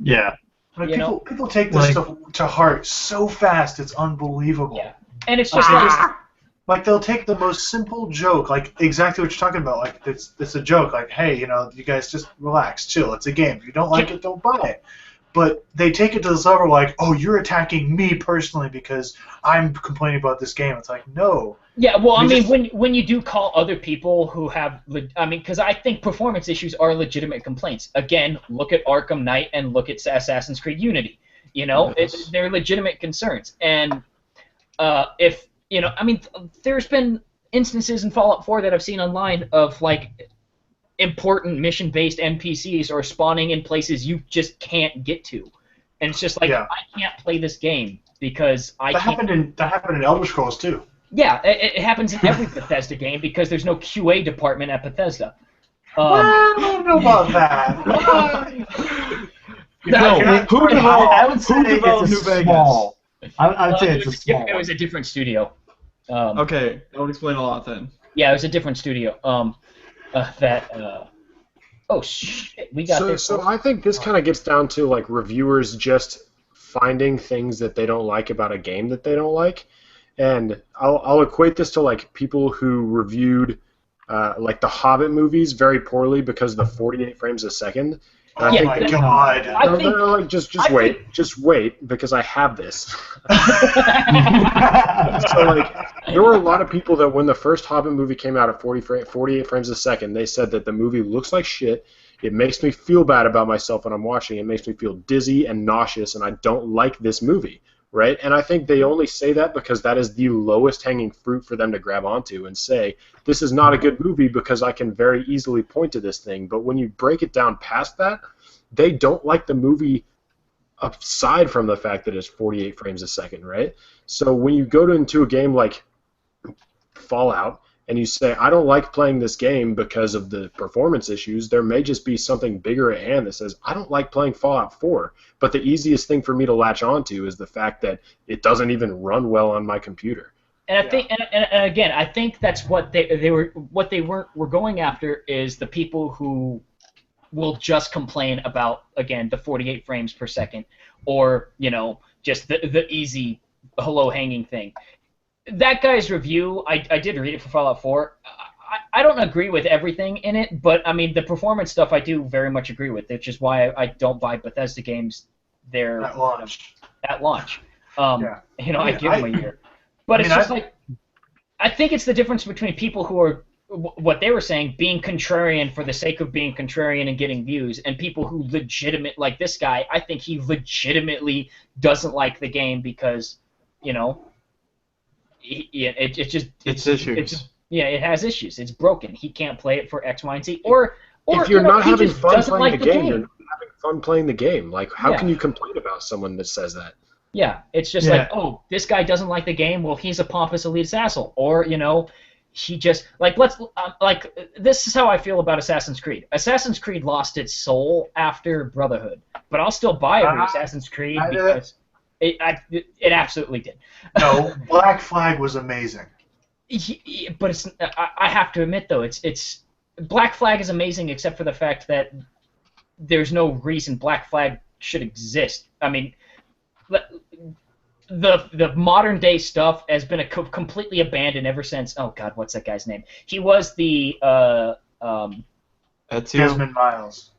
[SPEAKER 3] Yeah.
[SPEAKER 2] Like people take this stuff to heart so fast, it's unbelievable.
[SPEAKER 5] Yeah. And it's just
[SPEAKER 2] Like they'll take the most simple joke, like exactly what you're talking about. Like it's a joke. Like, hey, you guys just relax, chill. It's a game. If you don't like it, don't buy it. But they take it to this level, like, oh, you're attacking me personally because I'm complaining about this game. It's like, no,
[SPEAKER 5] Yeah, well, I mean, when you do call other people who have, I mean, because I think performance issues are legitimate complaints. Again, look at Arkham Knight and look at Assassin's Creed Unity. You know,
[SPEAKER 1] Yes.
[SPEAKER 5] they're legitimate concerns. And if, you know, I mean, there's been instances in Fallout 4 that I've seen online of, like, important mission-based NPCs are spawning in places you just can't get to. And it's just like, I can't play this game because I can't.
[SPEAKER 2] That happened in Elder Scrolls, too.
[SPEAKER 5] Yeah, it happens in every Bethesda game because there's no QA department at Bethesda.
[SPEAKER 2] Well, I don't know about that.
[SPEAKER 3] I would say it's
[SPEAKER 4] New Vegas?
[SPEAKER 3] small. I would say it's a small.
[SPEAKER 5] It was a different studio.
[SPEAKER 4] Okay, that would explain a lot then.
[SPEAKER 5] Yeah, it was a different studio. Oh shit, we got this.
[SPEAKER 1] So I think this kind of gets down to like reviewers just finding things that they don't like about a game that they don't like. And I'll equate this to like people who reviewed like the Hobbit movies very poorly because of the 48 frames a second.
[SPEAKER 2] Oh my god!
[SPEAKER 1] Like, just wait, because I have this. So like, there were a lot of people that when the first Hobbit movie came out at 48 frames a second, they said that the movie looks like shit. It makes me feel bad about myself when I'm watching. It makes me feel dizzy and nauseous, and I don't like this movie. Right? And I think they only say that because that is the lowest hanging fruit for them to grab onto and say, this is not a good movie because I can very easily point to this thing. But when you break it down past that, they don't like the movie aside from the fact that it's 48 frames a second, right? So when you go into a game like Fallout and you say, I don't like playing this game because of the performance issues, there may just be something bigger at hand that says, I don't like playing Fallout 4, but the easiest thing for me to latch onto is the fact that it doesn't even run well on my computer.
[SPEAKER 5] And I think, and again, I think that's what they were going after is the people who will just complain about, again, the 48 frames per second, or, you know, just the easy hello hanging thing. That guy's review, I did read it for Fallout 4. I don't agree with everything in it, but I mean the performance stuff I do very much agree with, which is why I don't buy Bethesda games there
[SPEAKER 2] At launch.
[SPEAKER 5] You know, I give them a year. But it's just like, I think it's the difference between people who are, what they were saying, being contrarian for the sake of being contrarian and getting views, and people who like this guy, I think he legitimately doesn't like the game because, you know, it has issues. It's broken. He can't play it for X, Y, and Z. Or
[SPEAKER 1] if you're not having fun playing the game, you're not
[SPEAKER 5] game.
[SPEAKER 1] having fun playing the game. Like, how can you complain about someone that says that?
[SPEAKER 5] Yeah, it's just like, oh, this guy doesn't like the game. Well, he's a pompous elitist asshole. Or, you know, he just this is how I feel about Assassin's Creed. Assassin's Creed lost its soul after Brotherhood, but I'll still buy every Assassin's Creed because it absolutely did.
[SPEAKER 2] No, Black Flag was amazing.
[SPEAKER 5] But it's, I have to admit though, it's Black Flag is amazing except for the fact that there's no reason Black Flag should exist. I mean, the modern day stuff has been completely abandoned ever since. Oh God, what's that guy's name? He was the
[SPEAKER 2] Desmond Miles.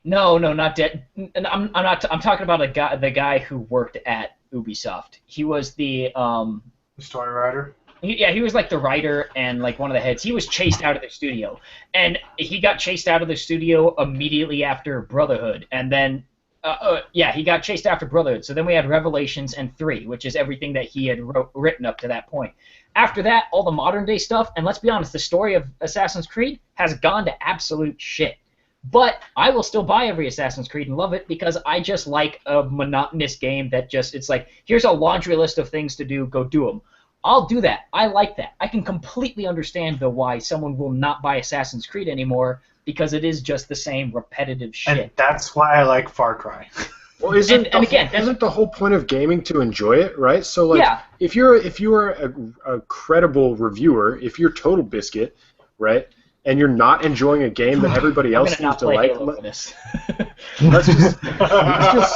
[SPEAKER 5] No, not Dead. I'm not. I'm talking about the guy who worked at Ubisoft. He was the
[SPEAKER 2] story writer.
[SPEAKER 5] He was like the writer and like one of the heads. He was chased out of the studio, and he got chased out of the studio immediately after Brotherhood, and then he got chased after Brotherhood. So then we had Revelations and 3, which is everything that he had written up to that point. After that, all the modern day stuff, and let's be honest, the story of Assassin's Creed has gone to absolute shit. But I will still buy every Assassin's Creed and love it because I just like a monotonous game that just, it's like, here's a laundry list of things to do, go do them. I'll do that. I like that. I can completely understand, though, why someone will not buy Assassin's Creed anymore because it is just the same repetitive shit.
[SPEAKER 2] And that's why I like Far Cry.
[SPEAKER 1] Well, isn't the whole point of gaming to enjoy it, right? So, like, if you're a credible reviewer, if you're Total Biscuit, right, and you're not enjoying a game that everybody else seems to like, let's just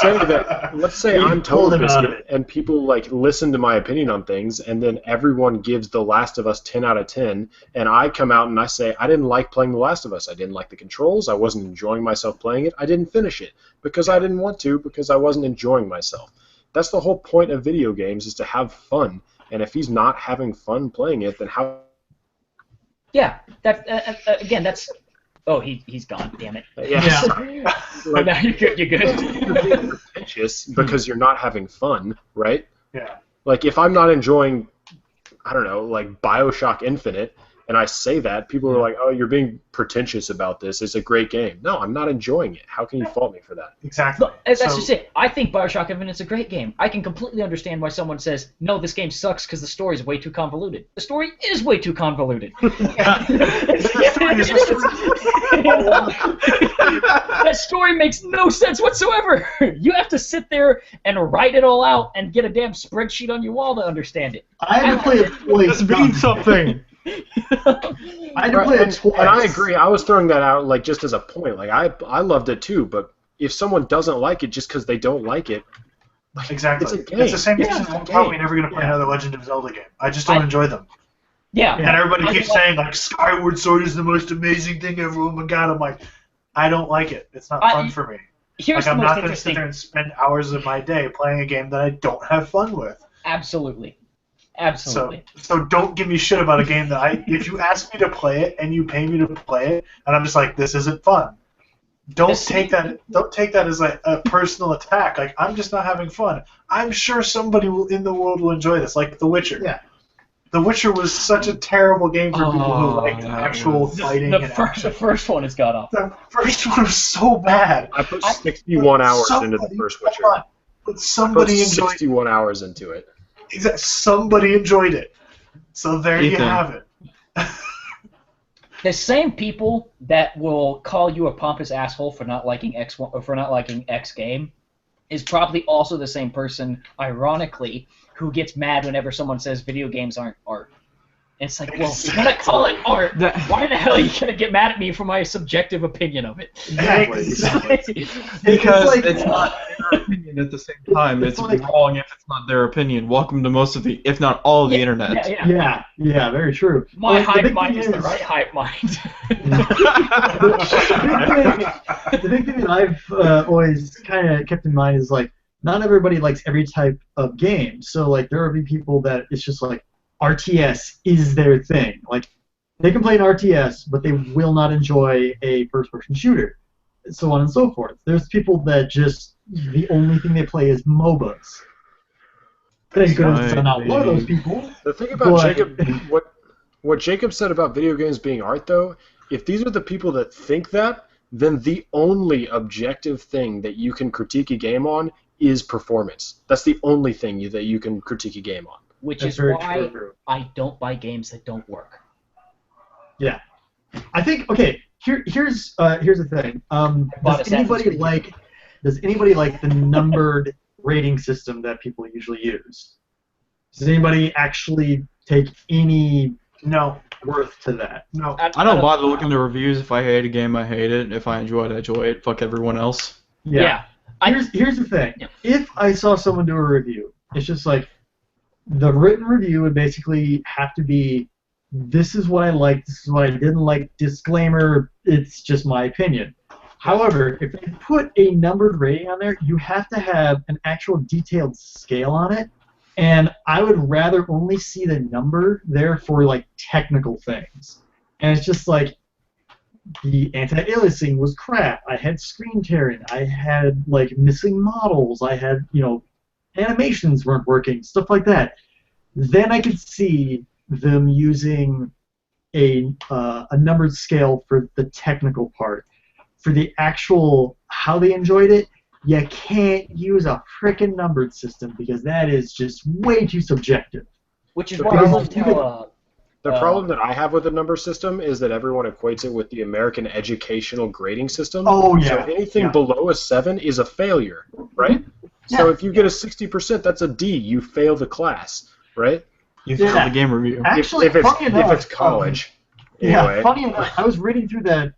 [SPEAKER 1] say that. Let's say I'm Total Biscuit, and people like listen to my opinion on things, and then everyone gives The Last of Us 10 out of 10, and I come out and I say I didn't like playing The Last of Us. I didn't like the controls. I wasn't enjoying myself playing it. I didn't finish it because I didn't want to, because I wasn't enjoying myself. That's the whole point of video games, is to have fun. And if he's not having fun playing it, then how?
[SPEAKER 5] Yeah, again, that's. Oh, he's gone. Damn it.
[SPEAKER 1] Yeah.
[SPEAKER 5] Like, no, you're good. You're good.
[SPEAKER 1] You're being pretentious because you're not having fun, right?
[SPEAKER 2] Yeah.
[SPEAKER 1] Like if I'm not enjoying, I don't know, like BioShock Infinite, and I say that, people are like, "Oh, you're being pretentious about this. It's a great game." No, I'm not enjoying it. How can you fault me for that?
[SPEAKER 2] Exactly.
[SPEAKER 5] Look, that's just it. I think BioShock Infinite's a great game. I can completely understand why someone says, "No, this game sucks because the story is way too convoluted." The story is way too convoluted. That story makes no sense whatsoever. You have to sit there and write it all out and get a damn spreadsheet on your wall to understand it.
[SPEAKER 3] I had to play it twice.
[SPEAKER 4] This means something.
[SPEAKER 3] I had to play it twice.
[SPEAKER 1] And I agree. I was throwing that out like just as a point. Like I loved it too, but if someone doesn't like it just because they don't like it, like,
[SPEAKER 2] exactly.
[SPEAKER 1] it's a game.
[SPEAKER 2] It's the same
[SPEAKER 1] Yeah,
[SPEAKER 2] reason
[SPEAKER 1] it's a
[SPEAKER 2] I'm probably
[SPEAKER 1] game.
[SPEAKER 2] never going to play another Legend of Zelda game. I just don't enjoy them.
[SPEAKER 5] Yeah.
[SPEAKER 2] And everybody keeps saying, like, Skyward Sword is the most amazing thing ever. Oh my god. I'm like, I don't like it. It's not fun for me.
[SPEAKER 5] Here's
[SPEAKER 2] Like, I'm
[SPEAKER 5] the
[SPEAKER 2] not
[SPEAKER 5] most
[SPEAKER 2] going to
[SPEAKER 5] interesting.
[SPEAKER 2] sit there and spend hours of my day playing a game that I don't have fun with.
[SPEAKER 5] Absolutely. Absolutely.
[SPEAKER 2] So don't give me shit about a game that if you ask me to play it and you pay me to play it, and I'm just like, this isn't fun. Don't take that as a personal attack. Like, I'm just not having fun. I'm sure somebody in the world will enjoy this, like The Witcher.
[SPEAKER 3] Yeah.
[SPEAKER 2] The Witcher was such a terrible game for people who liked actual fighting and action.
[SPEAKER 5] The first one has got off.
[SPEAKER 2] The first one was so bad.
[SPEAKER 1] I put 61 hours into the first Witcher.
[SPEAKER 2] But somebody
[SPEAKER 1] I put
[SPEAKER 2] enjoyed
[SPEAKER 1] 61 hours into it.
[SPEAKER 2] it. Somebody enjoyed it. So there you
[SPEAKER 4] Ethan.
[SPEAKER 2] have it.
[SPEAKER 5] The same people that will call you a pompous asshole for not liking X game is probably also the same person, ironically, who gets mad whenever someone says video games aren't art. And it's like, well, if you're gonna call it art, why the hell are you gonna get mad at me for my subjective opinion of it?
[SPEAKER 2] Exactly.
[SPEAKER 4] Because
[SPEAKER 3] like-
[SPEAKER 4] it's not their opinion at the same time. It's
[SPEAKER 3] like-
[SPEAKER 4] wrong if it's not their opinion. Welcome to most of the, if not all of the internet.
[SPEAKER 3] Yeah, very true.
[SPEAKER 5] My
[SPEAKER 3] Like, the
[SPEAKER 5] hype
[SPEAKER 3] big
[SPEAKER 5] mind
[SPEAKER 3] thing
[SPEAKER 5] is the right hype mind.
[SPEAKER 3] The big thing that I've always kind of kept in mind is, like, not everybody likes every type of game. So, like, there will be people that it's just like RTS is their thing. Like, they can play an RTS, but they will not enjoy a first-person shooter, so on and so forth. There's people that just the only thing they play is MOBAs. Thank goodness I'm not one of those people.
[SPEAKER 1] The thing about
[SPEAKER 3] But-
[SPEAKER 1] Jacob, what Jacob said about video games being art, though, if these are the people that think that, then the only objective thing that you can critique a game on is performance. That's the only thing that you can critique a game on.
[SPEAKER 5] Which
[SPEAKER 3] That's
[SPEAKER 5] is
[SPEAKER 3] very
[SPEAKER 5] why
[SPEAKER 3] true.
[SPEAKER 5] I don't buy games that don't work.
[SPEAKER 3] Yeah, I think here's the thing.
[SPEAKER 5] bought
[SPEAKER 3] Does
[SPEAKER 5] Assassin's
[SPEAKER 3] anybody
[SPEAKER 5] Creed.
[SPEAKER 3] like the numbered rating system that people usually use? Does anybody actually take any
[SPEAKER 2] No.
[SPEAKER 3] worth to that?
[SPEAKER 2] No.
[SPEAKER 4] I don't bother looking at the reviews. If I hate a game, I hate it. If I enjoy it, I enjoy it. Fuck everyone else.
[SPEAKER 5] Yeah.
[SPEAKER 3] Here's the thing.
[SPEAKER 5] Yeah.
[SPEAKER 3] If I saw someone do a review, it's just like the written review would basically have to be, this is what I liked, this is what I didn't like, disclaimer, it's just my opinion. However, if you put a numbered rating on there, you have to have an actual detailed scale on it, and I would rather only see the number there for, like, technical things. And it's just like, the anti-aliasing was crap. I had screen tearing. I had, like, missing models. I had, animations weren't working, stuff like that. Then I could see them using a numbered scale for the technical part. For the actual how they enjoyed it, you can't use a frickin' numbered system because that is just way too subjective.
[SPEAKER 5] Which is
[SPEAKER 1] The
[SPEAKER 5] why I
[SPEAKER 1] problem-
[SPEAKER 5] won't tell.
[SPEAKER 1] The problem that I have with the number system is that everyone equates it with the American educational grading system.
[SPEAKER 3] Oh, yeah.
[SPEAKER 1] So anything
[SPEAKER 3] Yeah.
[SPEAKER 1] below a 7 is a failure, right? So if you get a 60%, that's a D. You fail the class, right?
[SPEAKER 4] You failed
[SPEAKER 3] Yeah.
[SPEAKER 4] the game review.
[SPEAKER 3] Actually,
[SPEAKER 1] if
[SPEAKER 3] funny enough,
[SPEAKER 1] it's college.
[SPEAKER 3] Yeah,
[SPEAKER 1] Anyway.
[SPEAKER 3] funny enough, I was reading through that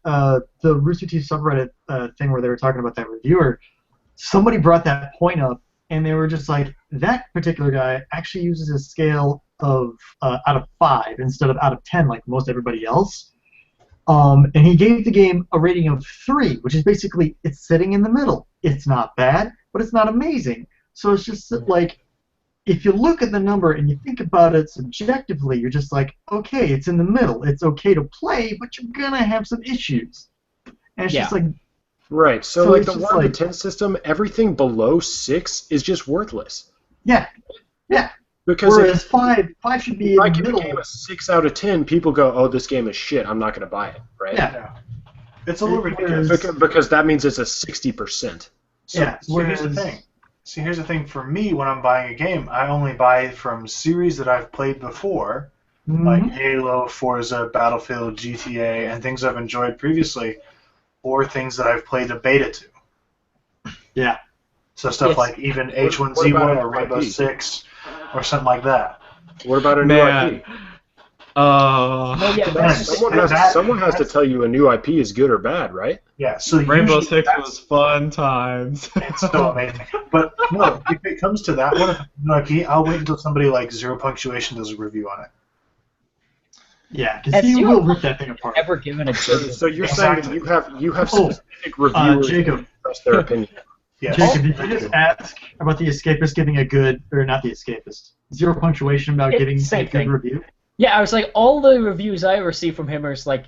[SPEAKER 3] the Rooster Teeth subreddit thing where they were talking about that reviewer. Somebody brought that point up, and they were just like, that particular guy actually uses a scale of out of 5 instead of out of 10 like most everybody else. And he gave the game a rating of 3, which is basically it's sitting in the middle. It's not bad, but it's not amazing. So it's just that, like, if you look at the number and you think about it subjectively, you're just like, okay, it's in the middle. It's okay to play, but you're gonna have some issues. And it's just like,
[SPEAKER 1] right. So
[SPEAKER 3] So
[SPEAKER 1] like
[SPEAKER 3] it's
[SPEAKER 1] the
[SPEAKER 3] just
[SPEAKER 1] 1 to
[SPEAKER 3] like-
[SPEAKER 1] 10 system, everything below 6 is just worthless.
[SPEAKER 3] yeah.
[SPEAKER 1] Because
[SPEAKER 3] Whereas five should be
[SPEAKER 1] if I
[SPEAKER 3] in the
[SPEAKER 1] give a
[SPEAKER 3] middle.
[SPEAKER 1] game a 6 out of 10, people go, "Oh, this game is shit. I'm not going to buy it." Right?
[SPEAKER 3] Yeah.
[SPEAKER 2] It's a little ridiculous.
[SPEAKER 1] Because that means it's a 60%.
[SPEAKER 2] So,
[SPEAKER 3] Yeah,
[SPEAKER 2] so here's the
[SPEAKER 3] whereas-
[SPEAKER 2] thing. See, here's the thing. For me, when I'm buying a game, I only buy from series that I've played before, like
[SPEAKER 3] Mhm.
[SPEAKER 2] Halo, Forza, Battlefield, GTA, and things I've enjoyed previously, or things that I've played a beta to.
[SPEAKER 3] Yeah.
[SPEAKER 2] So stuff
[SPEAKER 5] Yes.
[SPEAKER 2] like even
[SPEAKER 1] What
[SPEAKER 2] H1Z1
[SPEAKER 1] about
[SPEAKER 2] or
[SPEAKER 1] an
[SPEAKER 2] Rainbow
[SPEAKER 1] IP?
[SPEAKER 2] Six, or something like that.
[SPEAKER 1] What about a new
[SPEAKER 4] Man.
[SPEAKER 1] IP?
[SPEAKER 5] No, yeah, that's just,
[SPEAKER 1] Someone has to tell you a new IP is good or bad, right?
[SPEAKER 2] Yeah. So
[SPEAKER 4] Rainbow
[SPEAKER 2] usually
[SPEAKER 4] Six
[SPEAKER 2] that's-
[SPEAKER 4] was fun times.
[SPEAKER 2] It's so amazing. But no, if it comes to that one, I'll wait until somebody like Zero Punctuation does a review on it.
[SPEAKER 3] Yeah, because
[SPEAKER 5] Has
[SPEAKER 3] he
[SPEAKER 5] Zero
[SPEAKER 3] will rip that thing apart.
[SPEAKER 5] ever given a good.
[SPEAKER 1] So you're saying that you have
[SPEAKER 3] Oh,
[SPEAKER 1] specific reviewers
[SPEAKER 3] Jacob.
[SPEAKER 1] that trust their opinion.
[SPEAKER 2] Yes.
[SPEAKER 3] Jacob, did you just ask about the Escapist giving a good, or not the Escapist, Zero Punctuation about
[SPEAKER 5] It's
[SPEAKER 3] giving a
[SPEAKER 5] same
[SPEAKER 3] good
[SPEAKER 5] thing.
[SPEAKER 3] review?
[SPEAKER 5] Yeah, I was like, all the reviews I receive from him are just like,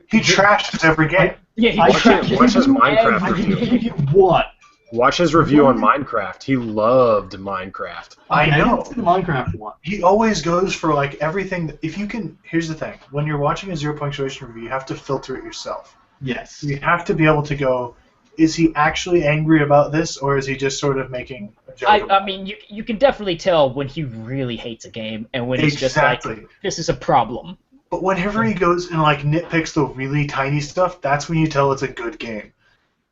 [SPEAKER 2] He trashes every game.
[SPEAKER 5] yeah, he
[SPEAKER 3] I
[SPEAKER 1] Watch
[SPEAKER 3] gave
[SPEAKER 1] it- watch his
[SPEAKER 3] you
[SPEAKER 1] Minecraft
[SPEAKER 3] I
[SPEAKER 1] review.
[SPEAKER 3] gave you one.
[SPEAKER 1] Watch his review on Minecraft. He loved Minecraft.
[SPEAKER 2] I
[SPEAKER 3] Okay,
[SPEAKER 2] know.
[SPEAKER 3] didn't see the Minecraft one.
[SPEAKER 2] He always goes for like everything. If you can, here's the thing: when you're watching a Zero Punctuation review, you have to filter it yourself.
[SPEAKER 3] Yes.
[SPEAKER 2] You have to be able to go: is he actually angry about this, or is he just sort of making a joke?
[SPEAKER 5] I mean, you can definitely tell when he really hates a game and when he's just
[SPEAKER 2] Exactly.
[SPEAKER 5] like, this is a problem.
[SPEAKER 2] But whenever he goes and like nitpicks the really tiny stuff, that's when you tell it's a good game.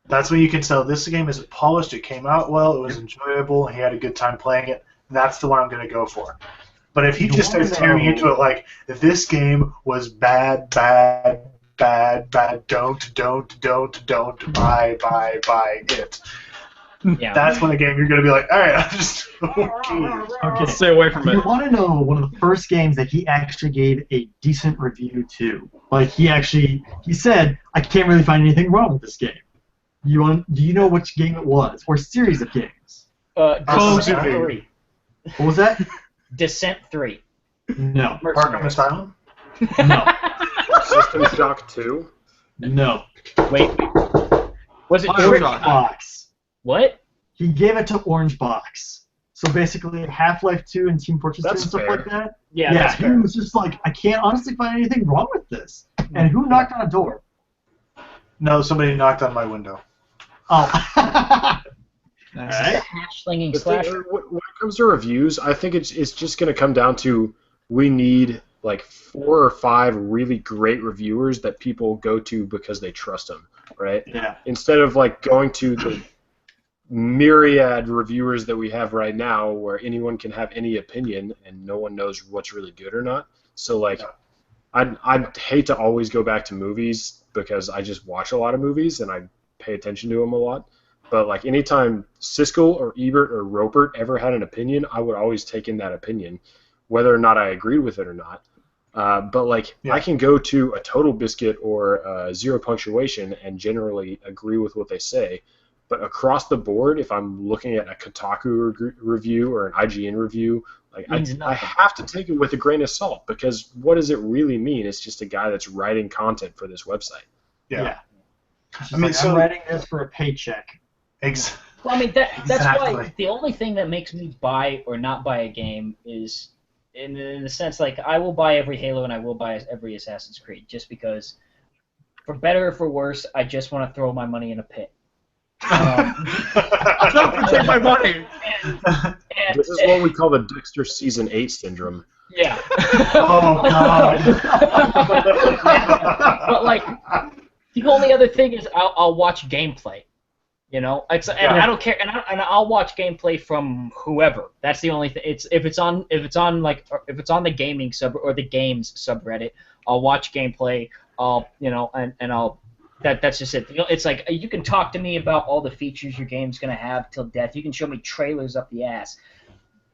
[SPEAKER 2] That's when you can tell this game is polished, it came out well, it was enjoyable, he had a good time playing it. That's the one I'm going to go for. But if he just starts tearing into it like, this game was bad, bad, bad, bad, don't buy it.
[SPEAKER 5] Yeah.
[SPEAKER 2] That's when a game you're going to be like, alright, I'm just okay.
[SPEAKER 3] Okay.
[SPEAKER 4] Stay away from
[SPEAKER 3] You
[SPEAKER 4] it.
[SPEAKER 3] want to know one of the first games that he actually gave a decent review to? Like he said, I can't really find anything wrong with this game. Do you know which game it was, or series of games?
[SPEAKER 2] Call of
[SPEAKER 5] Descent
[SPEAKER 2] Duty.
[SPEAKER 5] 3.
[SPEAKER 3] What was that?
[SPEAKER 5] Descent 3.
[SPEAKER 3] No.
[SPEAKER 2] Arkham
[SPEAKER 5] Mercenaries.
[SPEAKER 2] Asylum?
[SPEAKER 3] No.
[SPEAKER 1] System Shock 2.
[SPEAKER 3] No.
[SPEAKER 5] Wait. Was it
[SPEAKER 4] Bioshock.
[SPEAKER 3] Orange
[SPEAKER 5] Trick?
[SPEAKER 3] Box.
[SPEAKER 5] What?
[SPEAKER 3] He gave it to Orange Box. So basically, Half-Life 2 and Team Fortress 2
[SPEAKER 1] That's
[SPEAKER 3] and stuff
[SPEAKER 1] fair.
[SPEAKER 3] like that.
[SPEAKER 5] Yeah, that's
[SPEAKER 3] he
[SPEAKER 5] fair.
[SPEAKER 3] was just like, I can't honestly find anything wrong with this. And who knocked on a door?
[SPEAKER 2] No, somebody knocked on my window.
[SPEAKER 3] Oh.
[SPEAKER 4] Nice.
[SPEAKER 3] Alright.
[SPEAKER 5] Hash slinging
[SPEAKER 1] The thing,
[SPEAKER 5] slasher.
[SPEAKER 1] when it comes to reviews, I think it's just going to come down to we need like 4 or 5 really great reviewers that people go to because they trust them, right?
[SPEAKER 3] Yeah.
[SPEAKER 1] Instead of like going to the myriad reviewers that we have right now where anyone can have any opinion and no one knows what's really good or not. So like I'd hate to always go back to movies because I just watch a lot of movies and I pay attention to them a lot. But like anytime Siskel or Ebert or Ropert ever had an opinion, I would always take in that opinion, whether or not I agreed with it or not. But like I can go to a Total Biscuit or Zero Punctuation and generally agree with what they say. But across the board, if I'm looking at a Kotaku review or an IGN review, like I have to take it with a grain of salt because what does it really mean? It's just a guy that's writing content for this website.
[SPEAKER 2] Yeah.
[SPEAKER 3] I mean, I'm writing this for a paycheck.
[SPEAKER 5] Well, I mean, that's
[SPEAKER 2] Exactly.
[SPEAKER 5] why the only thing that makes me buy or not buy a game is, in the sense, like, I will buy every Halo and I will buy every Assassin's Creed, just because, for better or for worse, I just want to throw my money in a pit.
[SPEAKER 4] Don't take my money.
[SPEAKER 1] This is what we call the Dexter Season 8 syndrome.
[SPEAKER 5] Yeah.
[SPEAKER 2] Oh, God.
[SPEAKER 5] But, like, the only other thing is I'll watch gameplay. You know, and I don't care, and I'll watch gameplay from whoever. That's the only thing. If it's on the gaming sub or the games subreddit, I'll watch gameplay. That's just it. You know, it's like you can talk to me about all the features your game's gonna have till death. You can show me trailers up the ass.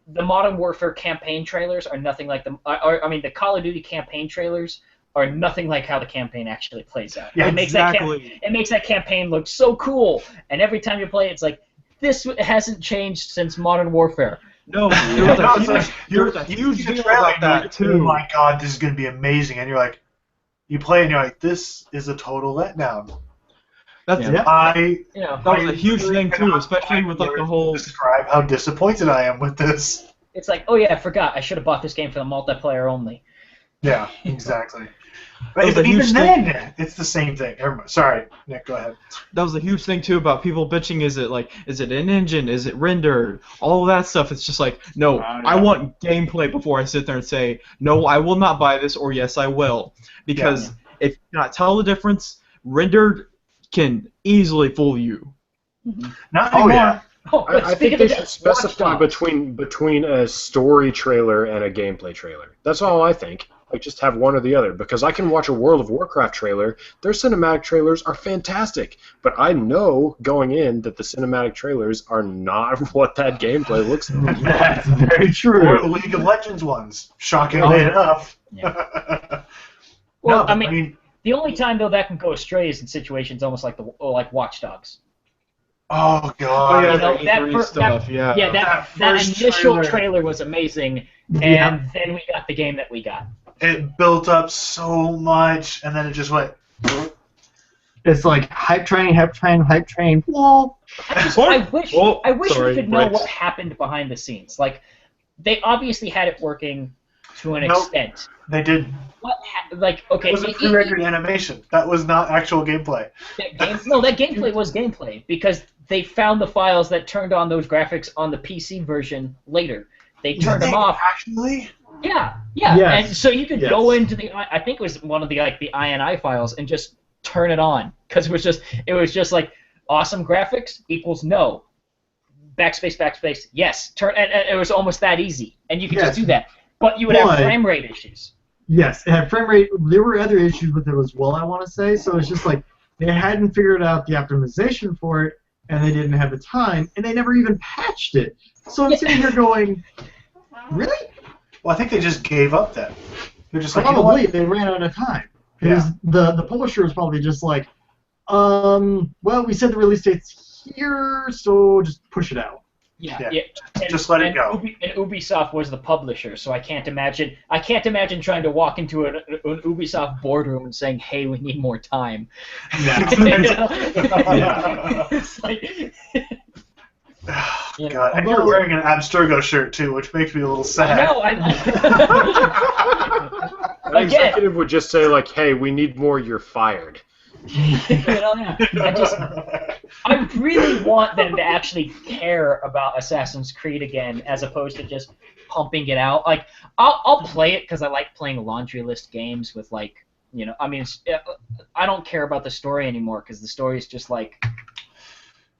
[SPEAKER 5] The Modern Warfare campaign trailers are nothing like the Call of Duty campaign trailers are nothing like how the campaign actually plays out.
[SPEAKER 4] Yeah,
[SPEAKER 5] it makes
[SPEAKER 4] exactly.
[SPEAKER 5] it makes that campaign look so cool, and every time you play it, it's like, this hasn't changed since Modern Warfare.
[SPEAKER 4] No, there was a huge
[SPEAKER 2] see the
[SPEAKER 4] deal
[SPEAKER 2] trailer
[SPEAKER 4] about
[SPEAKER 2] and you're
[SPEAKER 4] that
[SPEAKER 2] like,
[SPEAKER 4] too.
[SPEAKER 2] Oh my god, this is gonna be amazing, and you're like, you play and you're like, this is a total letdown.
[SPEAKER 4] That's
[SPEAKER 3] Yeah.
[SPEAKER 4] that was a huge thing too, especially with like the whole.
[SPEAKER 2] Describe how disappointed I am with this.
[SPEAKER 5] It's like, oh yeah, I forgot. I should have bought this game for the multiplayer only.
[SPEAKER 2] Yeah, exactly.
[SPEAKER 4] That
[SPEAKER 2] But
[SPEAKER 4] was a
[SPEAKER 2] even
[SPEAKER 4] huge
[SPEAKER 2] then, it's the same thing. Sorry, Nick, go ahead.
[SPEAKER 4] That was a huge thing too about people bitching. Is it an engine? Is it rendered? All of that stuff. It's just like, no, I want gameplay before I sit there and say, no, I will not buy this, or yes, I will. Because if you cannot tell the difference, rendered can easily fool you.
[SPEAKER 2] Not anymore.
[SPEAKER 3] yeah.
[SPEAKER 5] Oh,
[SPEAKER 1] I think they should specify between a story trailer and a gameplay trailer. That's all I think. Like, just have one or the other. Because I can watch a World of Warcraft trailer. Their cinematic trailers are fantastic. But I know going in that the cinematic trailers are not what that gameplay looks like.
[SPEAKER 3] That's very
[SPEAKER 2] Or
[SPEAKER 3] true.
[SPEAKER 2] the League of Legends ones. Shockingly enough.
[SPEAKER 5] Yeah.
[SPEAKER 2] No,
[SPEAKER 5] Well, I mean, the only time though that can go astray is in situations almost like like Watch Dogs.
[SPEAKER 2] oh god.
[SPEAKER 4] Oh yeah,
[SPEAKER 5] You know,
[SPEAKER 4] the
[SPEAKER 5] that
[SPEAKER 4] E3
[SPEAKER 5] fir-
[SPEAKER 4] stuff. Yeah.
[SPEAKER 5] Yeah,
[SPEAKER 2] That
[SPEAKER 5] that
[SPEAKER 2] first
[SPEAKER 5] initial
[SPEAKER 2] trailer.
[SPEAKER 5] trailer was amazing, and
[SPEAKER 3] Yeah.
[SPEAKER 5] then we got the game that we got.
[SPEAKER 2] It built up so much, and then it just went.
[SPEAKER 3] It's like hype train, hype train, hype train. Whoa.
[SPEAKER 5] I wish
[SPEAKER 4] sorry,
[SPEAKER 5] we could know
[SPEAKER 4] Rex.
[SPEAKER 5] what happened behind the scenes. Like, they obviously had it working to an
[SPEAKER 2] Nope.
[SPEAKER 5] extent.
[SPEAKER 2] They did.
[SPEAKER 5] Like, okay,
[SPEAKER 2] It was a pre-rendered animation. That was not actual gameplay.
[SPEAKER 5] that gameplay was gameplay because they found the files that turned on those graphics on the PC version later. They turned them off.
[SPEAKER 2] Actually?
[SPEAKER 5] Yeah.
[SPEAKER 3] Yes.
[SPEAKER 5] And so you could
[SPEAKER 3] Yes.
[SPEAKER 5] go into I think it was one of the INI files and just turn it on because it was just like awesome graphics equals no. Backspace, yes. And it was almost that easy, and you could just do that. But you would have frame rate issues.
[SPEAKER 3] Yes, it had frame rate. There were other issues with it as well, I want to say. So it's just like they hadn't figured out the optimization for it, and they didn't have the time, and they never even patched it. So I'm sitting here going, really?
[SPEAKER 2] Well, I think they just gave up then. They're just like, you know
[SPEAKER 3] Probably
[SPEAKER 2] what?
[SPEAKER 3] they ran out of time. Because the publisher was probably just like, well, we said the release date's here, so just push it out.
[SPEAKER 5] Yeah.
[SPEAKER 2] Just let it go.
[SPEAKER 5] And Ubisoft was the publisher, so I can't imagine trying to walk into an Ubisoft boardroom and saying, "Hey, we need more time."
[SPEAKER 3] Yeah.
[SPEAKER 5] It's like,
[SPEAKER 2] God, and you're wearing an Abstergo shirt too, which makes me a little sad.
[SPEAKER 1] An executive would just say, like, hey, we need more, you're fired.
[SPEAKER 5] I really want them to actually care about Assassin's Creed again, as opposed to just pumping it out. Like, I'll play it because I like playing laundry list games with, like, I mean, I don't care about the story anymore because the story is just like,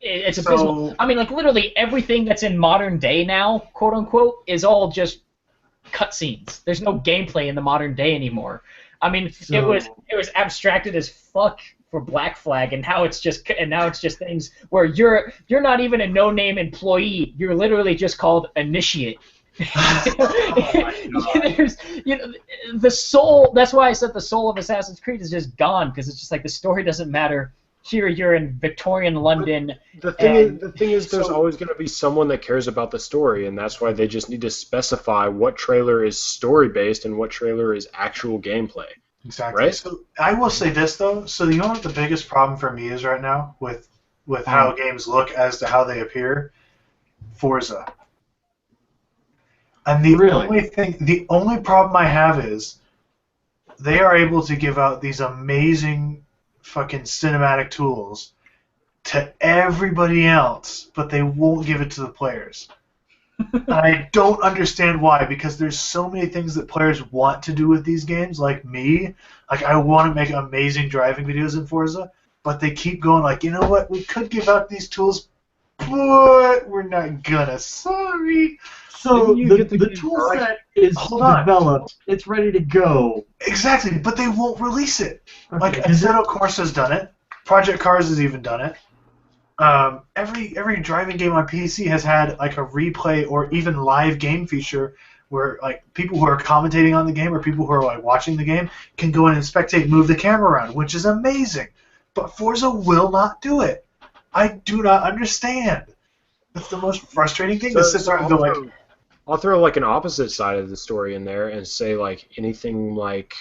[SPEAKER 5] it's abysmal. I mean, like, literally everything that's in modern day now, quote unquote, is all just cutscenes. There's no gameplay in the modern day anymore. I mean, it was abstracted as fuck for Black Flag, and now it's just things where you're not even a no-name employee. You're literally just called Initiate. There's, the soul. That's why I said the soul of Assassin's Creed is just gone, because it's just like the story doesn't matter. Here you're in Victorian London.
[SPEAKER 1] The thing is, there's always going to be someone that cares about the story, and that's why they just need to specify what trailer is story-based and what trailer is actual gameplay.
[SPEAKER 2] Exactly.
[SPEAKER 1] Right?
[SPEAKER 2] So I will say this though. So you know what the biggest problem for me is right now with how games look as to how they appear? Forza. And the only problem I have is they are able to give out these amazing fucking cinematic tools to everybody else, but they won't give it to the players. And I don't understand why, because there's so many things that players want to do with these games, like me. Like, I want to make amazing driving videos in Forza, but they keep going like, you know what, we could give out these tools, but we're not gonna. Sorry.
[SPEAKER 3] So the tool set is developed. It's ready to go.
[SPEAKER 2] Exactly, but they won't release it.
[SPEAKER 3] Okay.
[SPEAKER 2] Like, Assetto Corsa's done it. Project Cars has even done it. Every driving game on PC has had like a replay or even live game feature where like people who are commentating on the game or people who are like watching the game can go in and spectate, move the camera around, which is amazing. But Forza will not do it. I do not understand. That's the most frustrating thing to sit there and go like,
[SPEAKER 1] I'll throw like an opposite side of the story in there and say like anything like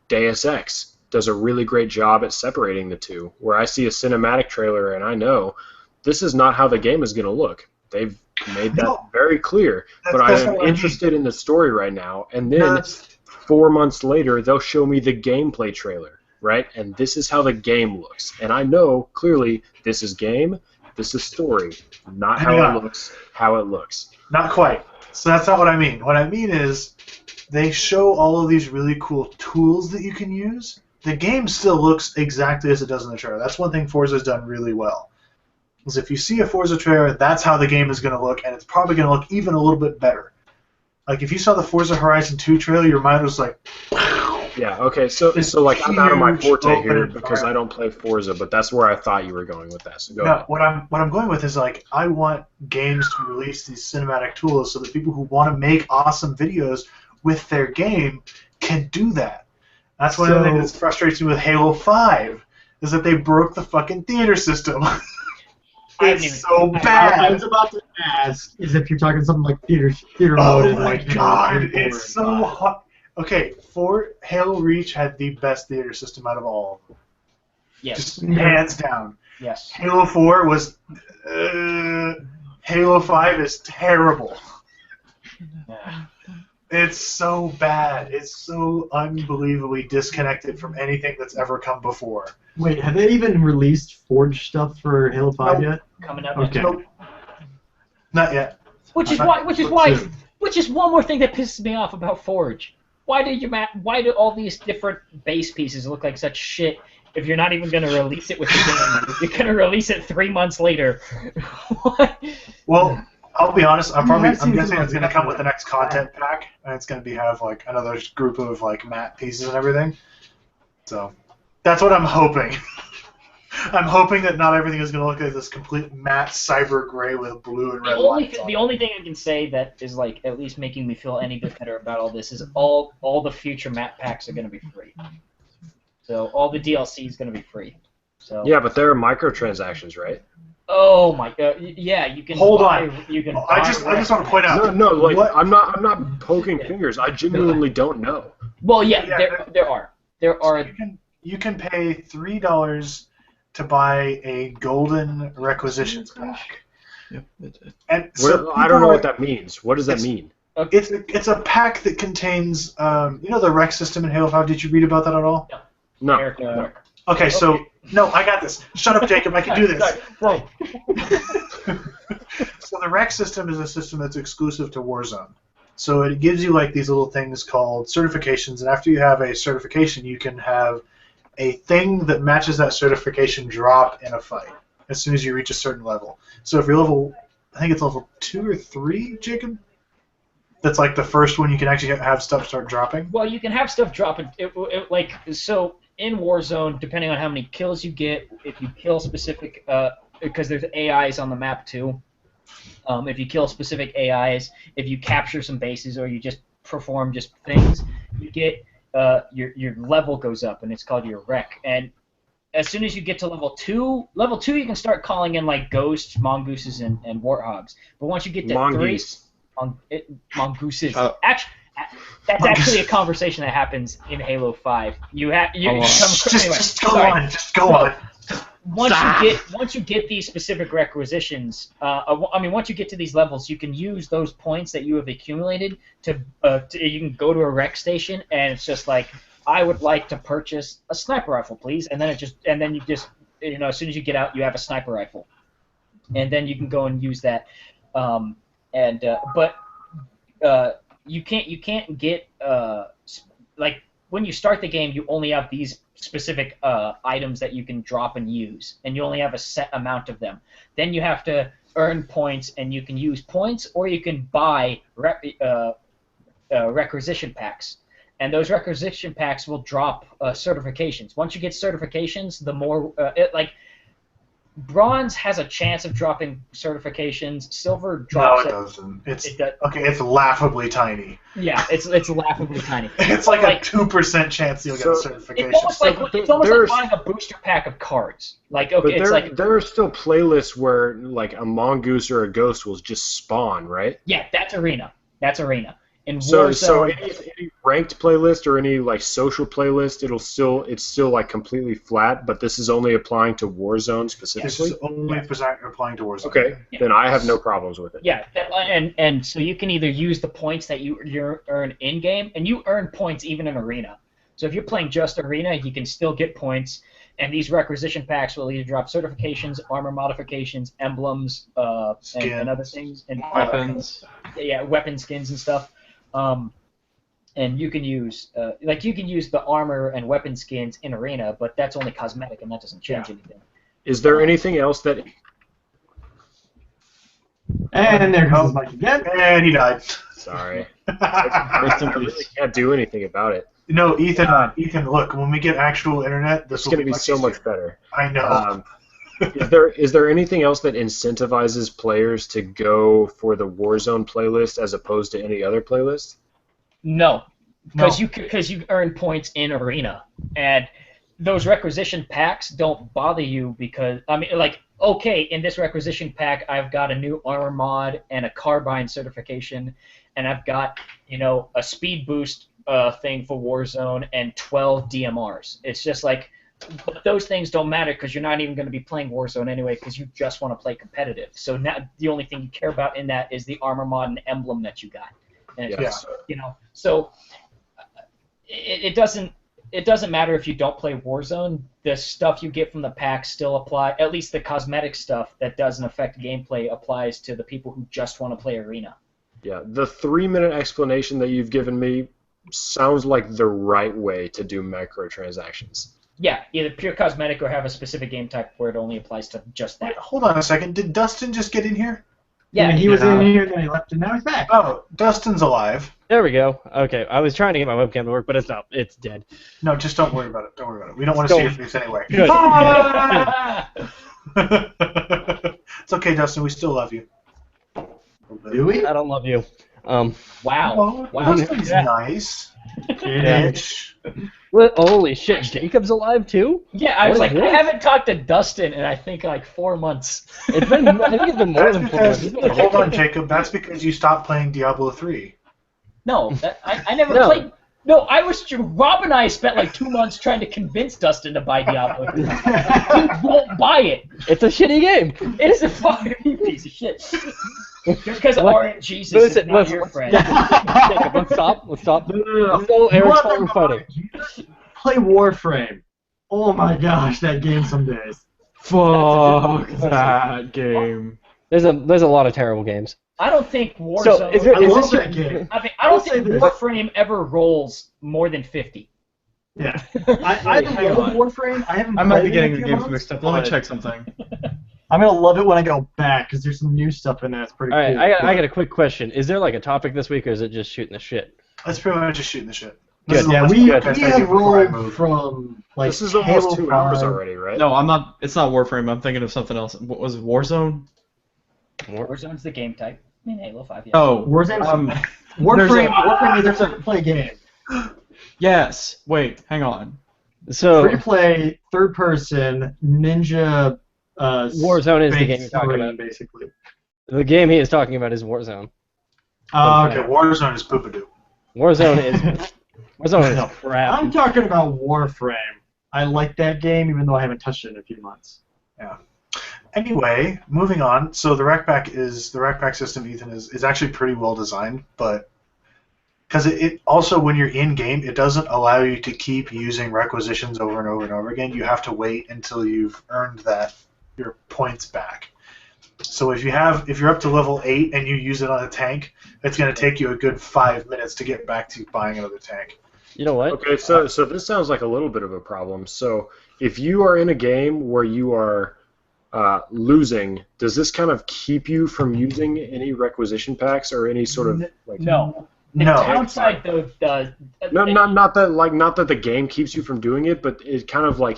[SPEAKER 1] Deus Ex does a really great job at separating the two, where I see a cinematic trailer and I know this is not how the game is going to look. They've made that very clear, but I am interested in the story right now, and then 4 months later they'll show me the gameplay trailer, right? And this is how the game looks, and I know clearly this is game, this is story, not how it looks.
[SPEAKER 2] Not quite. So that's not what I mean. What I mean is they show all of these really cool tools that you can use. The game still looks exactly as it does in the trailer. That's one thing Forza's done really well. Is if you see a Forza trailer, that's how the game is going to look, and it's probably going to look even a little bit better. Like if you saw the Forza Horizon 2 trailer, your mind was like,
[SPEAKER 1] yeah, okay, so like I'm out of my forte here because I don't play Forza, but that's where I thought you were going with that. So go ahead.
[SPEAKER 2] What I'm going with is like I want games to release these cinematic tools so that people who want to make awesome videos with their game can do that. That's one of the things that frustrates me with Halo 5 is that they broke the fucking theater system. It's so bad.
[SPEAKER 3] I was about to ask is if you're talking something like theater mode.
[SPEAKER 2] Oh my god, it's so hot. Okay, Halo Reach had the best theater system out of all of them.
[SPEAKER 5] Yes.
[SPEAKER 2] Just hands down.
[SPEAKER 5] Yes.
[SPEAKER 2] Halo 4 was... Halo 5 is terrible.
[SPEAKER 5] Yeah.
[SPEAKER 2] It's so bad. It's so unbelievably disconnected from anything that's ever come before.
[SPEAKER 3] Wait, have they even released Forge stuff for Halo 5 yet?
[SPEAKER 5] Coming up.
[SPEAKER 3] Okay.
[SPEAKER 2] Nope. Not yet.
[SPEAKER 5] Which is one more thing that pisses me off about Forge. Why do all these different base pieces look like such shit if you're not even going to release it with the game? You're going to release it 3 months later. What?
[SPEAKER 2] Well, I'll be honest. I'm guessing it's going to come with the next content pack, and it's going to have like another group of like matte pieces and everything. So that's what I'm hoping. I'm hoping that not everything is going to look like this complete matte cyber gray with blue and red lines.
[SPEAKER 5] The only thing I can say that is like at least making me feel any bit better about all this is all the future map packs are going to be free. So all the DLC is going to be free. So
[SPEAKER 1] yeah, but there are microtransactions, right?
[SPEAKER 5] Oh my god! Yeah, you can.
[SPEAKER 2] Hold on.
[SPEAKER 5] You can.
[SPEAKER 2] I just want to point out.
[SPEAKER 1] No, like what? I'm not poking fingers. I genuinely don't know.
[SPEAKER 5] Well, yeah, there are.
[SPEAKER 2] So you can pay $3 to buy a golden requisitions pack.
[SPEAKER 4] Yep.
[SPEAKER 2] And so
[SPEAKER 1] I don't know what that means. What does that mean?
[SPEAKER 2] It's a pack that contains the rec system in Halo 5. Did you read about that at all?
[SPEAKER 1] No.
[SPEAKER 2] Okay, so no, I got this. Shut up, Jacob. I can do this.
[SPEAKER 5] Right.
[SPEAKER 2] So the rec system is a system that's exclusive to Warzone. So it gives you like these little things called certifications, and after you have a certification, you can have a thing that matches that certification drop in a fight as soon as you reach a certain level. So if you're I think it's level 2 or 3, Jacob? That's like the first one you can actually have stuff start dropping?
[SPEAKER 5] Well, you can have stuff dropping. So in Warzone, depending on how many kills you get, if you kill specific, because there's AIs on the map too. If you kill specific AIs, if you capture some bases, or you just perform just things, you get your level goes up, and it's called your rec. And as soon as you get to level 2 you can start calling in like ghosts, mongooses, and warthogs. But once you get to mongooses. That's actually a conversation that happens in Halo 5.
[SPEAKER 2] Just go on.
[SPEAKER 5] Once you get these specific requisitions, once you get to these levels, you can use those points that you have accumulated to you can go to a rec station, and it's just like, I would like to purchase a sniper rifle, please, and then you just as soon as you get out, you have a sniper rifle, and then you can go and use that, but you can't get like when you start the game, you only have these specific items that you can drop and use, and you only have a set amount of them. Then you have to earn points, and you can use points, or you can buy requisition packs, and those requisition packs will drop certifications. Once you get certifications, the more Bronze has a chance of dropping certifications. Silver drops.
[SPEAKER 2] No, it doesn't. It's laughably tiny.
[SPEAKER 5] Yeah, it's laughably tiny.
[SPEAKER 2] It's like a 2% chance you'll get a certification.
[SPEAKER 5] It's almost like buying a booster pack of cards.
[SPEAKER 1] There are still playlists where like a mongoose or a ghost will just spawn, right?
[SPEAKER 5] Yeah, that's arena. That's arena. In
[SPEAKER 1] So
[SPEAKER 5] Warzone,
[SPEAKER 1] any ranked playlist or any like social playlist, it's still like completely flat, but this is only applying to Warzone
[SPEAKER 2] This
[SPEAKER 1] specifically.
[SPEAKER 2] is only applying to Warzone.
[SPEAKER 1] Okay,
[SPEAKER 5] Yeah.
[SPEAKER 1] then I have no problems with it.
[SPEAKER 5] yeah, and so you can either use the points that you earn in game, and you earn points even in arena. So if you're playing just arena, you can still get points, and these requisition packs will either drop certifications, armor modifications, emblems, and other things, and
[SPEAKER 4] Weapons.
[SPEAKER 5] weapon skins and stuff. And you can use the armor and weapon skins in arena, but that's only cosmetic, and that doesn't change anything.
[SPEAKER 1] Is there anything else that?
[SPEAKER 3] And there goes his mic again.
[SPEAKER 2] And he died.
[SPEAKER 1] Sorry,
[SPEAKER 4] Rest
[SPEAKER 1] I
[SPEAKER 4] in
[SPEAKER 1] really
[SPEAKER 4] peace.
[SPEAKER 1] can't do anything about it.
[SPEAKER 2] No, Ethan. Ethan, look. When we get actual internet, this
[SPEAKER 1] It's
[SPEAKER 2] will
[SPEAKER 1] going to be
[SPEAKER 2] much
[SPEAKER 1] so
[SPEAKER 2] easier.
[SPEAKER 1] much better.
[SPEAKER 2] I know.
[SPEAKER 1] Is there anything else that incentivizes players to go for the Warzone playlist as opposed to any other playlist?
[SPEAKER 5] No, because you earn points in arena, and those requisition packs don't bother you because okay, in this requisition pack I've got a new armor mod and a carbine certification, and I've got a speed boost thing for Warzone and 12 DMRs. It's just like, but those things don't matter because you're not even going to be playing Warzone anyway because you just want to play competitive. So now the only thing you care about in that is the armor mod and emblem that you got. And it's
[SPEAKER 1] Yes.
[SPEAKER 5] so it doesn't matter if you don't play Warzone. The stuff you get from the pack still apply. At least the cosmetic stuff that doesn't affect gameplay applies to the people who just want to play arena.
[SPEAKER 1] Yeah, the 3-minute explanation that you've given me sounds like the right way to do microtransactions.
[SPEAKER 5] Yeah, either pure cosmetic or have a specific game type where it only applies to just that.
[SPEAKER 2] Wait, hold on a second. Did Dustin just get in here?
[SPEAKER 5] Yeah,
[SPEAKER 3] he was in here, then he left, and now he's back.
[SPEAKER 2] Oh, Dustin's alive.
[SPEAKER 6] There we go. Okay, I was trying to get my webcam to work, but it's not. It's dead.
[SPEAKER 2] No, just don't worry about it. Don't worry about it. We don't want to see your face anyway.
[SPEAKER 6] Good.
[SPEAKER 2] It's okay, Dustin. We still love you.
[SPEAKER 3] Do we?
[SPEAKER 6] I don't love you.
[SPEAKER 5] Wow.
[SPEAKER 2] Oh,
[SPEAKER 5] Wow.
[SPEAKER 2] Dustin's nice.
[SPEAKER 6] Yeah.
[SPEAKER 2] Bitch.
[SPEAKER 6] What? Holy shit! Jacob's alive too?
[SPEAKER 5] Yeah, I was
[SPEAKER 6] What
[SPEAKER 5] like,
[SPEAKER 6] is
[SPEAKER 5] I
[SPEAKER 6] this?
[SPEAKER 5] haven't talked to Dustin in I think like 4 months.
[SPEAKER 6] It's been. I think it's been more
[SPEAKER 2] That's
[SPEAKER 6] than 4 months.
[SPEAKER 2] because,
[SPEAKER 6] It's been like-
[SPEAKER 2] hold on, Jacob. That's because you stopped playing Diablo 3.
[SPEAKER 5] No, I never
[SPEAKER 6] No.
[SPEAKER 5] played. No, Rob and I spent like 2 months trying to convince Dustin to buy Diablo. He won't buy it.
[SPEAKER 6] It's a shitty game.
[SPEAKER 5] It is a fucking piece of shit. Just because
[SPEAKER 6] What?
[SPEAKER 5] RNGesus is
[SPEAKER 6] Listen,
[SPEAKER 5] not
[SPEAKER 6] listen,
[SPEAKER 5] your friend.
[SPEAKER 6] Jacob, let's stop. Let's stop.
[SPEAKER 3] No.
[SPEAKER 6] Let's go.
[SPEAKER 3] You
[SPEAKER 6] Eric's
[SPEAKER 3] wanna
[SPEAKER 6] fighting.
[SPEAKER 3] Play Warframe. Oh my gosh, that game some days.
[SPEAKER 4] Fuck that game.
[SPEAKER 6] There's a lot of terrible games.
[SPEAKER 5] I don't think Warzone.
[SPEAKER 6] So is there?
[SPEAKER 3] I
[SPEAKER 6] Is
[SPEAKER 3] love
[SPEAKER 6] this
[SPEAKER 3] that game.
[SPEAKER 5] I mean, I don't
[SPEAKER 3] I'll say
[SPEAKER 5] think
[SPEAKER 3] this.
[SPEAKER 5] Warframe ever rolls more than 50.
[SPEAKER 3] Yeah. I
[SPEAKER 4] hang
[SPEAKER 3] love
[SPEAKER 4] on.
[SPEAKER 3] Warframe. I haven't
[SPEAKER 4] I might
[SPEAKER 3] played
[SPEAKER 4] be
[SPEAKER 3] it in
[SPEAKER 4] getting
[SPEAKER 3] a
[SPEAKER 4] the
[SPEAKER 3] few
[SPEAKER 4] games
[SPEAKER 3] months,
[SPEAKER 4] mixed up. Let me
[SPEAKER 3] but
[SPEAKER 4] check something.
[SPEAKER 3] I'm gonna love it when I go back because there's some new stuff in there that's pretty
[SPEAKER 6] All right,
[SPEAKER 3] cool.
[SPEAKER 6] I got a quick question. Is there like a topic this week, or is it just shooting the shit?
[SPEAKER 2] That's pretty much just shooting the shit.
[SPEAKER 6] Good.
[SPEAKER 2] Is the
[SPEAKER 3] Yeah,
[SPEAKER 2] last
[SPEAKER 3] we
[SPEAKER 2] podcast I
[SPEAKER 3] have
[SPEAKER 2] did before I
[SPEAKER 3] rolled
[SPEAKER 2] moved.
[SPEAKER 3] from like
[SPEAKER 1] This is almost
[SPEAKER 3] Halo
[SPEAKER 1] 2 hours
[SPEAKER 3] 5.
[SPEAKER 1] already, right?
[SPEAKER 4] No, I'm not. It's not Warframe. I'm thinking of something else. What was it? Warzone?
[SPEAKER 5] Warzone's the game type. I mean, Halo 5, yeah.
[SPEAKER 4] Oh,
[SPEAKER 3] Warzone.
[SPEAKER 4] there's a-
[SPEAKER 3] Warframe is a free-to-play game.
[SPEAKER 4] yes. Wait, hang on.
[SPEAKER 6] So
[SPEAKER 3] Free-to-play, third-person, ninja.
[SPEAKER 6] Warzone is the
[SPEAKER 3] space
[SPEAKER 6] game you're talking
[SPEAKER 3] marine,
[SPEAKER 6] about.
[SPEAKER 3] basically.
[SPEAKER 6] the game he is talking about is Warzone.
[SPEAKER 3] Oh,
[SPEAKER 2] Okay,
[SPEAKER 3] okay.
[SPEAKER 2] Warzone is poopadoo.
[SPEAKER 6] Warzone is
[SPEAKER 3] No,
[SPEAKER 6] crap.
[SPEAKER 3] I'm talking about Warframe. I like that game, even though I haven't touched it in a few months.
[SPEAKER 2] Anyway, moving on. So the rack pack system, Ethan, is actually pretty well designed, but because it also, when you're in game, it doesn't allow you to keep using requisitions over and over and over again. You have to wait until you've earned your points back. So if you're up to level 8 and you use it on a tank, it's going to take you a good 5 minutes to get back to buying another tank.
[SPEAKER 6] You know what?
[SPEAKER 1] Okay, so this sounds like a little bit of a problem. So if you are in a game where you are losing, does this kind of keep you from using any requisition packs or any sort of like?
[SPEAKER 5] No. The
[SPEAKER 2] No.
[SPEAKER 5] downside, though,
[SPEAKER 1] No, not that the game keeps you from doing it, but it kind of like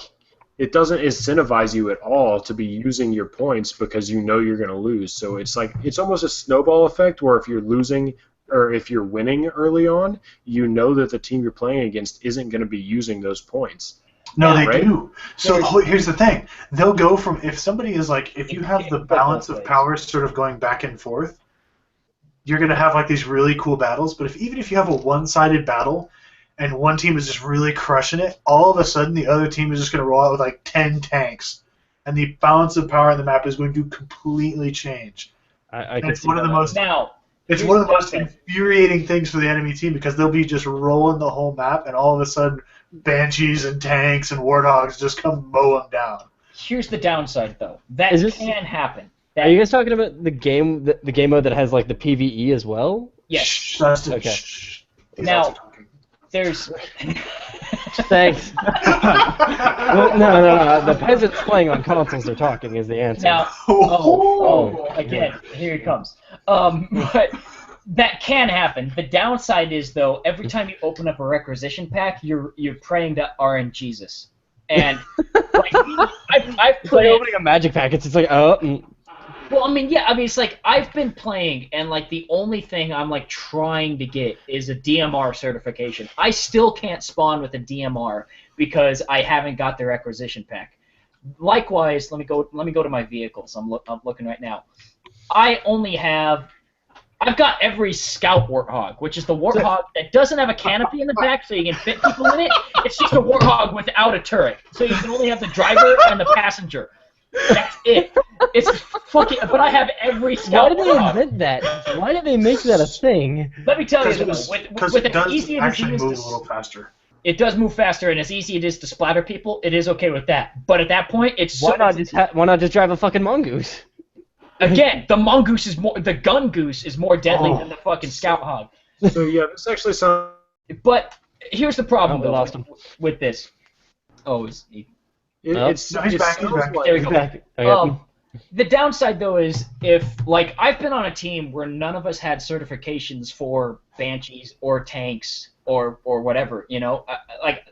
[SPEAKER 1] it doesn't incentivize you at all to be using your points because you know you're going to lose. So it's like it's almost a snowball effect where if you're losing or if you're winning early on, you know that the team you're playing against isn't going to be using those points.
[SPEAKER 2] No,
[SPEAKER 5] Yeah,
[SPEAKER 2] they
[SPEAKER 1] right?
[SPEAKER 2] do. So here's the thing: they'll go from if somebody is like if you have the balance of power sort of going back and forth, you're going to have like these really cool battles. But even if you have a one-sided battle and one team is just really crushing it, all of a sudden the other team is just going to roll out with like 10 tanks, and the balance of power on the map is going to completely change.
[SPEAKER 6] I can
[SPEAKER 2] it's
[SPEAKER 6] see
[SPEAKER 2] one of the
[SPEAKER 6] that.
[SPEAKER 2] most
[SPEAKER 5] Now,
[SPEAKER 2] it's
[SPEAKER 5] here's
[SPEAKER 2] one of the
[SPEAKER 5] the
[SPEAKER 2] most
[SPEAKER 5] thing.
[SPEAKER 2] infuriating things for the enemy team because they'll be just rolling the whole map, and all of a sudden banshees and tanks and warthogs just come mow them down.
[SPEAKER 5] Here's the downside, though. That
[SPEAKER 6] Is this-
[SPEAKER 5] can happen.
[SPEAKER 6] Are you guys talking about the game mode that has like the PVE as well?
[SPEAKER 5] Yes.
[SPEAKER 2] Shh, Dustin,
[SPEAKER 6] Okay.
[SPEAKER 2] shh. These
[SPEAKER 5] Now-
[SPEAKER 2] elves are talking.
[SPEAKER 5] There's.
[SPEAKER 6] Thanks. No. The peasants playing on consoles are talking is the answer.
[SPEAKER 5] Now, again, here it comes. But that can happen. The downside is, though, every time you open up a requisition pack, you're praying to RNGesus. And like, I've
[SPEAKER 6] It's like
[SPEAKER 5] played.
[SPEAKER 6] opening a magic pack. It's like,
[SPEAKER 5] Well, I mean, it's like I've been playing, and like the only thing I'm like trying to get is a DMR certification. I still can't spawn with a DMR because I haven't got the requisition pack. Likewise, let me go to my vehicles. I'm looking right now. I've got every scout warthog, which is the warthog that doesn't have a canopy in the back, so you can fit people in it. It's just a warthog without a turret, so you can only have the driver and the passenger. That's it. It's fucking. But I have every
[SPEAKER 6] why
[SPEAKER 5] scout
[SPEAKER 6] did they
[SPEAKER 5] warthog.
[SPEAKER 6] invent that? Why did they make that a thing?
[SPEAKER 5] Let me tell you,
[SPEAKER 2] Because
[SPEAKER 5] with
[SPEAKER 2] it
[SPEAKER 5] as
[SPEAKER 2] does
[SPEAKER 5] easy as
[SPEAKER 2] actually
[SPEAKER 5] it is
[SPEAKER 2] move a
[SPEAKER 5] to
[SPEAKER 2] little faster.
[SPEAKER 5] it does move faster, and as easy it is to splatter people, it is okay with that. But at that point, it's
[SPEAKER 6] Why not just drive a fucking mongoose?
[SPEAKER 5] again the mongoose is more the gun goose is more deadly than the fucking scout hog.
[SPEAKER 1] So yeah, this actually sounds.
[SPEAKER 5] But here's the problem
[SPEAKER 6] Oh, we
[SPEAKER 5] though
[SPEAKER 6] lost him.
[SPEAKER 5] with this. Oh, it's
[SPEAKER 1] It's,
[SPEAKER 2] No, he's
[SPEAKER 1] it
[SPEAKER 2] back, he's
[SPEAKER 1] sounds
[SPEAKER 2] back.
[SPEAKER 1] like-
[SPEAKER 5] there we go.
[SPEAKER 6] Back. Okay.
[SPEAKER 5] The downside though is if like I've been on a team where none of us had certifications for banshees or tanks or whatever, you know,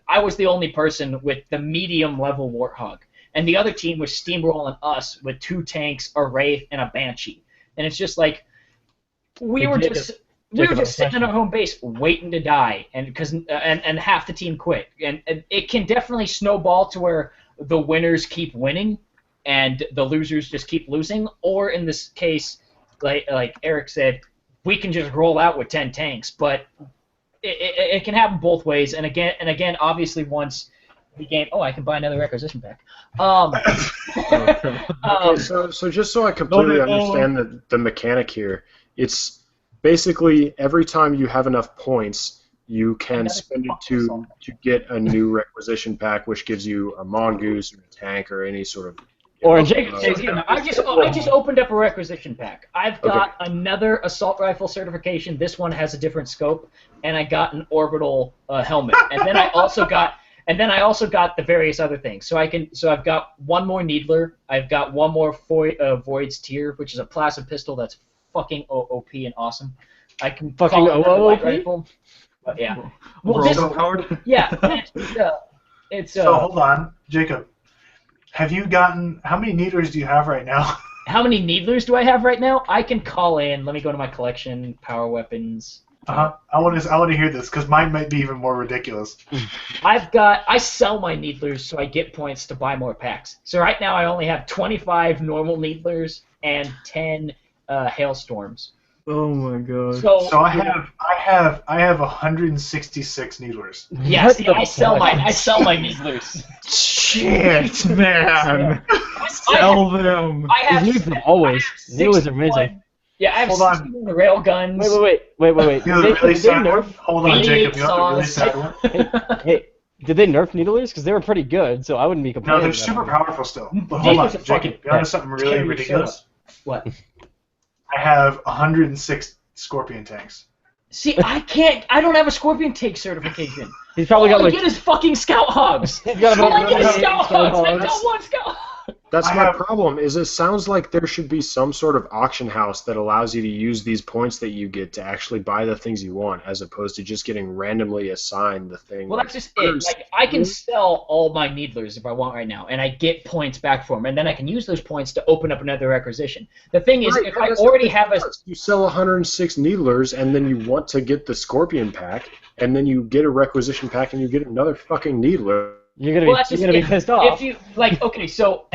[SPEAKER 5] I was the only person with the medium level warthog, and the other team was steamrolling us with 2 tanks, a wraith, and a banshee, and it's just like we were just sitting in our home base waiting to die, and half the team quit, and it can definitely snowball to where the winners keep winning and the losers just keep losing, or in this case, like Eric said, we can just roll out with 10 tanks. But it can happen both ways. And again, obviously, once the game, I can buy another requisition pack.
[SPEAKER 1] Okay, so just so I completely understand the mechanic here, it's basically every time you have enough points, you can spend it to get a new requisition pack, which gives you a mongoose or a tank or any sort of.
[SPEAKER 6] Or a
[SPEAKER 5] I just opened up a requisition pack. I've got another assault rifle certification. This one has a different scope, and I got an orbital helmet. And then I also got the various other things. So I've got one more Needler. I've got one more Void's Tear, which is a plasma pistol that's fucking OP and awesome. I can
[SPEAKER 6] Fucking
[SPEAKER 5] call it a light
[SPEAKER 6] OOP?
[SPEAKER 5] rifle. But yeah. Well,
[SPEAKER 4] We're
[SPEAKER 5] this,
[SPEAKER 4] overpowered.
[SPEAKER 5] yeah. It's
[SPEAKER 2] So hold on, Jacob. Have you gotten how many Needlers do you have right now?
[SPEAKER 5] How many Needlers do I have right now? I can call in. Let me go to my collection. Power weapons.
[SPEAKER 2] I want to hear this because mine might be even more ridiculous.
[SPEAKER 5] I sell my Needlers so I get points to buy more packs. So right now I only have 25 normal Needlers and 10 Hailstorms.
[SPEAKER 4] Oh my god.
[SPEAKER 2] So I have 166 Needlers.
[SPEAKER 5] Yeah, see, I sell my Needlers.
[SPEAKER 4] Shit, man. Sell them.
[SPEAKER 5] I have
[SPEAKER 6] Use them always. Needlers are
[SPEAKER 5] 61
[SPEAKER 6] amazing.
[SPEAKER 5] Yeah, I have
[SPEAKER 2] Hold on.
[SPEAKER 5] 61 rail guns.
[SPEAKER 6] Wait.
[SPEAKER 2] You know the really
[SPEAKER 6] Did they
[SPEAKER 2] sad one?
[SPEAKER 6] nerf?
[SPEAKER 2] Hold on, Jacob. You know the really
[SPEAKER 5] saws.
[SPEAKER 2] sad one?
[SPEAKER 6] Hey, did they nerf Needlers? Because they were pretty good, so I wouldn't be
[SPEAKER 2] No,
[SPEAKER 6] complaining.
[SPEAKER 2] they're
[SPEAKER 6] about
[SPEAKER 2] super
[SPEAKER 6] them.
[SPEAKER 2] powerful still. But hold on,
[SPEAKER 5] Needlers are fucking
[SPEAKER 2] Jacob. You want to know something really
[SPEAKER 5] Terry,
[SPEAKER 2] ridiculous?
[SPEAKER 5] What?
[SPEAKER 2] I have 106 Scorpion tanks.
[SPEAKER 5] See, I don't have a Scorpion tank certification.
[SPEAKER 6] He's probably got
[SPEAKER 5] All I
[SPEAKER 6] like.
[SPEAKER 5] get is fucking Scout Hogs.
[SPEAKER 6] He's got
[SPEAKER 5] All
[SPEAKER 6] about
[SPEAKER 5] I get is
[SPEAKER 6] 98
[SPEAKER 5] Scout
[SPEAKER 6] Scout
[SPEAKER 5] Hogs. I
[SPEAKER 6] Hogs.
[SPEAKER 5] don't want Scout.
[SPEAKER 1] That's
[SPEAKER 2] I
[SPEAKER 1] my
[SPEAKER 2] have-
[SPEAKER 1] problem. Is it sounds like there should be some sort of auction house that allows you to use these points that you get to actually buy the things you want, as opposed to just getting randomly assigned the thing.
[SPEAKER 5] Well, that's just it. Like, I can sell all my Needlers if I want right now, and I get points back for them, and then I can use those points to open up another requisition. The thing is,
[SPEAKER 1] Right,
[SPEAKER 5] if
[SPEAKER 1] no,
[SPEAKER 5] I
[SPEAKER 1] that's
[SPEAKER 5] already
[SPEAKER 1] what
[SPEAKER 5] have a...
[SPEAKER 1] You sell 106 Needlers, and then you want to get the Scorpion pack, and then you get a requisition pack, and you get another fucking Needler.
[SPEAKER 6] You're gonna
[SPEAKER 5] Well,
[SPEAKER 6] be
[SPEAKER 5] that's just
[SPEAKER 6] you're gonna be
[SPEAKER 5] it.
[SPEAKER 6] pissed off.
[SPEAKER 5] If you, like, okay, so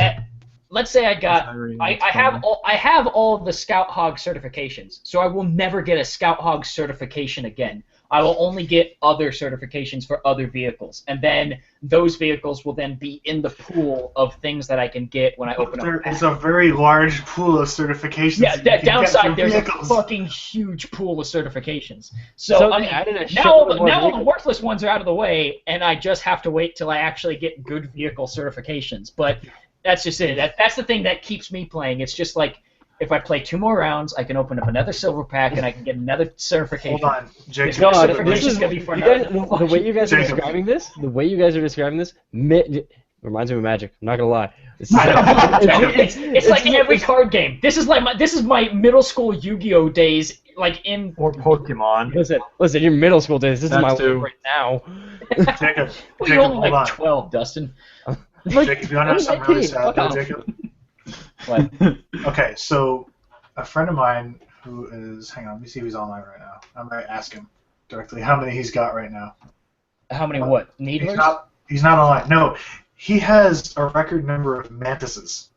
[SPEAKER 5] let's say I got
[SPEAKER 4] Sorry,
[SPEAKER 5] I
[SPEAKER 4] that's
[SPEAKER 5] have
[SPEAKER 4] funny.
[SPEAKER 5] I have all of the Scout Hog certifications, so I will never get a Scout Hog certification again. I will only get other certifications for other vehicles, and then those vehicles will then be in the pool of things that I can get when I open up.
[SPEAKER 2] There is a very large pool of certifications.
[SPEAKER 5] Yeah,
[SPEAKER 2] that you
[SPEAKER 5] that
[SPEAKER 2] can get
[SPEAKER 5] downside,
[SPEAKER 2] for
[SPEAKER 5] there's
[SPEAKER 2] vehicles.
[SPEAKER 5] a fucking huge pool of certifications. So,
[SPEAKER 6] So
[SPEAKER 5] I
[SPEAKER 6] they
[SPEAKER 5] mean,
[SPEAKER 6] added a
[SPEAKER 5] now,
[SPEAKER 6] shitload more
[SPEAKER 5] now all the
[SPEAKER 6] vehicles.
[SPEAKER 5] worthless ones are out of the way, and I just have to wait till I actually get good vehicle certifications. But that's just it. That's the thing that keeps me playing. It's just like, if I play 2 more rounds, I can open up another silver pack, and I can get another certification.
[SPEAKER 2] Hold on, Jacob.
[SPEAKER 5] God,
[SPEAKER 6] God,
[SPEAKER 5] certification
[SPEAKER 6] this
[SPEAKER 5] is
[SPEAKER 6] is
[SPEAKER 5] gonna be for
[SPEAKER 6] you guys,
[SPEAKER 5] another
[SPEAKER 6] the way you guys are
[SPEAKER 2] Jacob.
[SPEAKER 6] describing this. Reminds me of Magic. I'm not gonna lie. It's,
[SPEAKER 5] It's like in every card game. This is my middle school Yu-Gi-Oh days. Like in
[SPEAKER 3] Or Pokemon.
[SPEAKER 6] listen. Your middle school days. This is
[SPEAKER 4] That
[SPEAKER 6] my
[SPEAKER 4] too.
[SPEAKER 6] life right now.
[SPEAKER 2] Jacob,
[SPEAKER 5] well, you're
[SPEAKER 2] Jacob,
[SPEAKER 5] only
[SPEAKER 2] hold
[SPEAKER 5] like
[SPEAKER 2] on.
[SPEAKER 5] 12, Dustin.
[SPEAKER 2] Jacob, you want to know something really sad, though,
[SPEAKER 6] 19.
[SPEAKER 2] Jacob?
[SPEAKER 5] What?
[SPEAKER 2] Okay, so a friend of mine who is, hang on, let me see if he's online right now. I'm going to ask him directly how many he's got right now.
[SPEAKER 5] How many what?
[SPEAKER 2] He's
[SPEAKER 5] Needlers?
[SPEAKER 2] not online. No, he has a record number of mantises,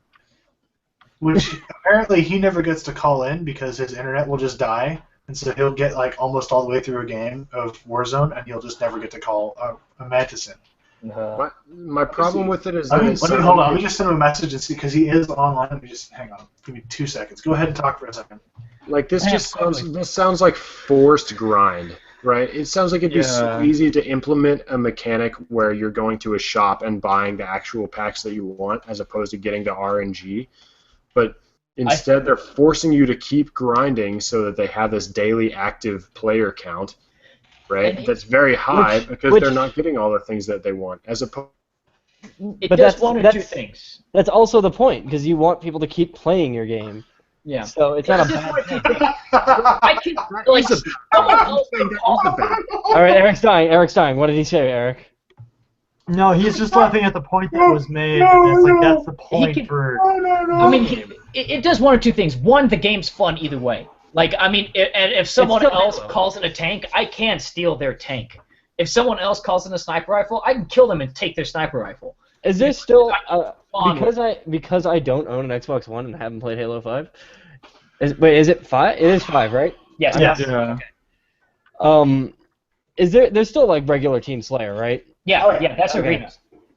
[SPEAKER 2] which apparently he never gets to call in because his internet will just die, and so he'll get like almost all the way through a game of Warzone, and he'll just never get to call a mantis in.
[SPEAKER 1] My problem with it is that
[SPEAKER 2] Let me
[SPEAKER 1] it's
[SPEAKER 2] hold on. Let me just send him a message and see because he is online. Let me just hang on. Give me 2 seconds. Go ahead and talk for a second.
[SPEAKER 1] like this
[SPEAKER 5] Yeah,
[SPEAKER 1] just sounds like forced grind, right? It sounds like it'd be so
[SPEAKER 4] Yeah.
[SPEAKER 1] easy to implement a mechanic where you're going to a shop and buying the actual packs that you want as opposed to getting the RNG. But instead, they're forcing you to keep grinding so that they have this daily active player count, right?
[SPEAKER 5] And
[SPEAKER 1] That's very high because
[SPEAKER 6] which-
[SPEAKER 1] they're not getting all the things that they want. As opposed,
[SPEAKER 5] It
[SPEAKER 6] But
[SPEAKER 5] does
[SPEAKER 6] that's-
[SPEAKER 5] one or two
[SPEAKER 6] that's-
[SPEAKER 5] things.
[SPEAKER 6] That's also the point because you want people to keep playing your game.
[SPEAKER 5] Yeah.
[SPEAKER 6] So it's not a bad thing.
[SPEAKER 5] I can like someone else could call.
[SPEAKER 6] All right, Eric's dying. What did he say, Eric?
[SPEAKER 3] No, he's just laughing at the point that was made. And it's like that's the point
[SPEAKER 5] can-
[SPEAKER 3] for.
[SPEAKER 5] I mean, it does one or two things. One, the game's fun either way. Like, I mean, if someone
[SPEAKER 6] still
[SPEAKER 5] else
[SPEAKER 6] Halo.
[SPEAKER 5] calls in a tank, I can steal their tank. If someone else calls in a sniper rifle, I can kill them and take their sniper rifle.
[SPEAKER 6] Is there still
[SPEAKER 5] Fun.
[SPEAKER 6] because I don't own an Xbox One and haven't played Halo 5? Is it 5? It is 5, right?
[SPEAKER 5] Yes.
[SPEAKER 3] Yes.
[SPEAKER 4] Yeah.
[SPEAKER 6] Is there's still like regular Team Slayer, right?
[SPEAKER 5] Yeah. Yeah. That's
[SPEAKER 6] Okay.
[SPEAKER 5] arena.